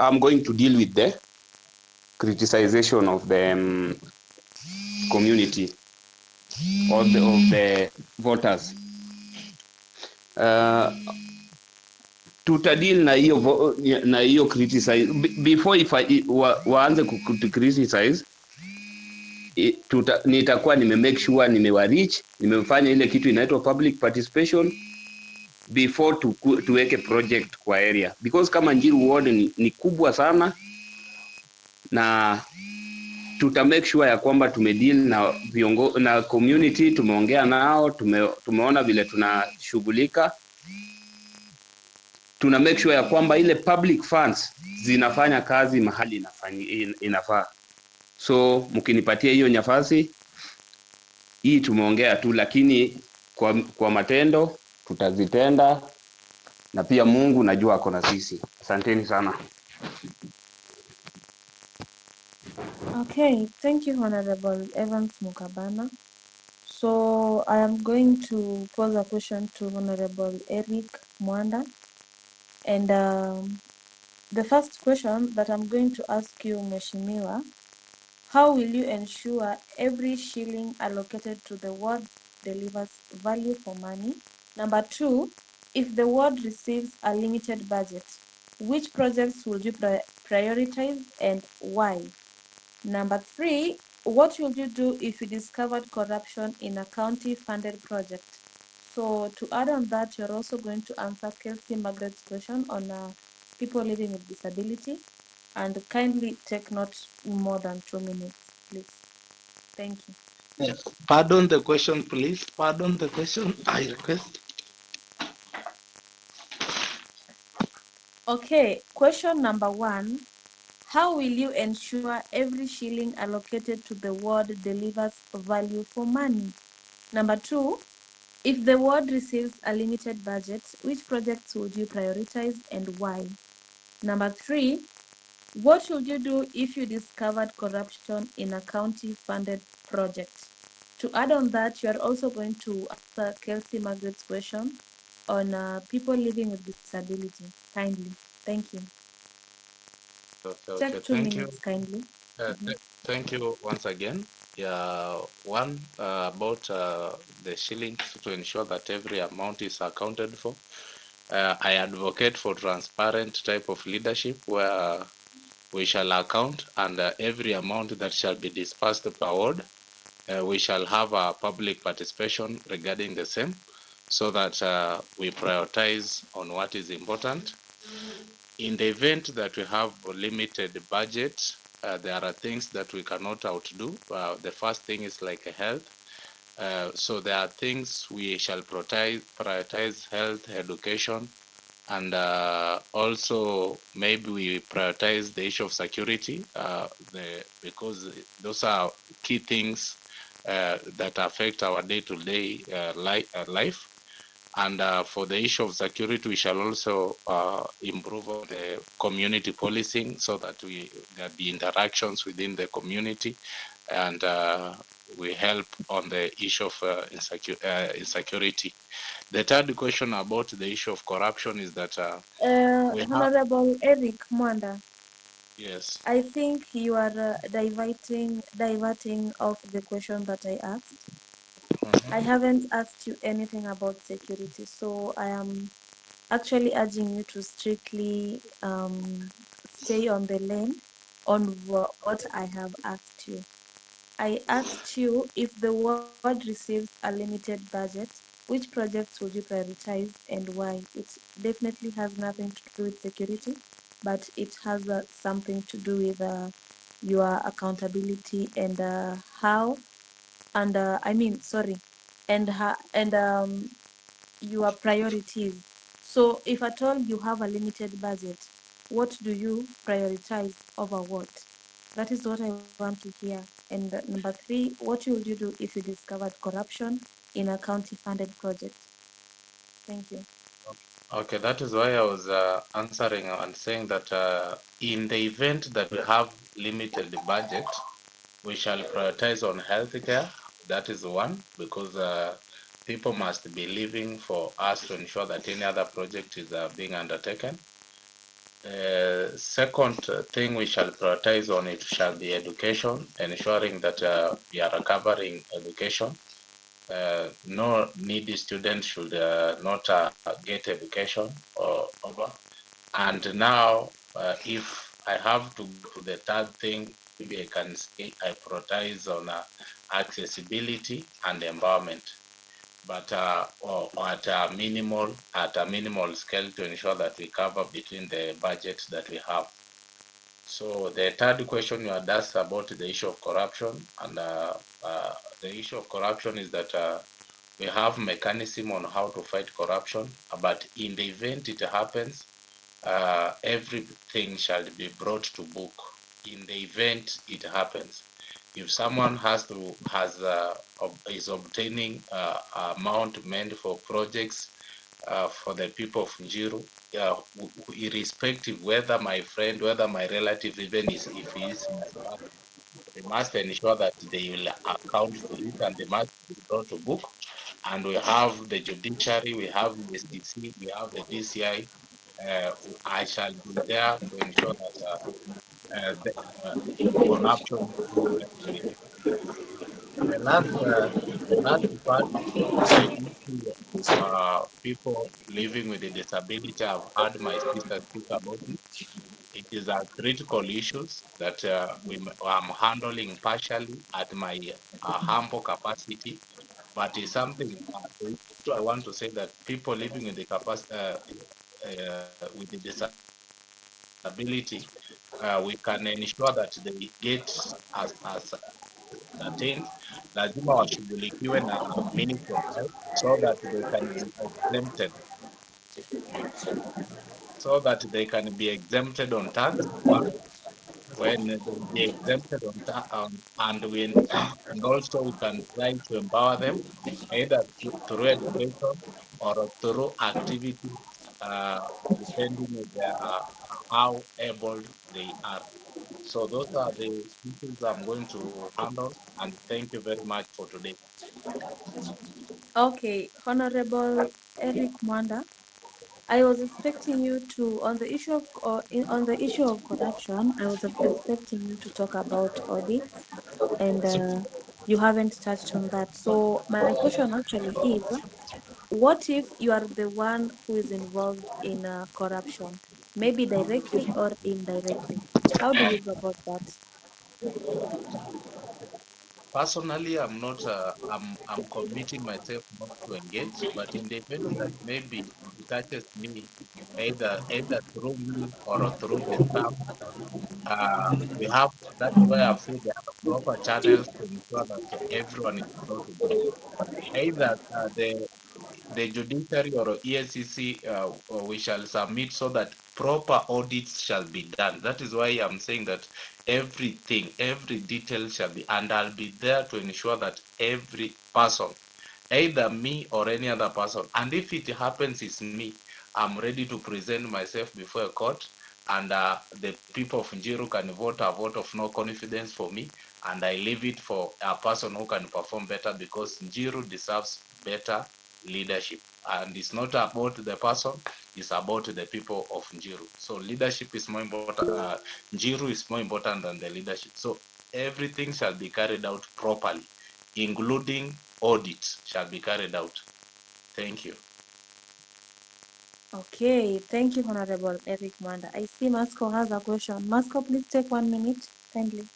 I'm going to deal with the criticization of the community or of the voters. Tutadeal na hiyo criticize before if waanze criticize, nitakuwa make sure nimewarich, nimefanya ile kitu inaitwa public participation before tuweke project kwa area, because kama Njiru ward ni kubwa sana, na make sure ya kwamba tumedeal na na community, tumeongea nao, tumeona vile tunashughulika, make sure ya kwamba ile public funds zinafanya kazi mahali inafaa. So mkinipatia hiyo nafasi hii, tumeongea tu, lakini kwa matendo tutazitenda, na pia Mungu najua ako na sisi. Asanteni sana. Okay, thank you, Honorable Evans Mukabana. So I am going to pose a question to Honorable Eric Mwanda. And the first question that I'm going to ask you, Mheshimiwa, how will you ensure every shilling allocated to the ward delivers value for money? Number two, if the ward receives a limited budget, which projects will you prioritize and why? Number three, what will you do if you discovered corruption in a county-funded project? So to add on that, you're also going to answer Kelsey Margaret's question on people living with disability, and kindly take not more than 2 minutes, please. Thank you. Yes. Pardon the question, please. Pardon the question, I request. Okay, question number one. How will you ensure every shilling allocated to the ward delivers value for money? Number two, if the ward receives a limited budget, which projects would you prioritize and why? Number three, what should you do if you discovered corruption in a county-funded project? To add on that, you are also going to answer Kelsey Margaret's question on people living with disability. Kindly. Thank you. Okay, Take okay. two Thank you. minutes, kindly. Mhm. Thank you once again. Yeah, one about the shillings to ensure that every amount is accounted for. I advocate for transparent type of leadership where we shall account and every amount that shall be dispersed per ward, we shall have a public participation regarding the same so that we prioritize on what is important. In the event that we have a limited budget, there are things that we cannot outdo. The first thing is like a health. So there are things we shall prioritize health, education, and also maybe we prioritize the issue of security because those are key things that affect our day-to-day life. And for the issue of security, we shall also improve on the community policing so that there be interactions within the community, and we help on the issue of insecurity. The third question about the issue of corruption is that we have, Honorable Eric Mwanda, yes. I think you are diverting off the question that I asked. I Mhm. haven't asked you anything about security, so I am actually urging you to strictly stay on the lane on what I have asked you. I asked you if the ward receives a limited budget, which projects would you prioritize and why? It definitely has nothing to do with security, but it has something to do with your accountability and how, and I mean, sorry, and your priorities. So, if at all you have a limited budget, what do you prioritize over what? That is what I want to hear. And number three, what will you do if you discovered corruption in a county funded project? Thank you. Okay, that is why I was answering and saying that in the event that we have limited budget, we shall prioritize on healthcare. That is one, because people must be living for us to ensure that any other project is being undertaken. Second thing we shall prioritize on it shall be education, ensuring that we are covering education. No needy students should not get education or over. And now, if I have to go to the third thing, maybe I can say I prioritize on accessibility and empowerment, but or at a minimal scale to ensure that we cover between the budgets that we have. So the third question you had asked about the issue of corruption, and the issue of corruption is that we have mechanism on how to fight corruption, but in the event it happens, everything shall be brought to book. In the event it happens, if someone is obtaining amount meant for projects for the people of Njiru, irrespective whether my friend, whether my relative, even if he is my father, they must ensure that they will account to it and they must be brought to book. And we have the judiciary, we have the STC, we have the DCI. I shall be there to ensure that the corruption is being dealt with. The last part, the issue of people living with a disability, I've heard my sister speak about it. It is a critical issues that I'm handling partially at my humble capacity, but it's something I want to say that people living with the capacity with the disability, we can ensure that they get as attained, lazima washughulikiwe na Ministry of Health so that they can be exempted, on tax. One, when they will be exempted on tax, and when and also we can try to empower them either through education or through activities, uh, depending on how able they are. So those are the issues I'm going to handle, and thank you very much for today. Okay, Honorable Eric Mwanda. I was expecting you to on the issue of corruption. I was expecting you to talk about audits, and you haven't touched on that. So my question actually is, what if you are the one who is involved in corruption, maybe directly or indirectly? How do you go about that? Personally, I'm not. I'm committing myself not to engage. But in the event that maybe it touches me, either through me or through the staff, we have. That is why I've said there are proper channels to ensure that everyone is brought to book. Either the judiciary or ESCC, we shall submit so that proper audits shall be done. That is why I'm saying that everything, every detail shall be, and I'll be there to ensure that every person, either me or any other person, and if it happens it's me, I'm ready to present myself before a court, and the people of Njiru can vote a vote of no confidence for me, and I leave it for a person who can perform better, because Njiru deserves better leadership. And it's not about the person, it's about the people of Njiru. So leadership is more important, Njiru is more important than the leadership. So everything shall be carried out properly, including audits shall be carried out. Thank you. Okay, thank you, Honorable Eric Mwanda. I see Masco has a question. Masco, please take 1 minute, kindly.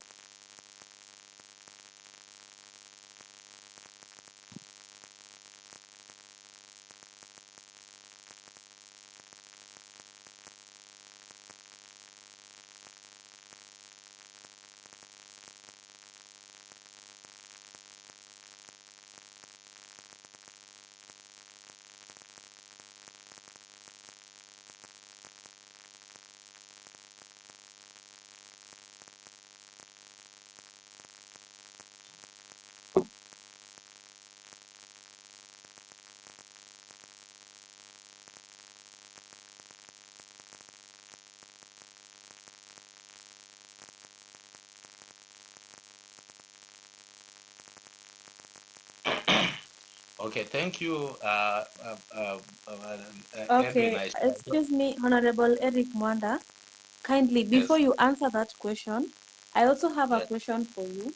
Okay, thank you, Edwin. Okay, excuse me, Honorable Eric Mwanda. Kindly, before Yes, you answer that question, I also have a yes. question for you.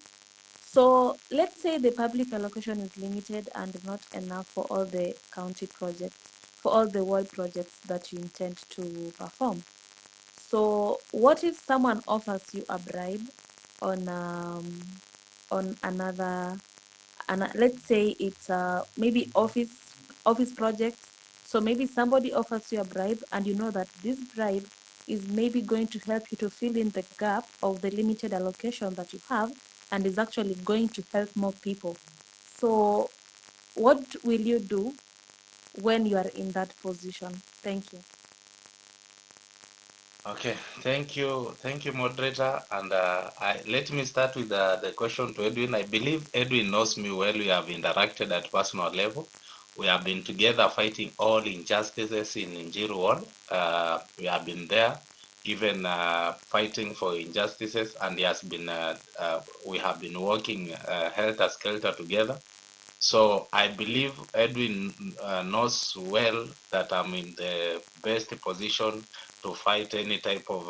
So let's say the public allocation is limited and not enough for all the county projects, for all the world projects that you intend to perform. So what if someone offers you a bribe on another, and let's say it's maybe office projects. So maybe somebody offers you a bribe, and you know that this bribe is maybe going to help you to fill in the gap of the limited allocation that you have, and is actually going to help more people. So what will you do when you are in that position? Thank you. Okay, thank you, moderator. And let me start with the question to Edwin. I believe Edwin knows me well. We have interacted at personal level. We have been together fighting all injustices in Njiru Ward. We have been there, even fighting for injustices, and he has been. We have been working helter skelter together. So I believe Edwin knows well that I'm in the best position to fight any type of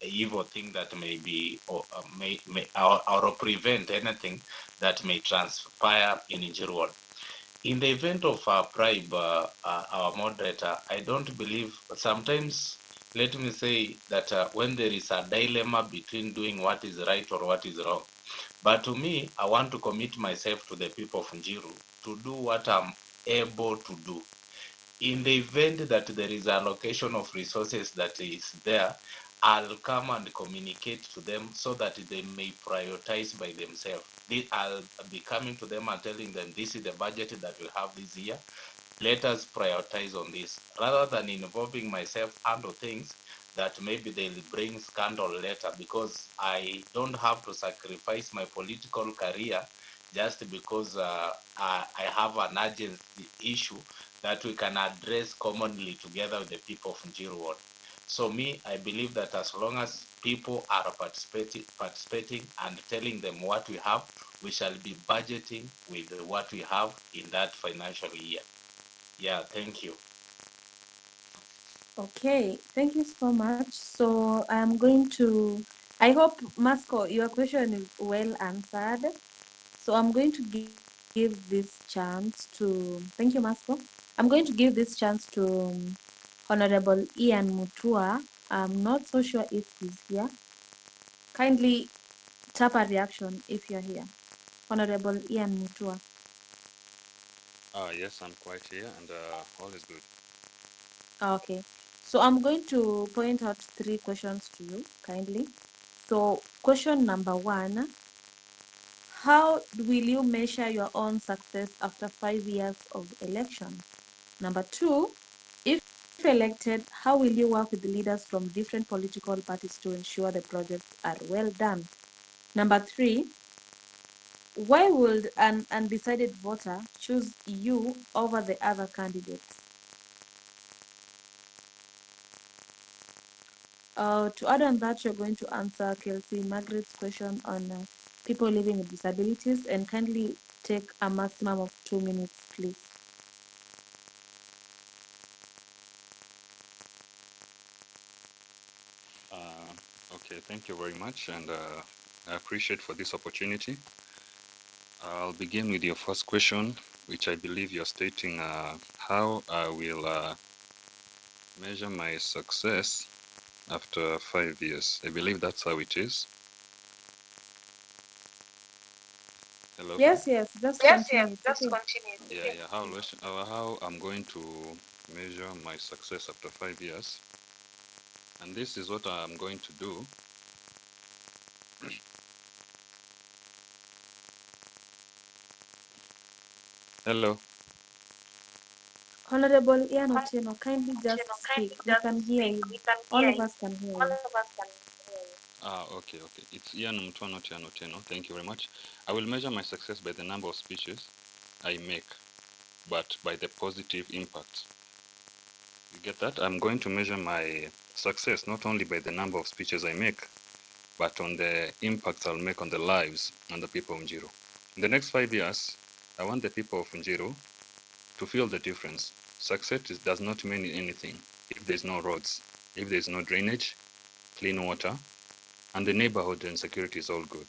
evil thing that may be, or or prevent anything that may transpire in Njiru. In the event of bribe, our moderator, I don't believe, sometimes, let me say that when there is a dilemma between doing what is right or what is wrong, but to me, I want to commit myself to the people of Njiru to do what I'm able to do. In the event that there is allocation of resources that is there, I'll come and communicate to them so that they may prioritize by themselves. I'll be coming to them and telling them this is the budget that we have this year. Let us prioritize on this rather than involving myself under things that maybe they'll bring scandal later, because I don't have to sacrifice my political career just because I have an urgent issue that we can address commonly together with the people of Njiru Ward. So me, I believe that as long as people are participating and telling them what we have, we shall be budgeting with what we have in that financial year. Yeah, thank you. Okay, thank you so much. So I'm going to, I hope, Masco, your question is well answered. So I'm going to give this chance to, thank you, Masco. I'm going to give this chance to Honorable Ian Mutua. I'm not so sure if he's here. Kindly tap a reaction if you're here. Honorable Ian Mutua. Yes, I'm quite here, and all is good. Okay. So I'm going to point out three questions to you, kindly. So question number one, how will you measure your own success after 5 years of election? Number two, if elected, how will you work with leaders from different political parties to ensure the projects are well done? Number three, why would an undecided voter choose you over the other candidates? To add on that, you're going to answer Kelsey Margaret's question on people living with disabilities, and kindly take a maximum of 2 minutes, please. Uh, okay, thank you very much, and I appreciate for this opportunity. I'll begin with your first question, which I believe you're stating how I will measure my success after 5 years. I believe that's how it is. Hello. Yes, just continue. It's okay. Yeah, yeah. How I'm going to measure my success after 5 years, and this is what I'm going to do. Hello. Honorable Ian Otieno, kindly just speak. We can hear you. All of us can hear you. Okay. It's Ian Mtwano Tiano Teno. Thank you very much. I will measure my success by the number of speeches I make, but by the positive impact. You get that? I'm going to measure my success not only by the number of speeches I make, but on the impact I'll make on the lives and the people of Njiru. In the next 5 years, I want the people of Njiru to feel the difference. Success does not mean anything if there's no roads, if there's no drainage, clean water, and the neighborhood and security is all good.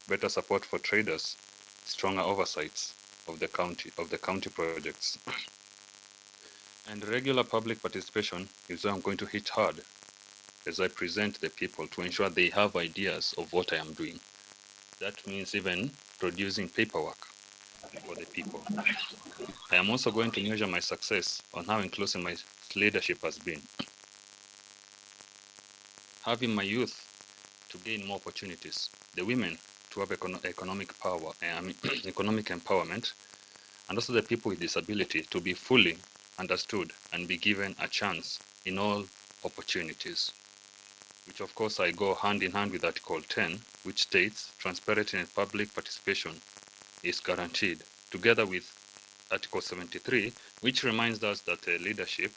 Better support for traders, stronger oversights of the county projects. And regular public participation is where I'm going to hit hard as I present the people to ensure they have ideas of what I am doing. That means even producing paperwork for the people. I am also going to measure my success on how inclusive my leadership has been. Having my youth to gain more opportunities, the women to have economic power, economic empowerment, and also the people with disability to be fully understood and be given a chance in all opportunities, which of course I go hand in hand with Article 10, which states transparency and public participation is guaranteed, together with Article 73, which reminds us that leadership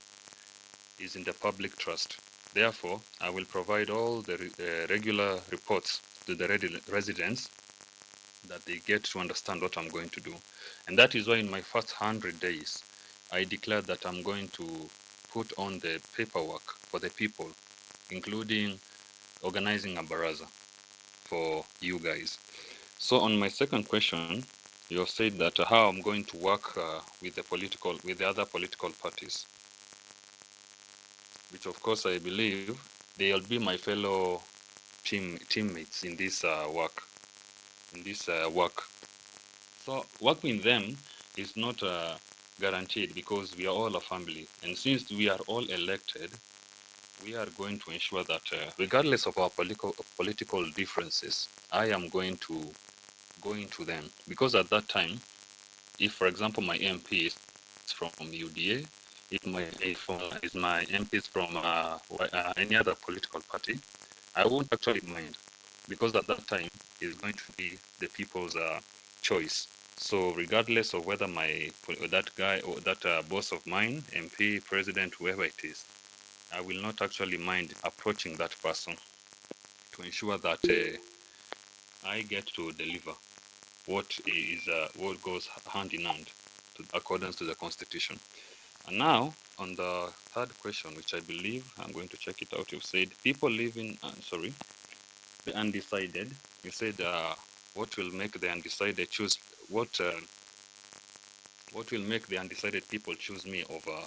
is in the public trust. Therefore, I will provide all the regular reports to the residents that they get to understand what I'm going to do. And that is why in my first 100 days, I declared that I'm going to put on the paperwork for the people, including organizing a baraza for you guys. So on my second question, you have said that how I'm going to work with the other political parties, which of course I believe they'll be my fellow teammates in this work. In this work, so working with them is not guaranteed because we are all a family, and since we are all elected, we are going to ensure that regardless of our political differences, I am going to go into them because at that time, if for example my MP is from UDA, if my MP is from any other political party, I won't actually mind because at that time is going to be the people's choice. So regardless of whether that guy or that boss of mine, MP, president, whoever it is, I will not actually mind approaching that person to ensure that I get to deliver what goes hand in hand to accordance to the constitution. And now on the third question, which I believe I'm going to check it out, you've said people living sorry, the undecided. You said what will make the undecided choose what will make the undecided people choose me over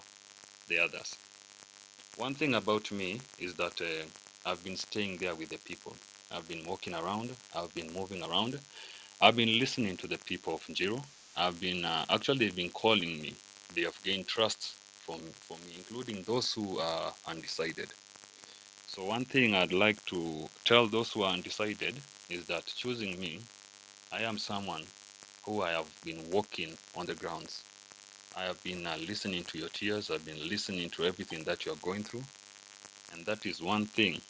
the others. One thing about me is that I've been staying there with the people. I've been walking around. I've been moving around. I've been listening to the people of Njiru. I've been actually they've been calling me. They have gained trust from me, including those who are undecided. So one thing I'd like to tell those who are undecided is that choosing me, I am someone who I have been walking on the grounds. I have been listening to your tears. I've been listening to everything that you are going through. And that is one thing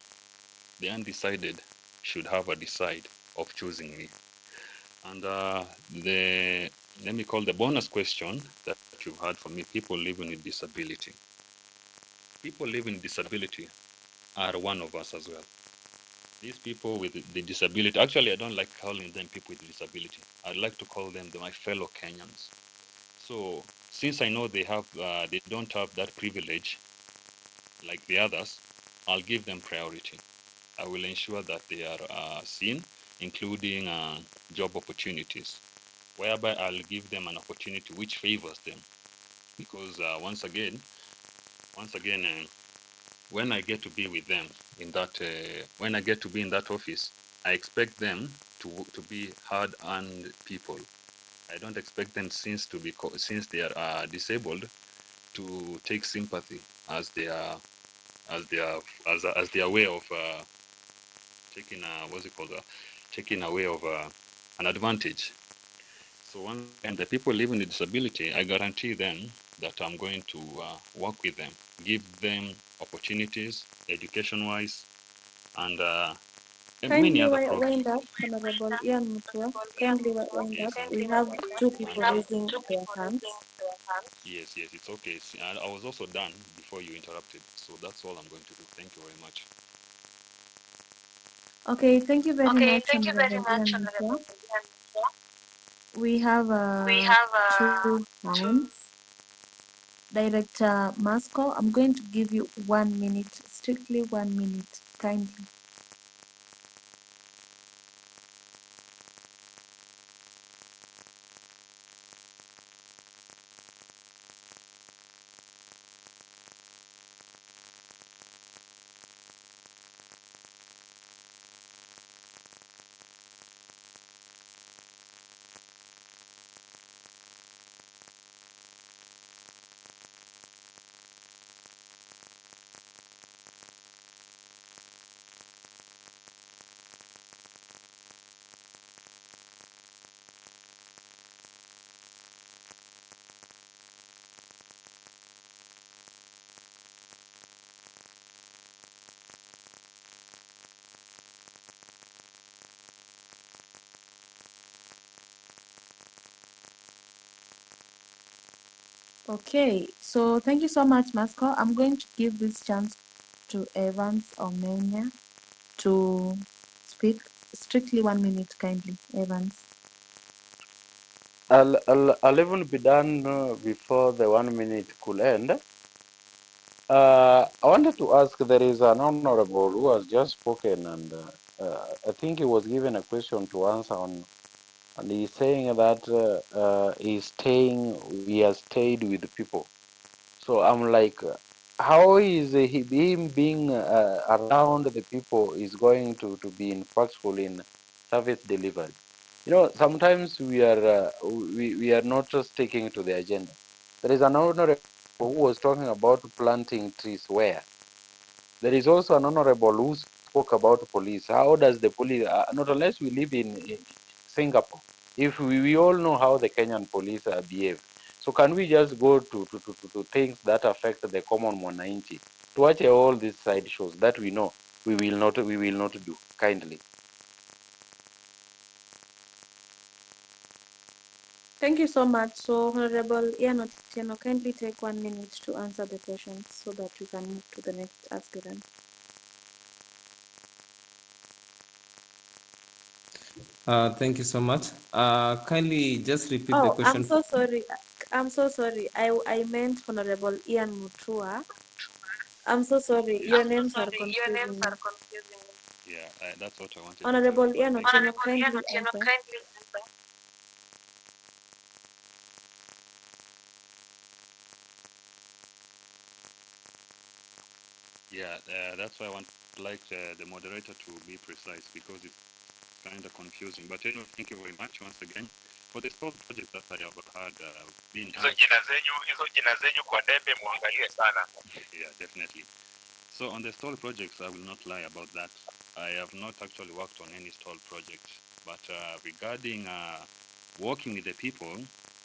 the undecided should have a decide of choosing me. And the let me call the bonus question that you've had for me: people living with disability. People living with disability are one of us as well. These people with the disability, actually, I don't like calling them people with disability. I'd like to call them my fellow Kenyans. So since I know they don't have that privilege like the others, I'll give them priority. I will ensure that they are seen, including job opportunities, whereby I'll give them an opportunity which favors them. Because once again, when I get to be with them in that, when I get to be in that office, I expect them to be hard-earned people. I don't expect them since they are disabled to take sympathy as they are as their way of taking what's it called taking away of an advantage. So once again, the people living with disability, I guarantee them that I'm going to work with them, give them opportunities, education-wise, and many Kindly other wind programs. up, Honorable Ian Mutua. Kindly wind up. Yes, We have two wind people up. raising their hands. Yes, it's okay. I was also done before you interrupted, so that's all I'm going to do. Thank you very much. Okay, thank you very Okay, much, thank you very Honorable much, Ian Mutua. Honorable Ian. We have We have two two. hands. Director Masco, I'm going to give you 1 minute, strictly 1 minute, kindly. Okay, so thank you so much, Masco. I'm going to give this chance to Evans Omenya to speak. Strictly 1 minute, kindly, Evans. I'll even be done before the 1 minute could end. I wanted to ask, there is an honorable who has just spoken, and I think he was given a question to answer on, and he's saying that he has stayed with people. So I'm like, how is him being around the people is going to be impactful in service delivery? You know, sometimes we are not just sticking to the agenda. There is an honorable who was talking about planting trees where there is also an honorable who spoke about police. How does the police, not unless we live in Singapore, if we all know how the Kenyan police behave. So can we just go to things that affect the common mwananchi, to watch all these side shows that we know we will not do kindly. Thank you so much. So, Honorable Ian Otieno, kindly take 1 minute to answer the questions so that we can move to the next aspirant. Thank you so much. Kindly just repeat the Oh, I'm question. so sorry. I'm so sorry. I meant Honorable Ian Mutua. I'm so sorry. Your names are confusing me. Yeah, that's what I wanted to tell you. Honorable But Ian thank you. Otieno, kindly answer. Yeah, that's why I want like the moderator to be precise because it's kind of confusing. But anyway, thank you very much once again for the stall project that I have had been hizo jina zenyu kwa debe muangalie sana. Yeah, definitely. So on the stall projects, I will not lie about that. I have not actually worked on any stall project, but regarding working with the people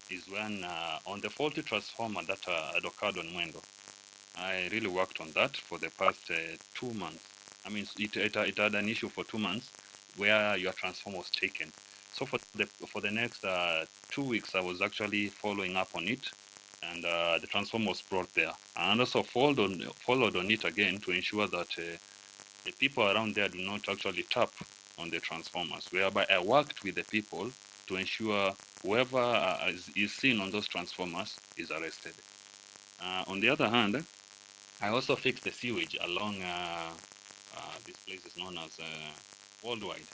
is when on the faulty transformer that had occurred on Mwendo. I really worked on that for the past 2 months. I mean, it had an issue for 2 months where your transformer was taken. So for the next 2 weeks, I was actually following up on it, and the transformer was brought there, and also followed on it again to ensure that the people around there do not actually tap on the transformers. Whereby I worked with the people to ensure whoever is seen on those transformers is arrested. On the other hand, I also fixed the sewage along this place is known as Worldwide.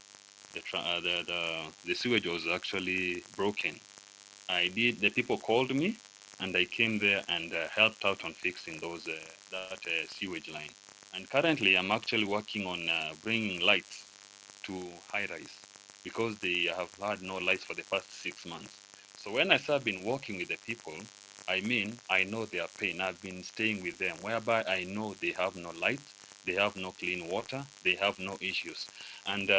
The sewage was actually broken. The people called me, and I came there and helped out on fixing that sewage line. And currently, I'm actually working on bringing lights to high rise because they have had no lights for the past 6 months. So when I say I've been working with the people, I mean I know their pain. I've been staying with them, whereby I know they have no lights, they have no clean water, they have no issues. And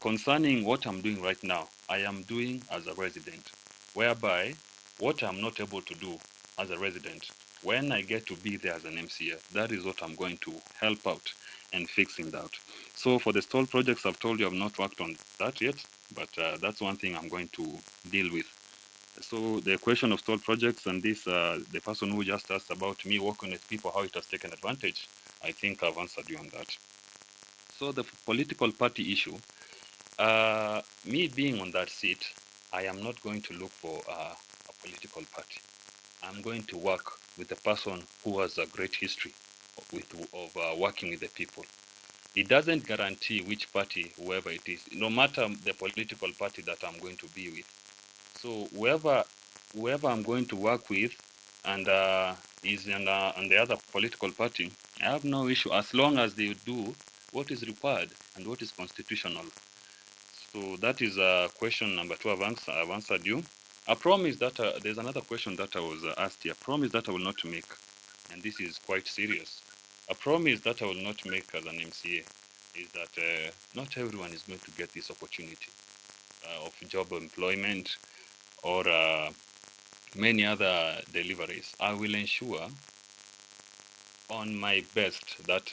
concerning what I'm doing right now, I am doing as a resident, whereby what I'm not able to do as a resident, when I get to be there as an MCA, that is what I'm going to help out and fixing that. So for the stall projects, I've told you I've not worked on that yet, but that's one thing I'm going to deal with. So the question of stall projects and this, the person who just asked about me working with people, how it has taken advantage, I think I've answered you on that. So the political party issue, me being on that seat, I am not going to look for a political party. I'm going to work with the person who has a great history of working with the people. It doesn't guarantee which party, whoever it is, no matter the political party that I'm going to be with. So whoever I'm going to work with and is on the other political party, I have no issue as long as they do what is required and what is constitutional. So that is question number two. I've answered you. I promise that there's another question that I was asked here. Promise that I will not make, and this is quite serious. A promise that I will not make as an MCA is that not everyone is going to get this opportunity of job employment or many other deliveries. I will ensure on my best that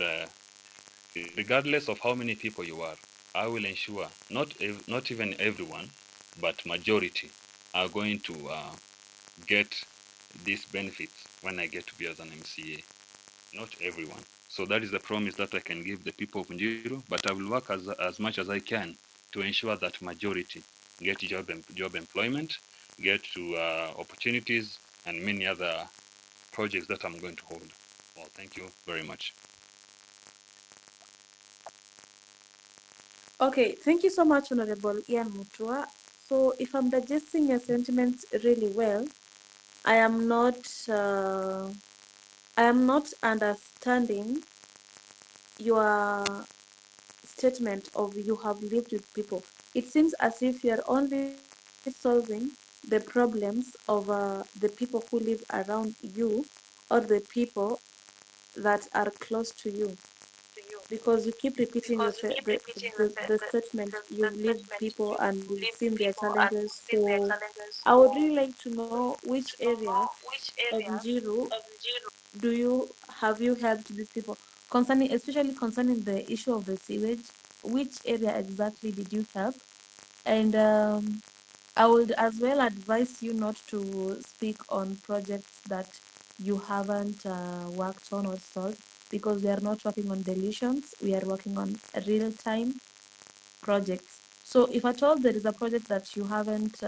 regardless of how many people you are, I will ensure not even everyone, but majority are going to get these benefits when I get to be as an MCA. Not everyone. So that is the promise that I can give the people of Njiru, but I will work as much as I can to ensure that majority get job employment, get to opportunities, and many other projects that I'm going to hold. Well, thank you very much. Okay, thank you so much, Honorable Ian Mutua. So if I'm digesting your sentiments really well, I am not understanding your statement of you have lived with people. It seems as if you're only solving the problems of the people who live around you or the people that are close to you, because you keep repeating the statement you've lived people and you've seen their challenges. So I would really like to know which areas of Njiru have you helped these people concerning, especially concerning the issue of the sewage. Which area exactly did you help? And I would as well advise you not to speak on projects that you haven't worked on or solved, because we are not working on delusions. We are working on real time projects. So if at all there is a project that you haven't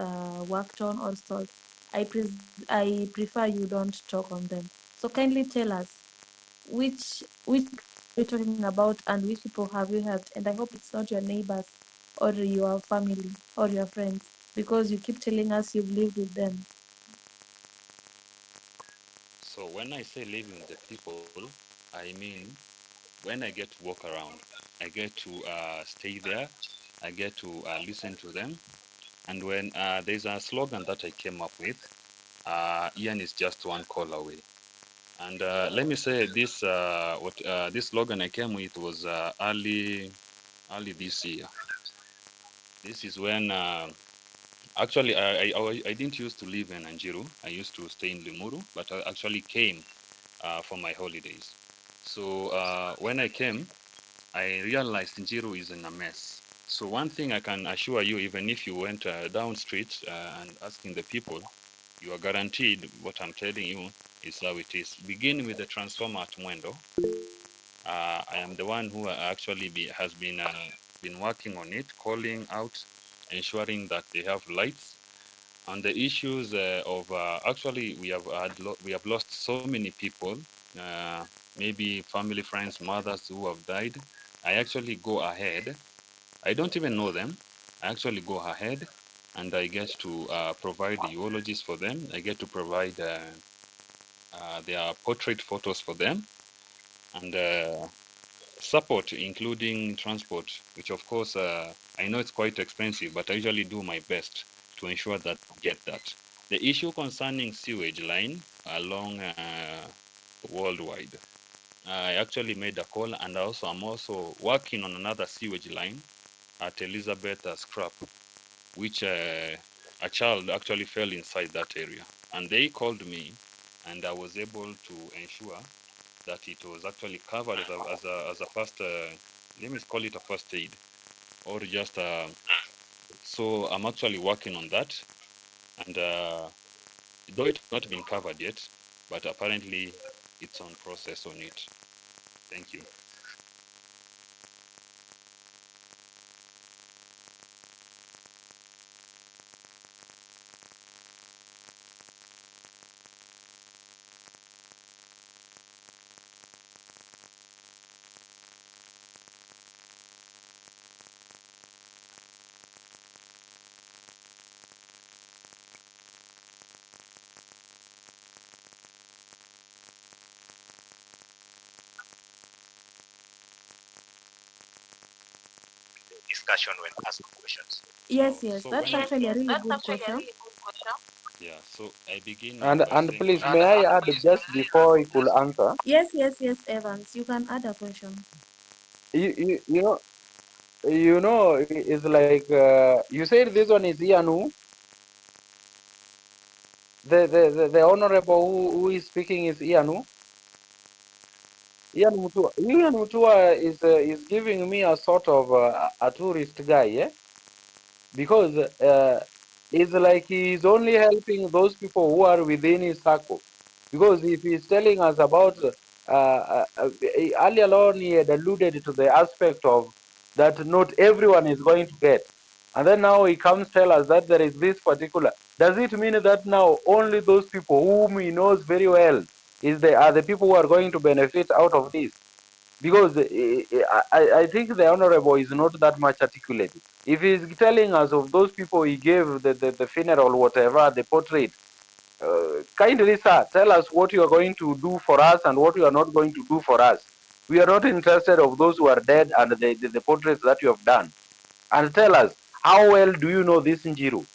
worked on or solved, I prefer you don't talk on them. So kindly tell us which people are you talking about and which people have you helped. And I hope it's not your neighbors or your family or your friends, because you keep telling us you've lived with them. So when I say living with the people, I mean when I get to walk around, I get to stay there, I get to listen to them. And when there's a slogan that I came up with, Ian is just one call away. And let me say this: this slogan I came with was early this year. This is when actually I didn't used to live in Njiru. I used to stay in Limuru, but I actually came for my holidays. So when I came, I realized Njiru is in a mess. So one thing I can assure you, even if you went down street and asking the people, you are guaranteed what I'm telling you is how it is. Begin with the transformer at Mwendo. I am the one who has been working on it, calling out, ensuring that they have lights. On the issues of actually we have lost so many people, uh, maybe family, friends, mothers who have died. I actually go ahead. I don't even know them. I actually go ahead and I get to provide eulogies for them. I get to provide their portrait photos for them and support, including transport, which of course I know it's quite expensive, but I usually do my best to ensure that they get that. The issue concerning sewage line along worldwide, I actually made a call, and I'm also working on another sewage line at Elizabeth Scrap, which a child actually fell inside that area, and they called me, and I was able to ensure that it was actually covered as a first, let me call it a first aid, or just so I'm actually working on that, and though it has not been covered yet, but apparently it's on process on it. Thank you. Discussion when asked questions. Yes, So yes, when that's I actually a really good question. yeah, so I begin by And saying please, may I add just before you could answer? Yes, yes, yes, Evans, you can add a question. You know, it's like you said this one is Ianu, the honorable who is speaking is Ianu. Ian Mutua is giving me a sort of a tourist guy, yeah, because it's like he's only helping those people who are within his circle. Because if he's telling us about earlier on, he had alluded to the aspect of that not everyone is going to get, and then now he comes tell us that there is this particular. Does it mean that now only those people whom he knows very well are the people who are going to benefit out of this? Because I think the honorable is not that much articulated. If he's telling us of those people he gave the funeral, whatever, the portrait, kindly, sir, tell us what you are going to do for us and what you are not going to do for us. We are not interested of those who are dead and the portraits that you have done. And tell us, how well do you know this Njiru?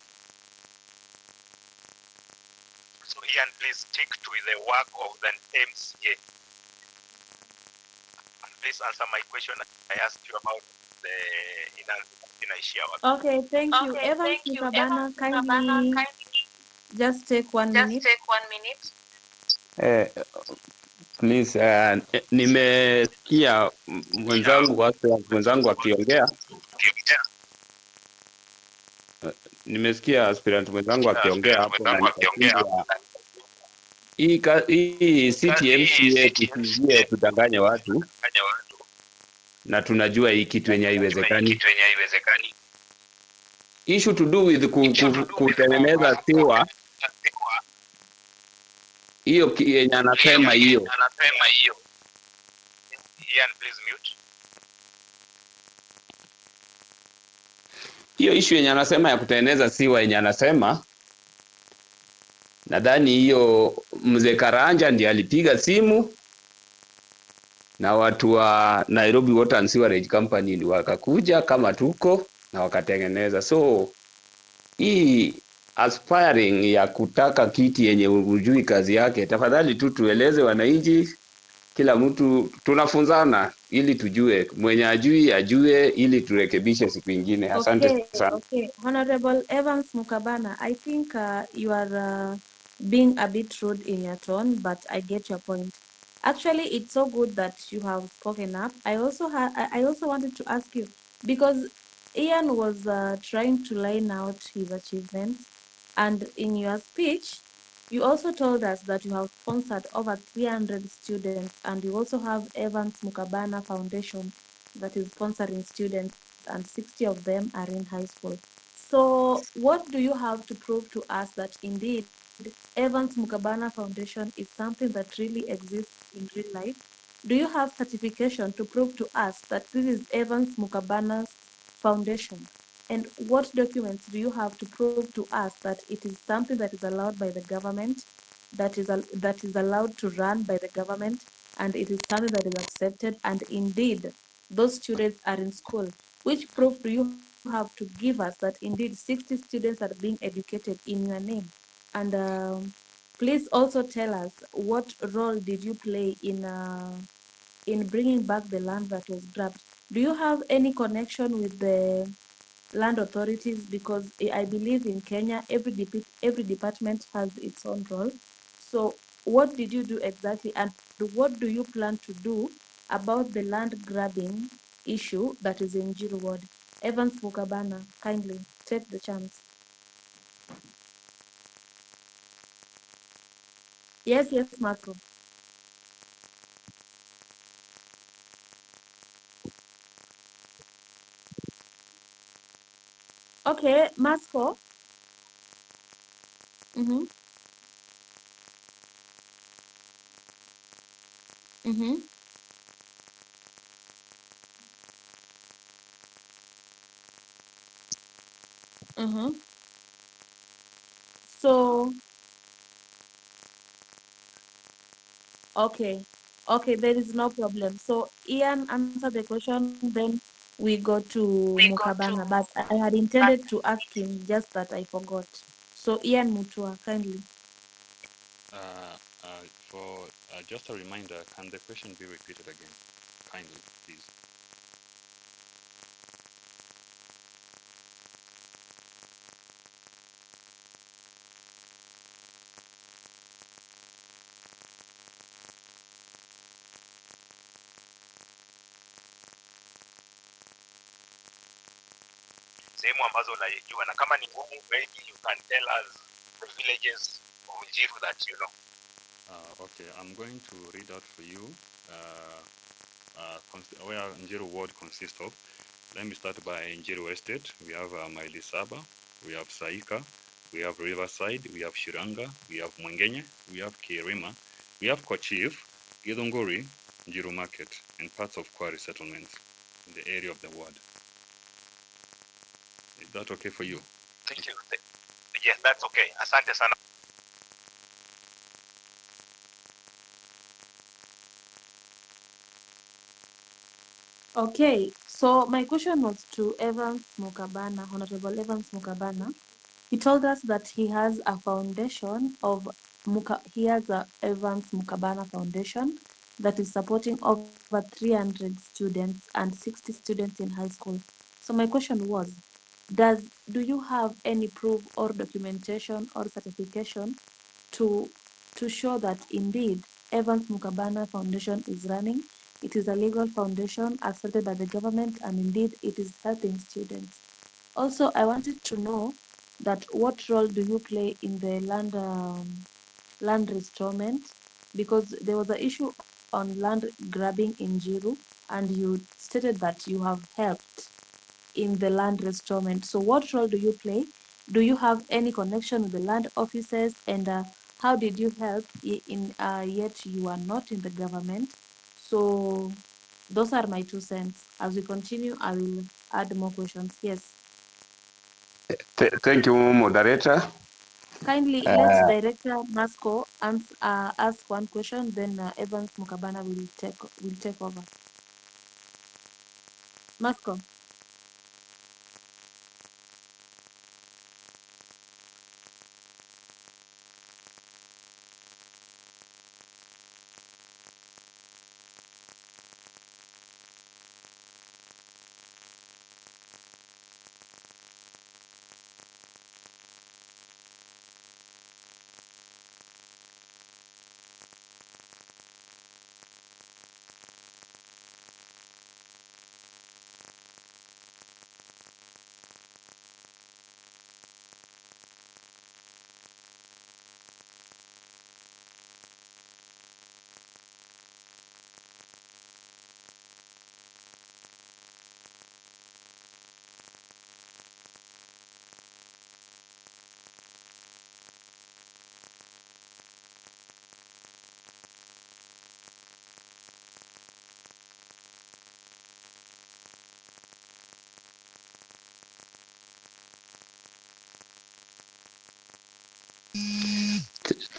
So Ian, please stick to the work of the MCA. And please answer my question I asked you about the inaishia wapi. Okay, thank you. Okay, Evans thank you. Evan Mutabana, Tabana, kindly kindly just take 1 minute. take 1 minute. Eh, please, nimesikia mwenzangu akiongea, nimesikia aspirant mwenzangu akiongea Aspirant hapo, na mwenzangu akiongea hapo. nikashindwa hii city Hii MCA CTMCA tusiingie tudanganye watu, fanya watu na tunajua hii kitu yenye najua hii haiwezekani. kitu yenye haiwezekani. issue to do with kutengeneza siwa hiyo yenye anasema hiyo. Ian, please mute. Hiyo issue yenye anasema ya kutengeneza siwa yenye anasema, nadhani hiyo mzee Karanja ndiye alipiga simu na watu wa Nairobi Water and Sewerage Company ndio wakakuja kama tuko na wakatengeneza. So hii aspiring ya kutaka kiti yenye ujui kazi yake, tafadhali tu tueleze wananchi, kila mtu tunafunzana ili tujue, mwenye ajue ili turekebishe siku ingine. Asante sana. Okay. Honorable Evans Mukabana, I think you are being a bit rude in your tone, but I get your point. Actually, it's so good that you have spoken up. I also wanted to ask you because Ian was trying to line out his achievements, and in your speech, you also told us that you have sponsored over 300 students, and you also have Evans Mukabana Foundation that is sponsoring students, and 60 of them are in high school. So, what do you have to prove to us that indeed Evans Mukabana Foundation is something that really exists in real life? Do you have certification to prove to us that this is Evans Mukabana's foundation? And what documents do you have to prove to us that it is something that is allowed by the government, that is allowed to run by the government, and it is something that is accepted, and indeed those students are in school? Which proof do you have to give us that indeed 60 students are being educated in your name? And please also tell us what role did you play in bringing back the land that was grabbed? Do you have any connection with the land authorities? Because I believe in Kenya, every department has its own role. So what did you do exactly, and what do you plan to do about the land grabbing issue that is in Njiru Ward? Evans Mukabana, kindly take the chance. Yes, Marco. Okay, Masco. Mm-hmm. Mm-hmm. Mm-hmm. So, okay. Okay, there is no problem. So Ian answered the question, then we go to Mukabana. But I had intended to ask him, just that I forgot. So Ian Mutua, kindly. For just a reminder, can the question be repeated again? Kindly, please. Sehemu ambazo unajua, na kama ni ngumu, maybe you can tell us the villages of Njiru that you know. Okay, I'm going to read out for you where Njiru ward consists of. Let me start by Njiru Estate. We have Mailisaba, we have Saika, we have Riverside, we have Shiranga, we have Mwengenye, we have Kirima, we have Kochiv, Githunguri, Njiru Market, and parts of Kwari settlements in the area of the ward. Is that okay for you? Thank you. Yes, that's okay. Asante sana. Okay, so my question was to Evans Mukabana, Honorable Evans Mukabana. He told us that he has a foundation of he has a Evans Mukabana Foundation that is supporting over 300 students and 60 students in high school. So my question was, do you have any proof or documentation or certification to show that indeed Evans Mukabana Foundation is running? It is a legal foundation accepted by the government, and indeed it is helping students. Also, I wanted to know that what role do you play in the land restoration, because there was an issue on land grabbing in Njiru, and you stated that you have helped in the land restoration. So what role do you play? Do you have any connection with the land offices, and how did you help in yet you are not in the government? So those are my 2 cents. As we continue, I will add more questions. Yes. Thank you, moderator. Kindly let Director Masco ask one question, then Evans Mukabana will take over. Masco.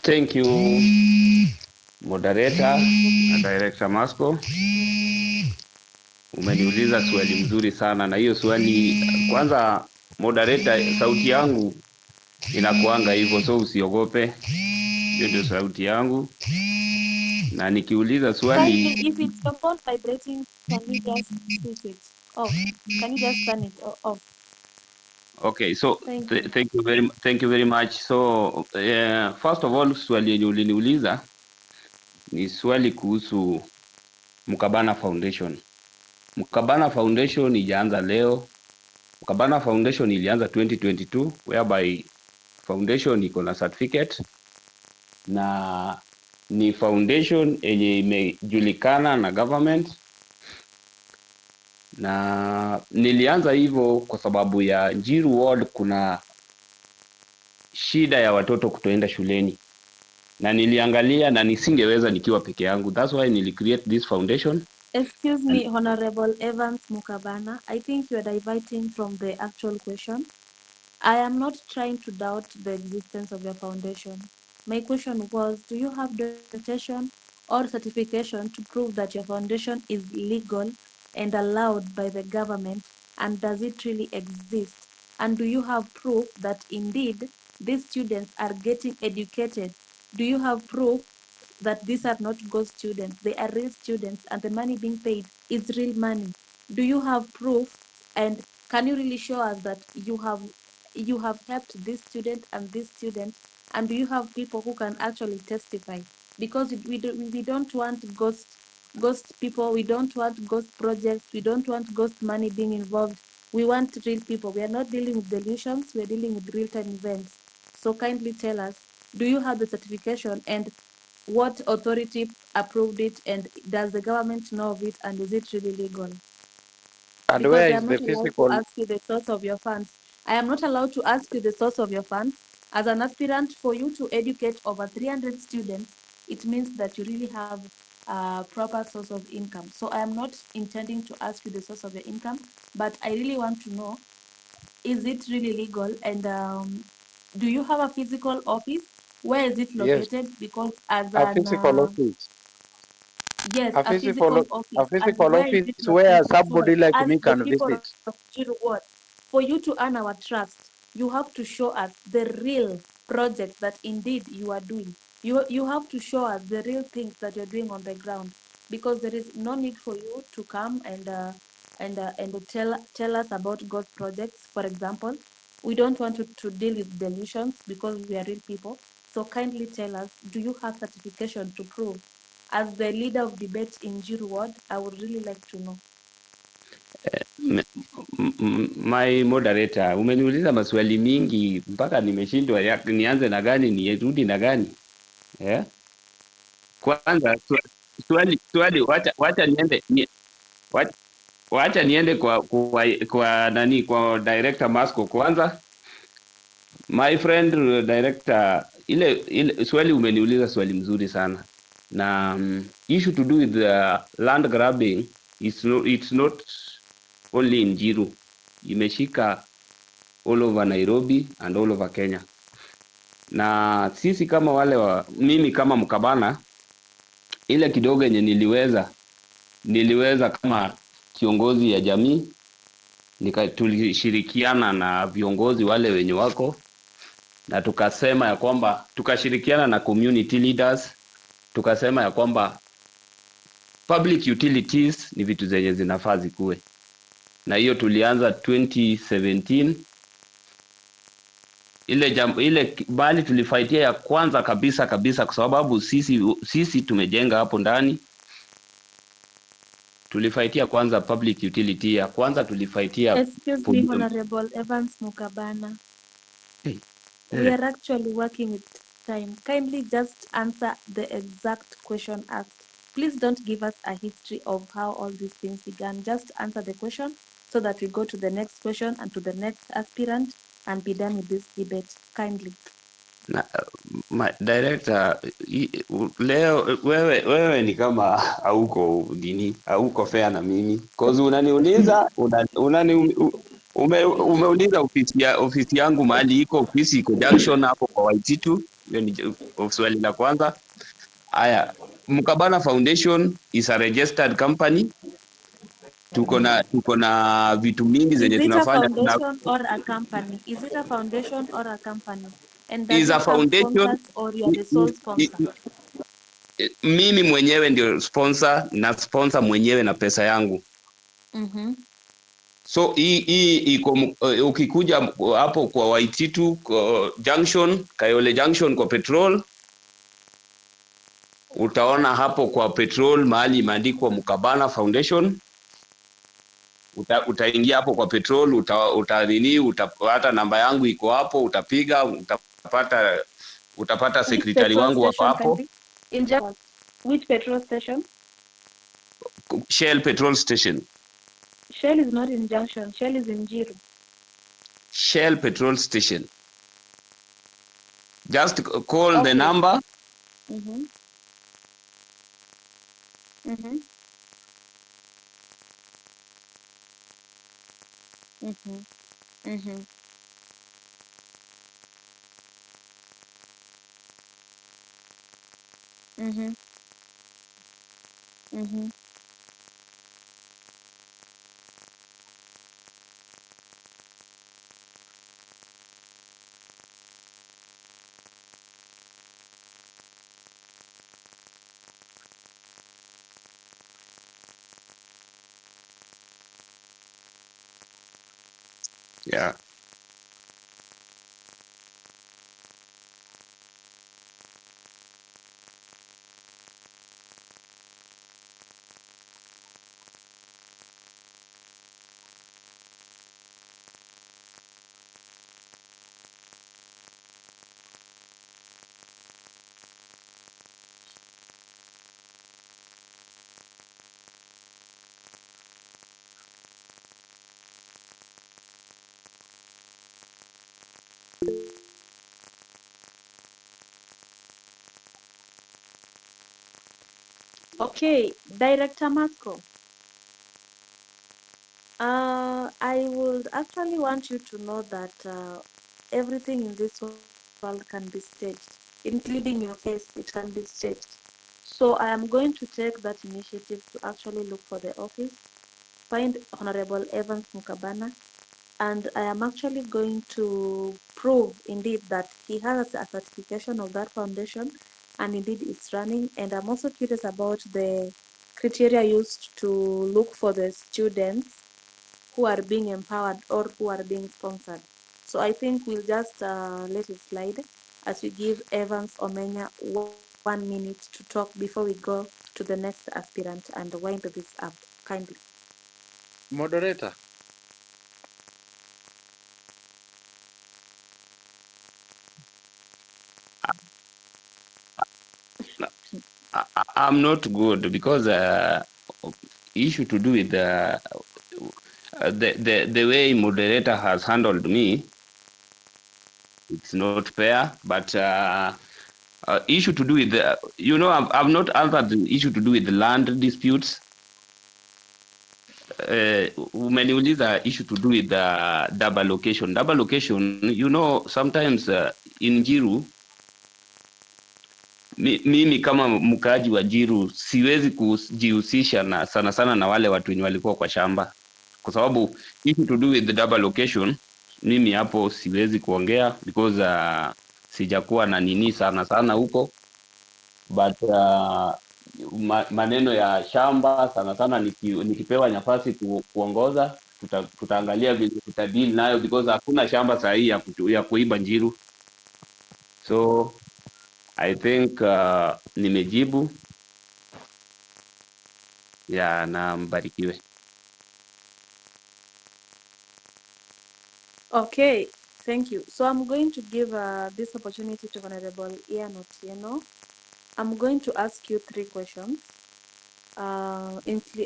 Thank you, moderator na Director Masco. Umeniuliza swali mzuri sana, na hiyo swali kwanza, moderator, sauti yangu inakuanga hivyo, so usiogope. Hiyo ndio sauti yangu, na nikiuliza Kindly, swali. if it's your phone vibrating, can you just switch it off? Can you just turn it off? Okay, so Thank you. thank you very much. So first of all, swali yenye uliniuliza ni swali kuhusu Mkabana Foundation. Mkabana Foundation ijaanza leo. Mkabana Foundation ilianza 2022 whereby foundation iko na certificate na ni foundation yenye imejulikana na government, na nilianza hivyo kwa sababu ya Njiru Ward kuna shida ya watoto kutoenda shuleni, na niliangalia na nisingeweza nikiwa peke yangu. That's why create this foundation. Excuse me, Honorable Evans Mukabana. I think you are diverting from the actual question. I am not trying to doubt the existence of your foundation. My question was, do you have documentation or certification to prove that your foundation is legal and allowed by the government, and does it really exist? And do you have proof that indeed these students are getting educated? Do you have proof that these are not ghost students, they are real students, and the money being paid is real money? Do you have proof, and can you really show us that you have helped this student and this student, and do you have people who can actually testify? Because we don't want ghost people, we don't want ghost projects, we don't want ghost money being involved. We want real people. We are not dealing with delusions, we are dealing with real-time events. So kindly tell us, do you have the certification, and what authority approved it, and does the government know of it, and is it really legal? And Because where I is am the not allowed to physical? ask you the source of your funds. I am not allowed to ask you the source of your funds. As an aspirant, for you to educate over 300 students, it means that you really have a proper source of income. So I am not intending to ask you the source of your income, but I really want to know, is it really legal? And do you have a physical office? Where is it Yes, located? Because as a an physical office. yes, A a physical, physical a office. And physical where is office it where located? So that somebody like as me the can people visit. of Njiru Ward, for you to earn our trust, you have to show us the real project that indeed you are doing. You have to show us the real things that you're doing on the ground, because there is no need for you to come and tell us about God's projects. For example, we don't want to deal with delusions because we are real people. So kindly tell us, do you have certification to prove? As the leader of debate in Njiru Ward, I would really like to know. My moderator, umeniuliza maswali mingi mpaka nimeshindwa nianze na gani nirudi na gani. Yeah? Kwanza swali wacha niende wacha niende kwa nani, kwa director Masco kwanza. My friend director, ile swali umeniuliza swali mzuri sana, na issue to do with land grabbing it's not only in Njiru, imeshika all over Nairobi and all over Kenya. Na sisi kama mimi kama Mkabana, ile kidogo yenye niliweza kama kiongozi ya jamii, tulishirikiana na viongozi wale wenye wako, na tukasema ya kwamba tukashirikiana na community leaders, tukasema ya kwamba public utilities ni vitu zenye zinafaa zikuwe, na hiyo tulianza 2017. Ile bali tulifaitia ya kwanza kabisa, kwa sababu sisi tumejenga hapo ndani. Tulifaitia kwanza public utility ya kwanza, tulifaitia Excuse me, Honorable Evans Mukabana. We are actually working with time. Kindly just answer the exact question asked. Please don't give us a history of how all these things began. Just answer the question so that we go to the next question and to the next aspirant and be done with this debate. Kindly. My director, leo wewe ni kama hauko fair na mimi, cause unaniuliza umeuliza ofisi yangu mahali iko. Ofisi iko junction hapo kwa Waititu. Hiyo ni swali la kwanza. Haya, Mkabana Foundation is a registered company. Tuko na vitu mingi zenye tunafanya. Is it a foundation or a company? Is it a foundation or a company? And does Is a it have foundation. sponsors or you are the sole sponsor? Mimi mwenyewe ndio sponsor, na sponsor mwenyewe na pesa yangu. So hii iko ukikuja hapo kwa Waititu junction, Kayole junction kwa petrol, utaona hapo kwa petrol mahali imeandikwa Mkabana Foundation. Utaingia hapo kwa petrol, utapata namba yangu iko hapo, utapiga, utapata secretary wangu hapo. Which petrol station? Shell petrol station. Shell is not in Junction. Shell is in Njiru. Shell petrol station. Just call the number. Mm-hmm. Mm-hmm. Mm-hmm. Mm-hmm. Mm-hmm. Mm-hmm. Yeah. Okay, Director Masco. I would actually want you to know that everything in this world can be staged, including your case, it can be staged. So I am going to take that initiative to actually look for the office, find Honorable Evans Mukabana, and I am actually going to prove indeed that he has a certification of that foundation and indeed it's running. And I'm also curious about the criteria used to look for the students who are being empowered or who are being sponsored. So I think we'll just let it slide as we give Evans Omenya 1 minute to talk before we go to the next aspirant and wind this up. Kindly. Moderator. I'm not good because issue to do with the way moderator has handled me, it's not fair. But issue to do with the, I've not answered the issue to do with the land disputes. Umeniuliza issue to do with the double location. Double location, sometimes in Njiru, mimi kama mkaaji wa Njiru siwezi kujihusisha na sana sana na wale watu wenye walikuwa kwa shamba, kwa sababu issue to do with the double location, mimi hapo siwezi kuongea because sijakuwa na nini sana sana huko, but maneno ya shamba sana sana nikipewa nafasi kuongoza, tutaangalia vile tutadili nayo because hakuna shamba sahihi ya kuiba Njiru. So I think nimejibu ya, na mbarikiwe. Okay, thank you. So I'm going to give this opportunity to Honorable Ian Otieno. I'm going to ask you 3 questions.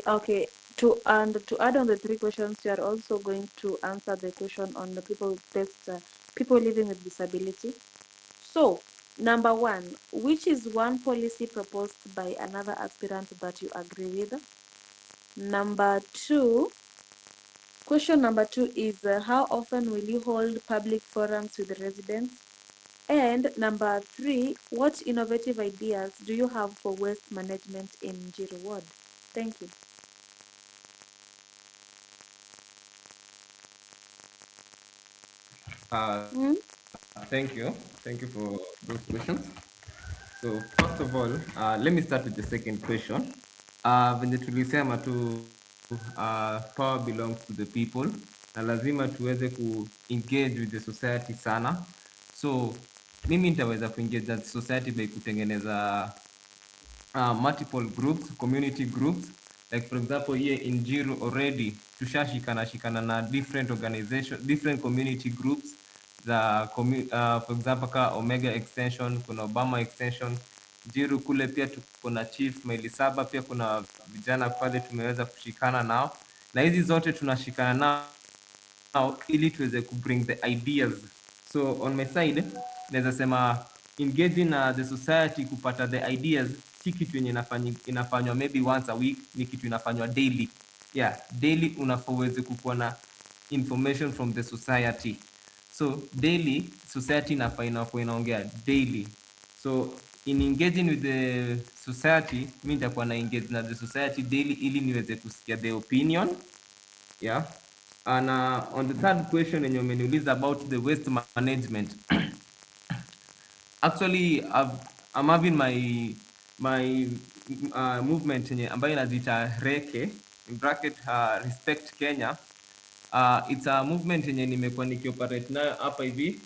Okay, to add on the 3 questions, you are also going to answer the question on the people living with disability. So, number 1, which is one policy proposed by another aspirant that you agree with? Number 2, question number 2 is how often will you hold public forums with the residents? And number 3, what innovative ideas do you have for waste management in Njiru Ward? Thank you. Thank you. Thank you for those questions. So first of all, let me start with the second question. Venye tulisema tu power belongs to the people na lazima tuweze engage with the society sana. So mimi nitaweza engage the society by kutengeneza multiple groups, community groups. Like for example, here in Njiru already shikana na different organization, different community groups za for example ka Omega Extension, kuna Obama Extension. Njiru kule pia tuko na Chief Maili Saba, pia kuna vijana pale tumeweza kushikana nao, na hizi zote tunashikana nao ili tuweze bring the ideas. So on my side naweza sema engaging the society kupata the ideas si kitu yenye inafanywa maybe once a week, ni kitu inafanywa daily. Yeah, daily unafaweze kukuwa na information from the society. So daily society inakuwa inaongea daily. So in engaging with the society, mimi nitakuwa na engage na the society daily ili niweze kusikia the opinion. Yeah. And on the third question yenye umeniuliza about the waste management. Actually, I'm having my movement yenye ambayo inajiita Reke, in bracket Respect Kenya. It's a movement yenye nimekuwa nikioperate nayo hapa hivi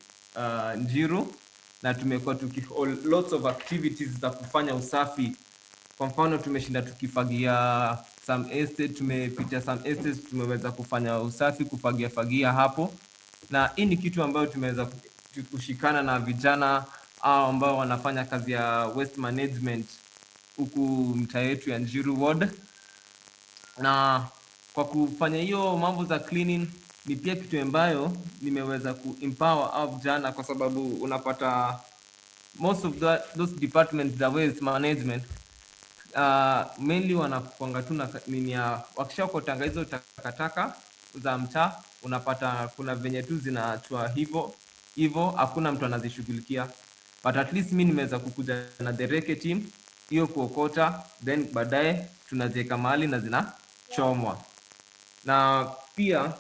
Njiru, na tumekuwa lots of activities za kufanya usafi. Kwa mfano tumeshinda tukifagia some estate, tumepita some estates, tumeweza kufanya usafi, kufagia hapo, na hii ni kitu ambayo tumeweza kushikana na vijana ambao wanafanya kazi ya waste management huku mtaa yetu ya Njiru Ward. Na kwa kufanya hiyo mambo za cleaning ni pia kitu ambayo nimeweza kuempower au vijana, kwa sababu unapata most of those departments za waste management mainly wanakuanga tu na nini ya wakishakotanga hizo takataka za mtaa, unapata kuna venye tu zinaachwa hivyo hakuna mtu anazishughulikia. But at least mimi nimeweza kukuja na the Reke team hiyo kuokota, then baadaye tunaziweka mahali na zinachomwa. Na pia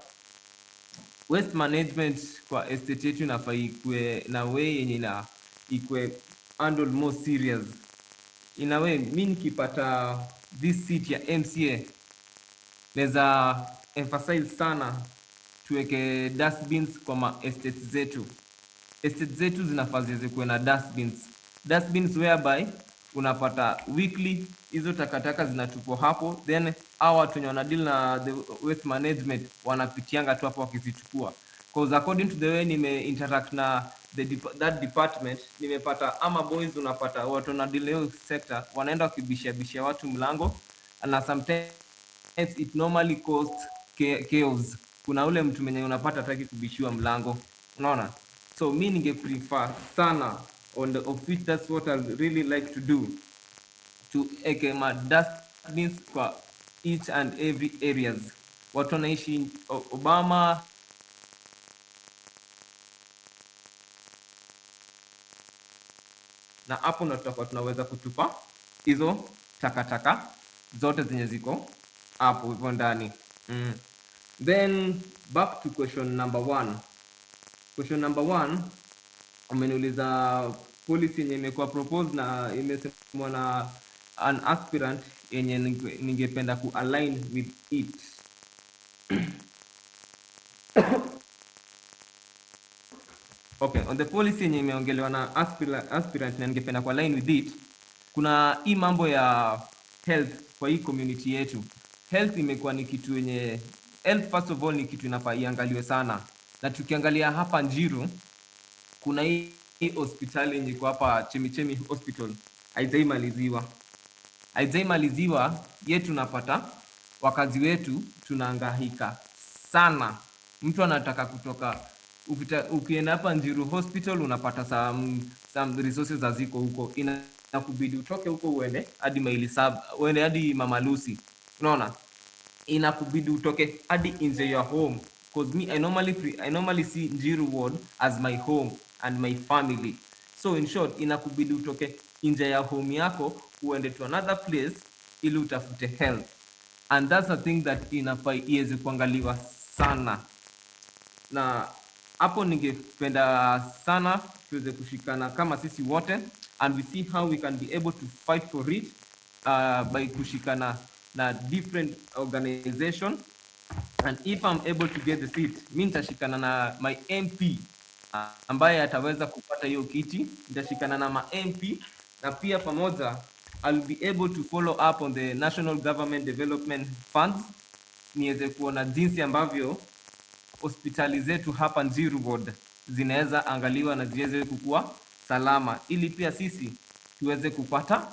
waste management kwa estate yetu inafaa ikue na way yenye ikue handled more serious. In a way, mimi nikipata this seat ya MCA naweza emphasize sana tuweke dustbins kwa ma estates zetu. Estates zetu zinafaa ziweze kuwe na dustbins whereby unapata weekly hizo takataka zinatupwa hapo, then hao watu wenye wanadeal na the waste management wanapitianga tu hapo wakizichukua. Because according to the way interact na that department, nimepata ama boys, unapata watu wanadeal na hiyo sector wanaenda wakibishia watu mlango, na sometimes it normally costs chaos. Kuna ule mtu mwenye unapata hataki kubishiwa mlango, unaona. So mi ninge prefer sana on the of which that's what I really like to do, to eke ma dustbins kwa each and every areas. Watu wanaishi Obama, na hapo ndo tutakuwa tunaweza kutupa hizo takataka zote zenye ziko hapo hivyo ndani. Then back to question number one. Question number one, umeniuliza policy yenye imekuwa proposed na imesemwa na an aspirant yenye ningependa ku-align with it. Okay, on the policy yenye imeongelewa na aspirant na ningependa ku-align with it, kuna hii mambo ya health kwa hii community yetu. Health imekuwa ni kitu yenye, health first of all ni kitu inafaa iangaliwe sana. Na tukiangalia hapa Njiru, kuna hii hospitali yenye iko hapa Chemichemi Hospital, haijaimaliziwa yetu. Tunapata wakazi wetu tunahangaika sana. Mtu anataka kutoka, ukienda hapa Njiru Hospital unapata some resources haziko huko, inakubidi utoke huko uende hadi maili saba, uende hadi Mama Lucy, unaona. Inakubidi utoke hadi nje ya home, because me I normally see Njiru ward as my home and my family. So in short, inakubidi utoke nje ya home yako uende to another place ili utafute health, and that's a thing that inafaa iweze kuangaliwa sana. Na hapo ningependa sana tuweze kushikana kama sisi wote, and we see how we can be able to fight for it by kushikana na different organization. And if I'm able to get the seat, mi nitashikana na my MP ambaye ataweza kupata hiyo kiti. Nitashikana na ma MP, na pia pamoja I'll be able to follow up on the National Government Development Funds, niweze kuona jinsi ambavyo hospitali zetu hapa Njiru ward zinaweza angaliwa na ziweze kukua salama, ili pia sisi tuweze kupata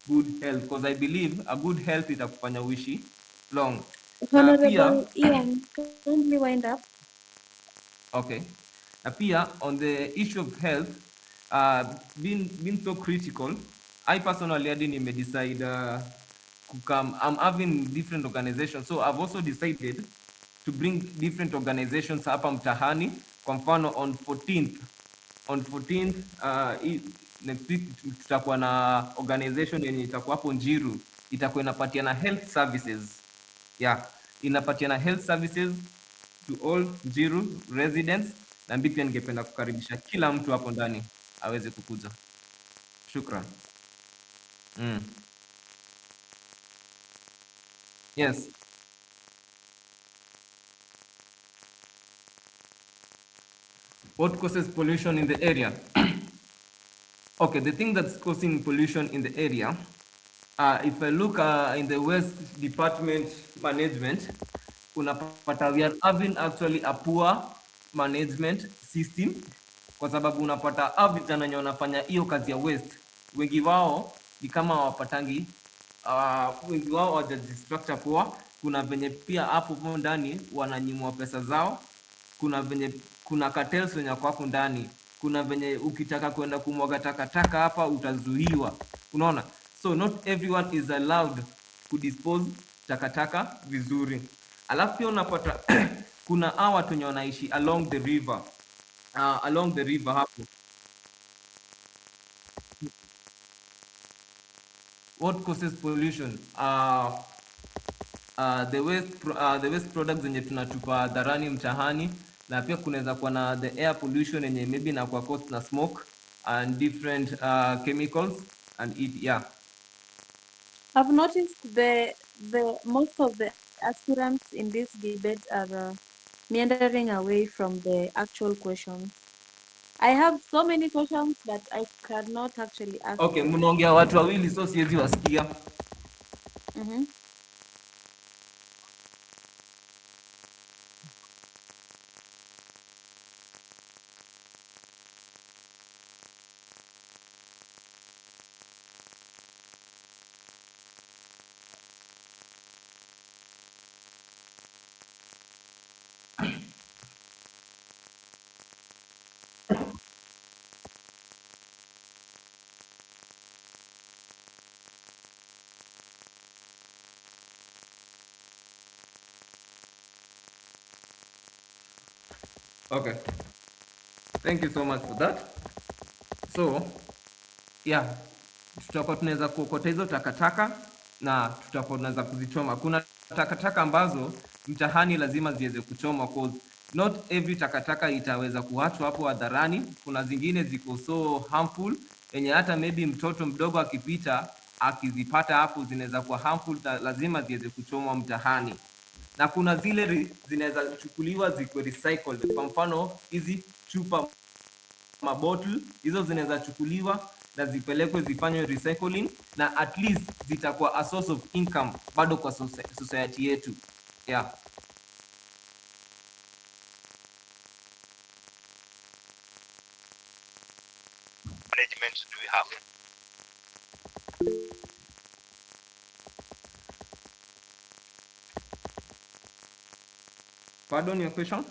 good health, because I believe a good health itakufanya uishi long. Na pia Honorable Ian, kindly wind up. okay, na pia on the issue of health, being so critical, I personally hadi nimedecide come, I'm having different organizations, so I've also decided to bring different organizations hapa mtahani. Kwa mfano on 14th next week tutakuwa na organization yenye itakuwa hapo Njiru, itakuwa inapatiana health services. Yeah, inapatiana health services to all Njiru residents, na mimi pia ningependa kukaribisha kila mtu hapo ndani aweze kukuja. Shukran. Yes. What causes pollution in the area? Okay, the thing that's causing pollution in the area, if I look in the waste department management, unapata we are having actually a poor management system, kwa sababu unapata hao vijana wenye wanafanya hiyo kazi ya waste, wengi wao ni kama hawapatangi, wengi wao hawajajistructure poa. Kuna venye pia hapo ndani wananyimwa pesa zao, kuna venye kuna cartels wenye wako hapo ndani, kuna venye ukitaka kwenda kumwaga takataka hapa utazuiwa, unaona. So not everyone is allowed to dispose takataka vizuri. Alafu pia unapata kuna hawa watu wenye wanaishi along the river, hapo. What causes pollution? The waste products zenye tunatupa dharani mtahani, na pia kunaweza kuwa na the air pollution yenye maybe na kwa caused na smoke and different chemicals and it, yeah. I've noticed the most of the aspirants in this debate are meandering away from the actual question. I have so many questions, but I cannot actually ask Okay, them. mnaongea watu wawili so siwezi wasikia. Mm-hmm. Okay, thank you so much for that. So yeah, tutakuwa tunaweza kuokota hizo takataka na tutakuwa tunaweza kuzichoma. Kuna takataka ambazo mtahani lazima ziweze kuchomwa, cause not every takataka itaweza kuachwa hapo hadharani. Kuna zingine ziko so harmful yenye hata maybe mtoto mdogo akipita akizipata hapo zinaweza kuwa harmful, lazima ziweze kuchomwa mtahani. Na kuna zile zinaweza chukuliwa zikuwe recycled. Kwa mfano hizi chupa mabottle hizo zinaweza chukuliwa na zipelekwe zifanywe recycling, na at least zitakuwa a source of income bado kwa society yetu. Yeah. Management do we have? Pardon your question?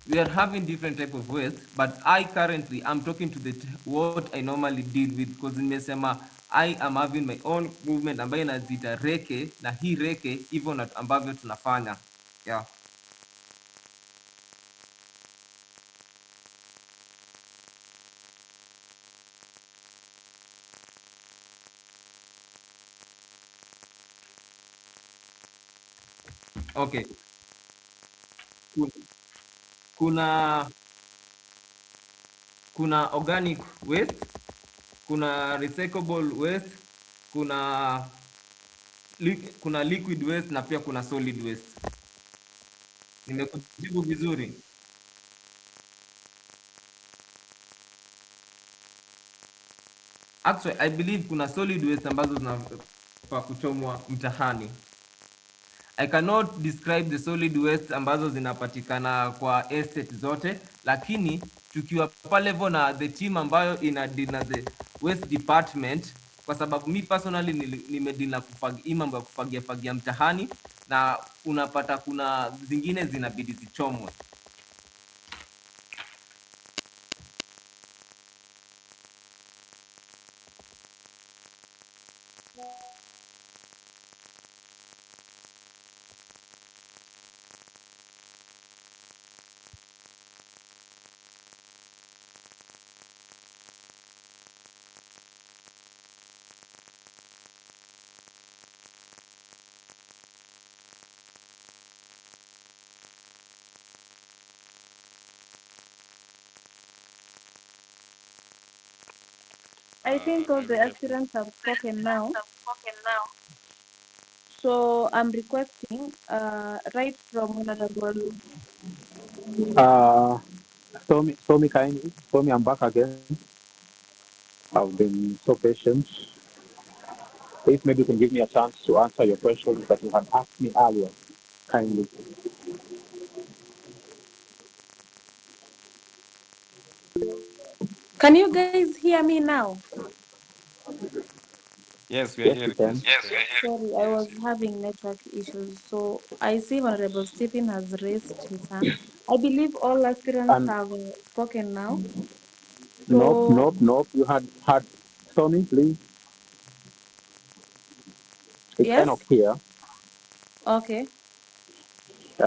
We are having different type of waste, but I currently I'm talking to what I normally deal with, because nimesema I am having my own movement ambayo inaziita reke, na hii reke hivyo ambavyo tunafanya. Yeah. Okay. Kuna organic waste, kuna recyclable waste, kuna liquid waste na pia kuna solid waste. Nimekujibu vizuri? Actually, I believe kuna solid waste ambazo zinafaa kuchomwa mtahani. I cannot describe the solid waste ambazo zinapatikana kwa estate zote, lakini tukiwa pale level na the team ambayo ina deal na the waste department, kwa sababu mi personally nimedeal na hii mambo ya kufagia mtahani, na unapata kuna zingine zinabidi zichomwe. I think all the aspirants have spoken now. So I'm requesting, right from Honorable. Somi kindly. Somi, I'm back again. I've been so patient. If maybe you can give me a chance to answer your questions that you had asked me earlier, kindly. Can you guys hear me now? Yes, we are Yes, you hearing. can. Sorry, I was having network issues. So I see Honorable Stephen has raised his hand. I believe all aspirants And have spoken now. nope, So nope, nope. You had Somi, please. It's Enoch yes, here. okay.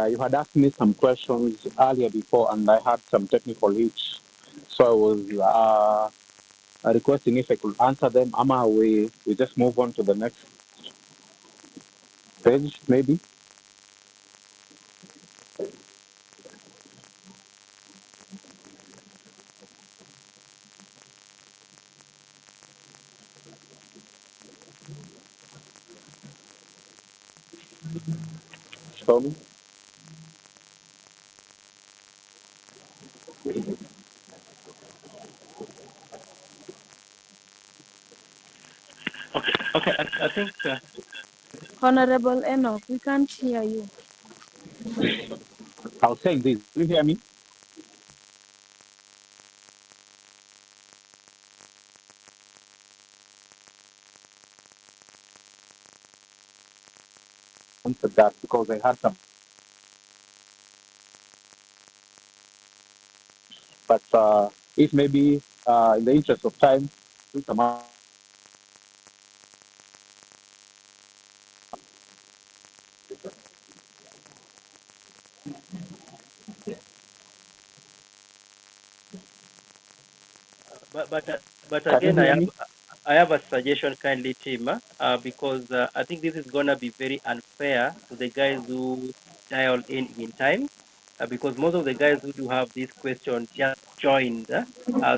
You had asked me some questions earlier before, and I had some technical hitch. So I was requesting if I could answer them. Ama we just move on to the next page, maybe. Somi. Okay, I think Honorable Enoch, we can't hear you. I was saying this. Do you hear me? Answer that because I had some But if maybe in the interest of time, since some But can you again, hear me? I have a suggestion, kindly, team, because I think this is gonna be very unfair to the guys who dial in time, because most of the guys who do have this question just joined.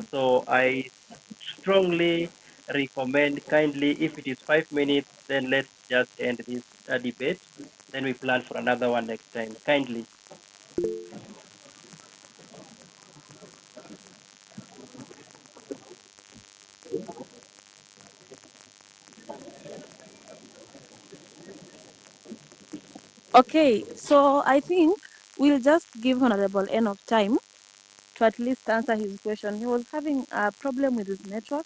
So I strongly recommend, kindly, if it is 5 minutes, then let's just end this debate. Then we plan for another one next time. Kindly. Okay, so I think we'll just give Honorable enough time to at least answer his question. He was having a problem with his network.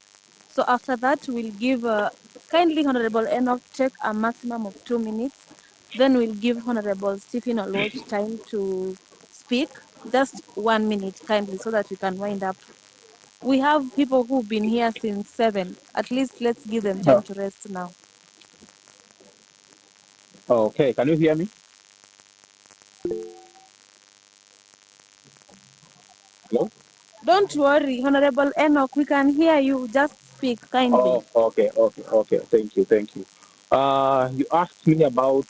So after that, we'll give kindly Honorable Enoch take a maximum of 2 minutes. Then we'll give Honorable Stephen Oloch time to speak, just 1 minute kindly, so that we can wind up. We have people who've been here since 7. At least let's give them time to rest now. Okay, can you hear me? Hello? Don't worry, Honorable Enoch, we can hear you. Just speak kindly. Oh, okay, okay, okay. Thank you, thank you. You asked me about,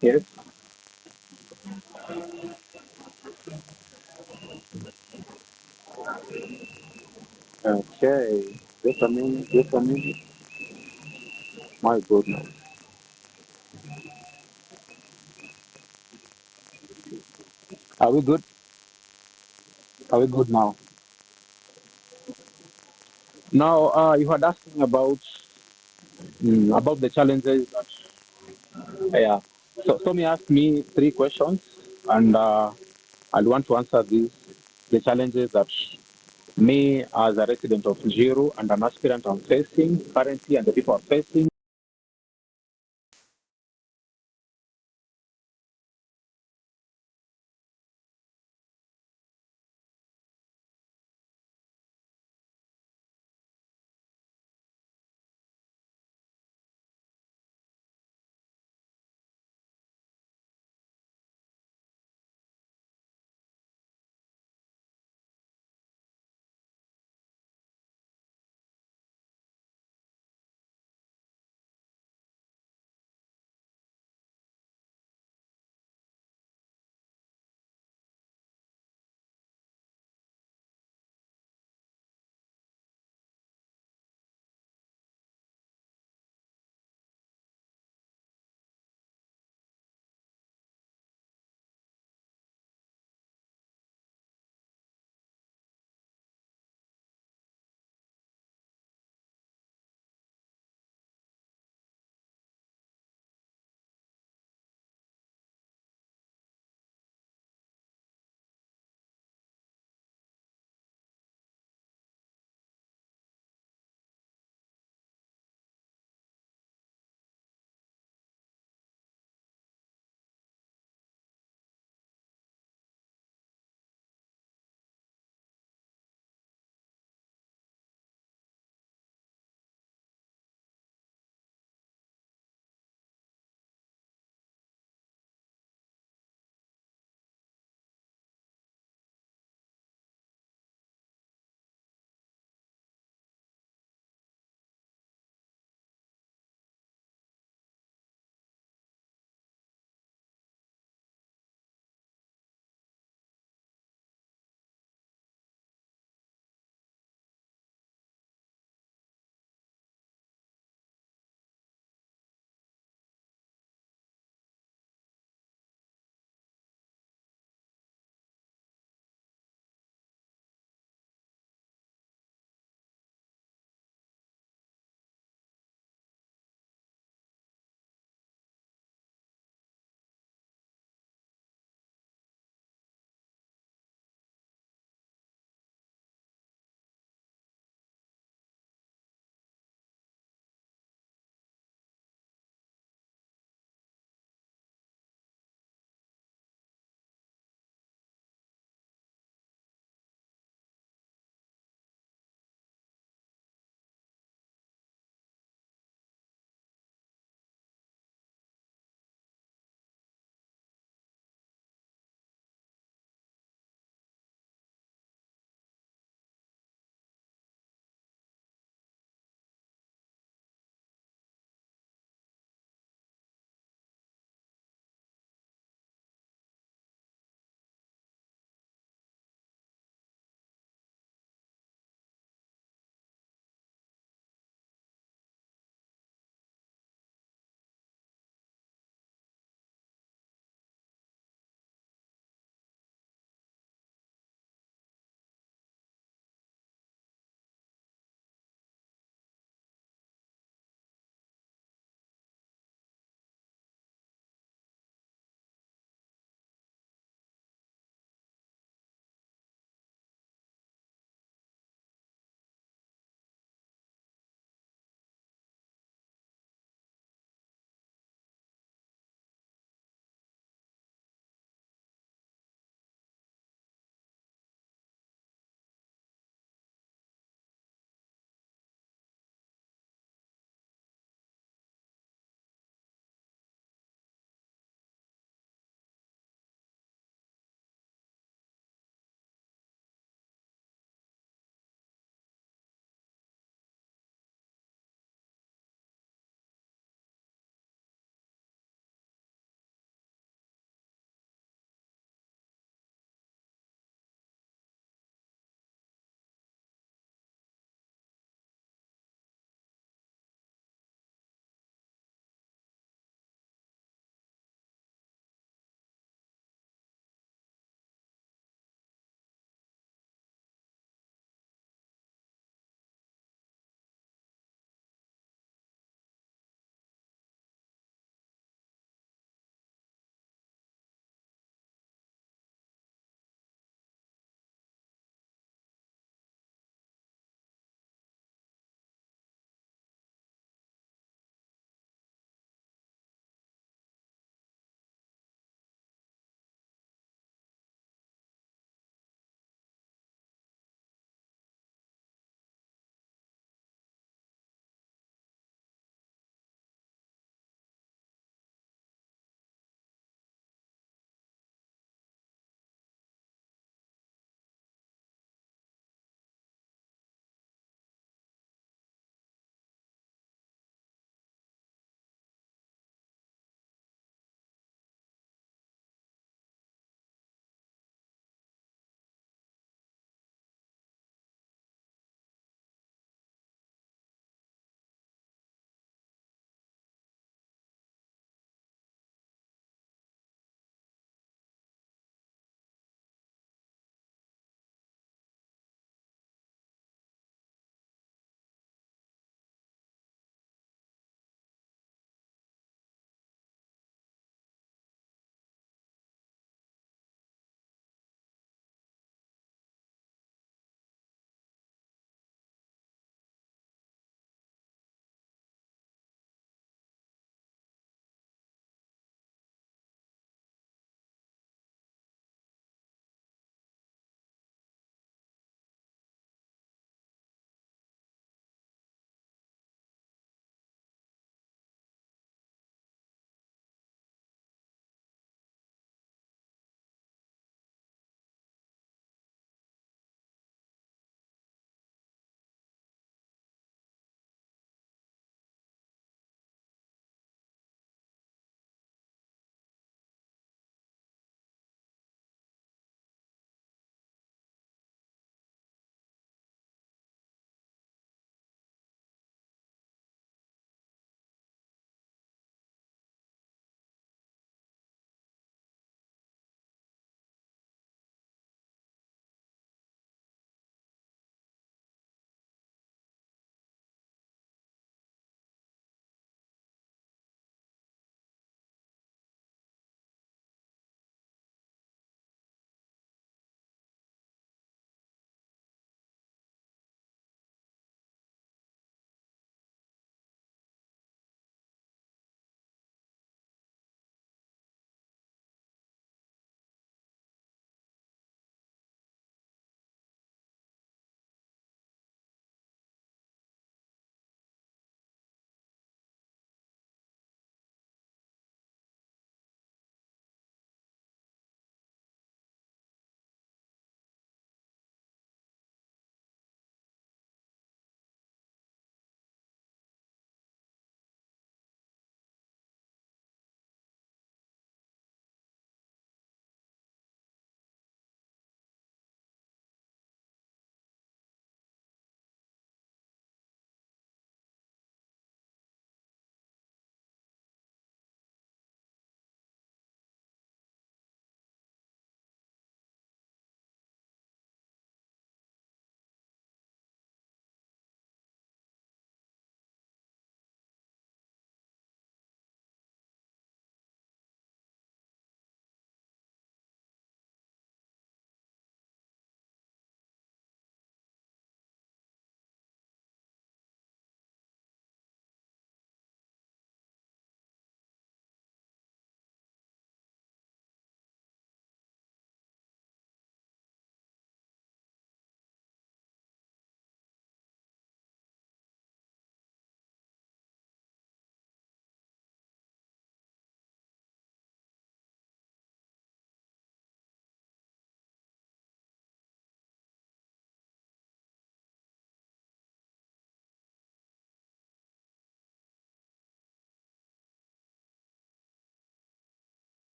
yes. Okay, just a minute, just a minute. My goodness. Are we good? Are we good now? Now, you had asked me about the challenges that, yeah. So me asked me 3 questions, and I'll want to answer these, the challenges that me as a resident of Njiru and an aspirant I'm facing currently, and the people are facing.